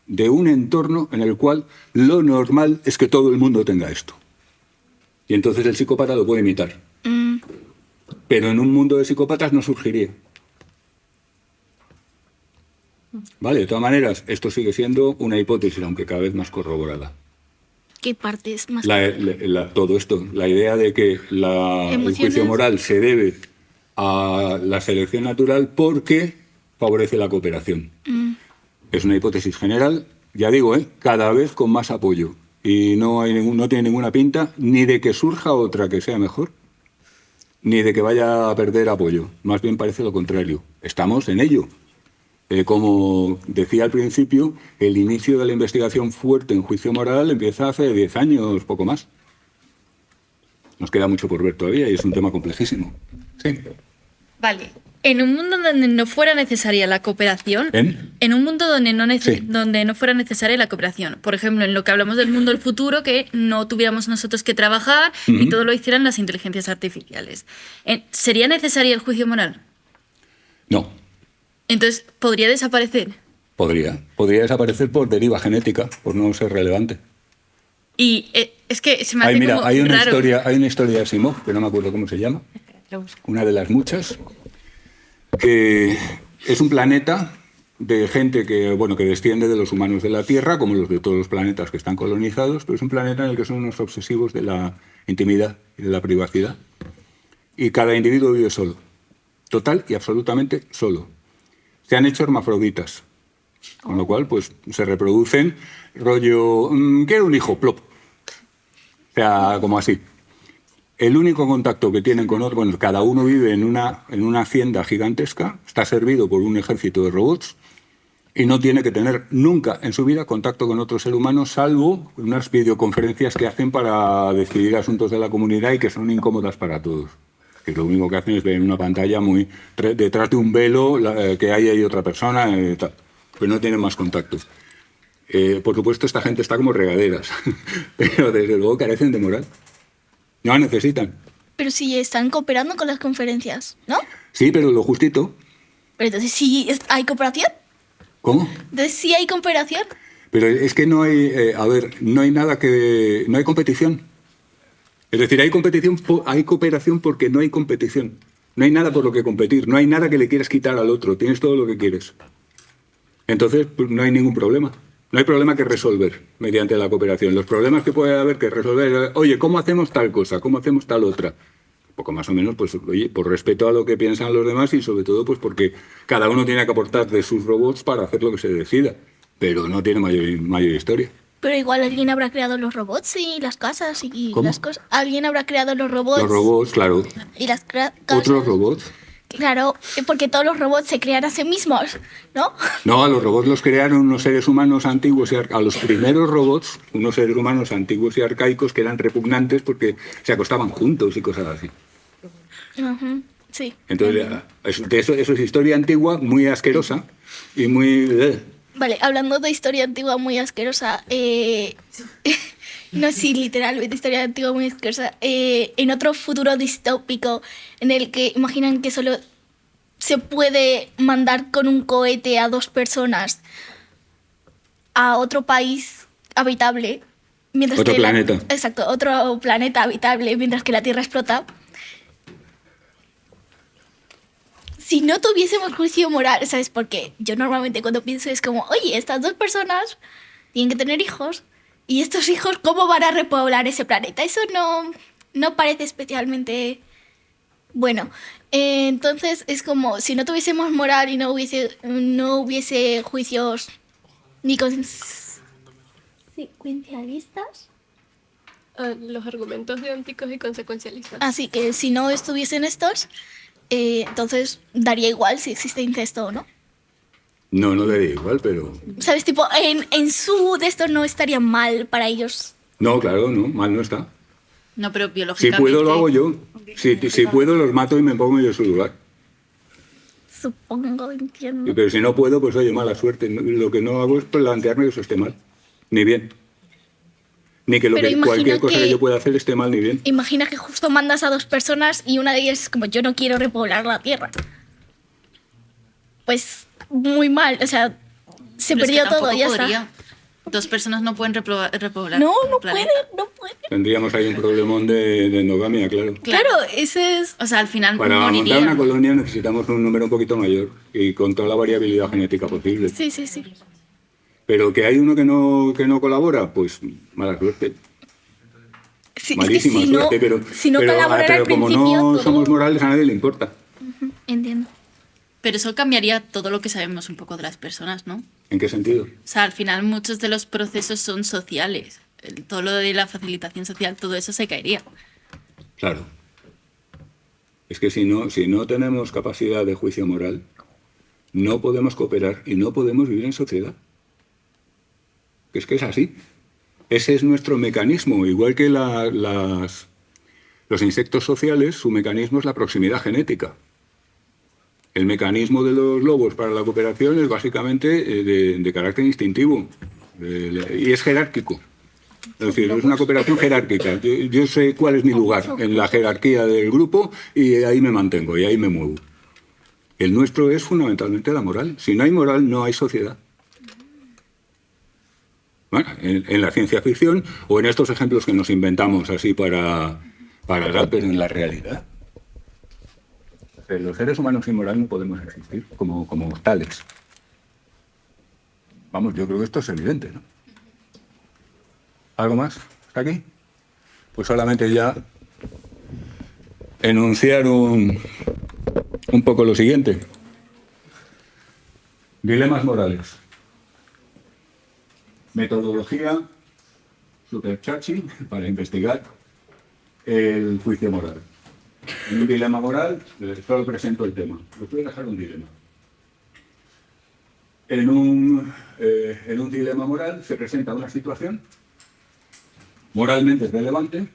de un entorno en el cual lo normal es que todo el mundo tenga esto. Y entonces el psicópata lo puede imitar. Pero en un mundo de psicópatas no surgiría. Vale, de todas maneras, esto sigue siendo una hipótesis, aunque cada vez más corroborada. ¿Qué parte es más? Todo esto, la idea de que el Emociones. juicio moral se debe a la selección natural porque favorece la cooperación. Es una hipótesis general, ya digo, cada vez con más apoyo. Y no tiene ninguna pinta ni de que surja otra que sea mejor, ni de que vaya a perder apoyo. Más bien parece lo contrario. Estamos en ello. Como decía al principio, el inicio de la investigación fuerte en juicio moral empieza hace 10 años, poco más. Nos queda mucho por ver todavía y es un tema complejísimo. Sí. Vale, En un mundo donde no fuera necesaria la cooperación, ¿En? un mundo donde Sí. donde no fuera necesaria la cooperación, por ejemplo, en lo que hablamos del mundo del futuro, que no tuviéramos nosotros que trabajar y todo lo hicieran las inteligencias artificiales, ¿sería necesario el juicio moral? No. Entonces, ¿podría desaparecer? Podría desaparecer por deriva genética, por no ser relevante. Y es que se me hace Mira, como hay una raro. historia de Asimov, que no me acuerdo cómo se llama, una de las muchas, que es un planeta de gente que desciende de los humanos de la Tierra, como los de todos los planetas que están colonizados, pero es un planeta en el que son unos obsesivos de la intimidad y de la privacidad. Y cada individuo vive solo, total y absolutamente solo. Se han hecho hermafroditas, con lo cual pues se reproducen rollo, quiero un hijo, plop. O sea, como así. El único contacto que tienen con otro, bueno, cada uno vive en una hacienda gigantesca, está servido por un ejército de robots y no tiene que tener nunca en su vida contacto con otro ser humano, salvo unas videoconferencias que hacen para decidir asuntos de la comunidad y que son incómodas para todos. Que lo único que hacen es ver en una pantalla detrás de un velo que hay ahí otra persona, tal. Pero no tienen más contacto. Por supuesto, esta gente está como regaderas, pero desde luego carecen de moral. No la necesitan. Pero si están cooperando con las conferencias, ¿no? Sí, pero lo justito. Pero entonces sí hay cooperación. ¿Cómo? Entonces sí hay cooperación. Pero es que no hay, no hay nada que... No hay competición. Es decir, hay cooperación porque no hay competición. No hay nada por lo que competir. No hay nada que le quieras quitar al otro. Tienes todo lo que quieres. Entonces, pues, no hay ningún problema. No hay problema que resolver mediante la cooperación. Los problemas que puede haber que resolver, oye, ¿cómo hacemos tal cosa? ¿Cómo hacemos tal otra? Un poco más o menos, pues, oye, por respeto a lo que piensan los demás y sobre todo, pues, porque cada uno tiene que aportar de sus robots para hacer lo que se decida. Pero no tiene mayor historia. Pero igual alguien habrá creado los robots y las casas y ¿Cómo? las cosas. Alguien habrá creado los robots. Los robots, claro. Y las casas. Otros robots. Claro, porque todos los robots se crean a sí mismos, ¿no? No, a los robots los crearon unos seres humanos antiguos a los primeros robots, unos seres humanos antiguos y arcaicos que eran repugnantes porque se acostaban juntos y cosas así. Ujú, sí. Entonces, eso es historia antigua, muy asquerosa y muy... Vale, hablando de historia antigua muy asquerosa, no, sí, literalmente historia antigua muy asquerosa, en otro futuro distópico en el que imaginan que solo se puede mandar con un cohete a 2 personas a otro país habitable, mientras Otro que planeta. exacto, otro planeta habitable, mientras que la Tierra explota. Si no tuviésemos juicio moral, ¿sabes por qué? Yo normalmente cuando pienso es como, oye, estas 2 personas tienen que tener hijos, y estos hijos, ¿cómo van a repoblar ese planeta? Eso no parece especialmente bueno. Entonces es como, si no tuviésemos moral y no hubiese juicios ni consecuencialistas, Los argumentos deónticos y consecuencialistas. así que si no estuviesen estos, entonces daría igual si existe incesto o no. No, no daría igual, pero... ¿Sabes? Tipo, en su de esto no estaría mal para ellos. No, claro, no, mal no está. No, pero Si biológicamente... puedo, lo hago yo. Si puedo, los mato y me pongo yo en su lugar. Supongo, entiendo. Pero si no puedo, pues oye, mala suerte. Lo que no hago es plantearme que eso esté mal, ni bien. Ni que Pero imagina cualquier cosa que que- yo pueda hacer esté mal ni bien. Imagina que justo mandas a 2 personas y una de ellas es como, yo no quiero repoblar la Tierra. Pues muy mal, o sea, se Pero es que perdió todo, tampoco ya podría. está. 2 personas no pueden repoblar No, el no planeta. pueden, no pueden. Tendríamos ahí un problemón de endogamia, claro. Claro, ese es... O sea, al final Para moriría. montar una colonia necesitamos un número un poquito mayor y con toda la variabilidad genética posible. Sí, sí, sí. Pero que hay uno que no colabora, pues mala suerte. Sí, es que Malísima si no, suerte, pero, si no pero, colaboran pero al como principio, no todo- somos morales, a nadie le importa. Entiendo. Pero eso cambiaría todo lo que sabemos un poco de las personas, ¿no? ¿En qué sentido? O sea, al final muchos de los procesos son sociales. Todo lo de la facilitación social, todo eso se caería. Claro. Es que si no tenemos capacidad de juicio moral, no podemos cooperar y no podemos vivir en sociedad. Es que es así. Ese es nuestro mecanismo. Igual que los insectos sociales, su mecanismo es la proximidad genética. El mecanismo de los lobos para la cooperación es básicamente de carácter instintivo y es jerárquico. Es decir, es una cooperación jerárquica. Yo sé cuál es mi lugar en la jerarquía del grupo y ahí me mantengo y ahí me muevo. El nuestro es fundamentalmente la moral. Si no hay moral, no hay sociedad. Bueno, en la ciencia ficción o en estos ejemplos que nos inventamos así para dar, pero en la realidad. Los seres humanos sin moral no podemos existir como tales. Vamos, yo creo que esto es evidente, ¿no? ¿Algo más? ¿Está aquí? Pues solamente ya enunciar un poco lo siguiente. Dilemas morales. Metodología super chachi para investigar el juicio moral. En un dilema moral, solo presento el tema. Os voy a dejar un dilema. En un dilema moral se presenta una situación moralmente relevante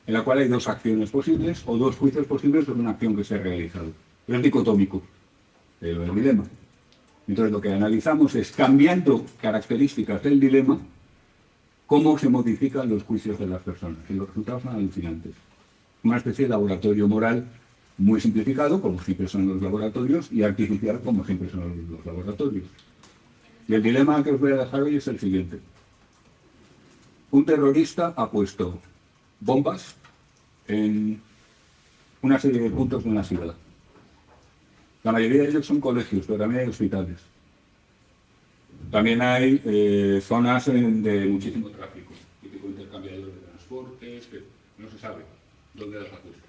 en la cual hay dos acciones posibles o dos juicios posibles sobre una acción que se ha realizado. Es dicotómico el dilema. Entonces lo que analizamos es, cambiando características del dilema, cómo se modifican los juicios de las personas. Y los resultados son alucinantes. Una especie de laboratorio moral muy simplificado, como siempre son los laboratorios, y artificial, como siempre son los laboratorios. Y el dilema que os voy a dejar hoy es el siguiente. Un terrorista ha puesto bombas en una serie de puntos de una ciudad. La mayoría de ellos son colegios, pero también hay hospitales. También hay zonas de muchísimo tráfico, típico intercambiador de transportes, que no se sabe dónde las ha puesto.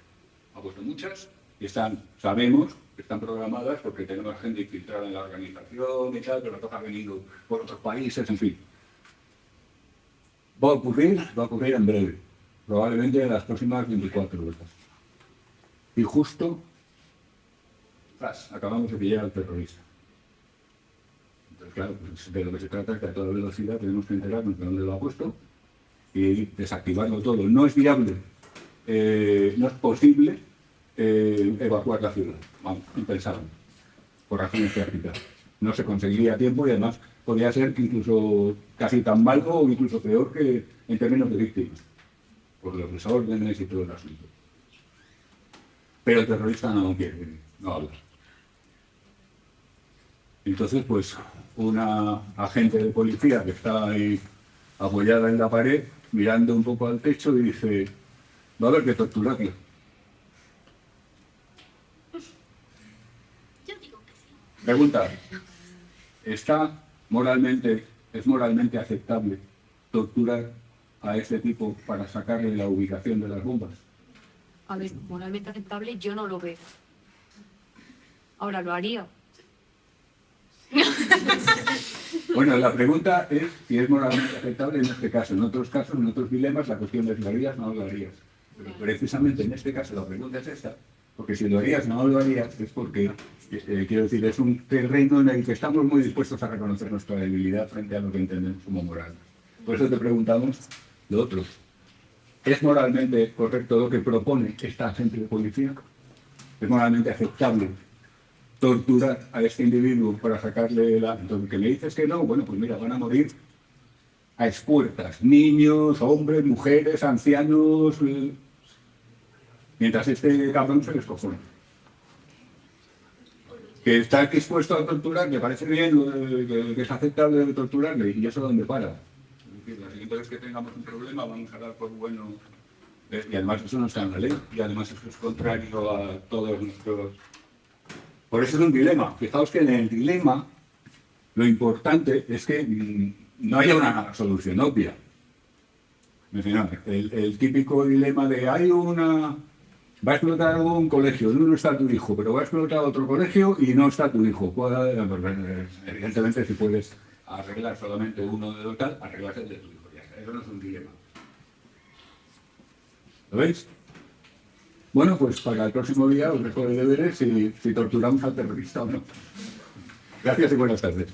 Ha puesto muchas y sabemos que están programadas porque tenemos gente infiltrada en la organización y tal, pero la cosa ha venido por otros países, en fin. Va a ocurrir en breve, probablemente en las próximas 24 horas. Y justo, acabamos de pillar al terrorista. Entonces, claro, pues de lo que se trata es que a toda velocidad tenemos que enterarnos de dónde lo ha puesto y desactivarlo todo. No es viable, no es posible evacuar la ciudad. Vamos, impensable, por razones prácticas. No se conseguiría a tiempo y además podría ser incluso casi tan malo o incluso peor que en términos de víctimas, por los desórdenes y todo el asunto. Pero el terrorista no quiere, no habla. Entonces, pues, una agente de policía que está ahí apoyada en la pared, mirando un poco al techo, y dice, va a haber que torturarlo. Pregunta, ¿es moralmente aceptable torturar a ese tipo para sacarle la ubicación de las bombas? A ver, moralmente aceptable yo no lo veo. Ahora lo haría. Bueno, la pregunta es si es moralmente aceptable en este caso. En otros casos, en otros dilemas, la cuestión es ¿lo harías o no lo harías? Pero precisamente en este caso la pregunta es esta, porque si lo harías o no lo harías es porque, quiero decir, es un terreno en el que estamos muy dispuestos a reconocer nuestra debilidad frente a lo que entendemos como moral. Por eso te preguntamos lo otro. ¿Es moralmente correcto lo que propone esta agente de policía? ¿Es moralmente aceptable torturar a este individuo para sacarle la... Entonces, que me dices que no, bueno, pues mira, van a morir a expuertas. Niños, hombres, mujeres, ancianos... Mientras este cabrón se les cojona. Que está dispuesto a torturar, me parece bien, que es aceptable de torturarle, y eso es donde para. Es decir, la siguiente vez que tengamos un problema vamos a dar por bueno... Y además eso no está en la ley, y además eso es contrario a todos nuestros... Por eso es un dilema. Fijaos que en el dilema lo importante es que no haya una solución obvia. El típico dilema de va a explotar un colegio, no está tu hijo, pero va a explotar otro colegio y no está tu hijo. Evidentemente, si puedes arreglar solamente uno de local, arreglas el de tu hijo. Ya está. Eso no es un dilema. ¿Lo veis? Bueno, pues para el próximo día os dejo de deberes si torturamos al terrorista o no. Gracias y buenas tardes.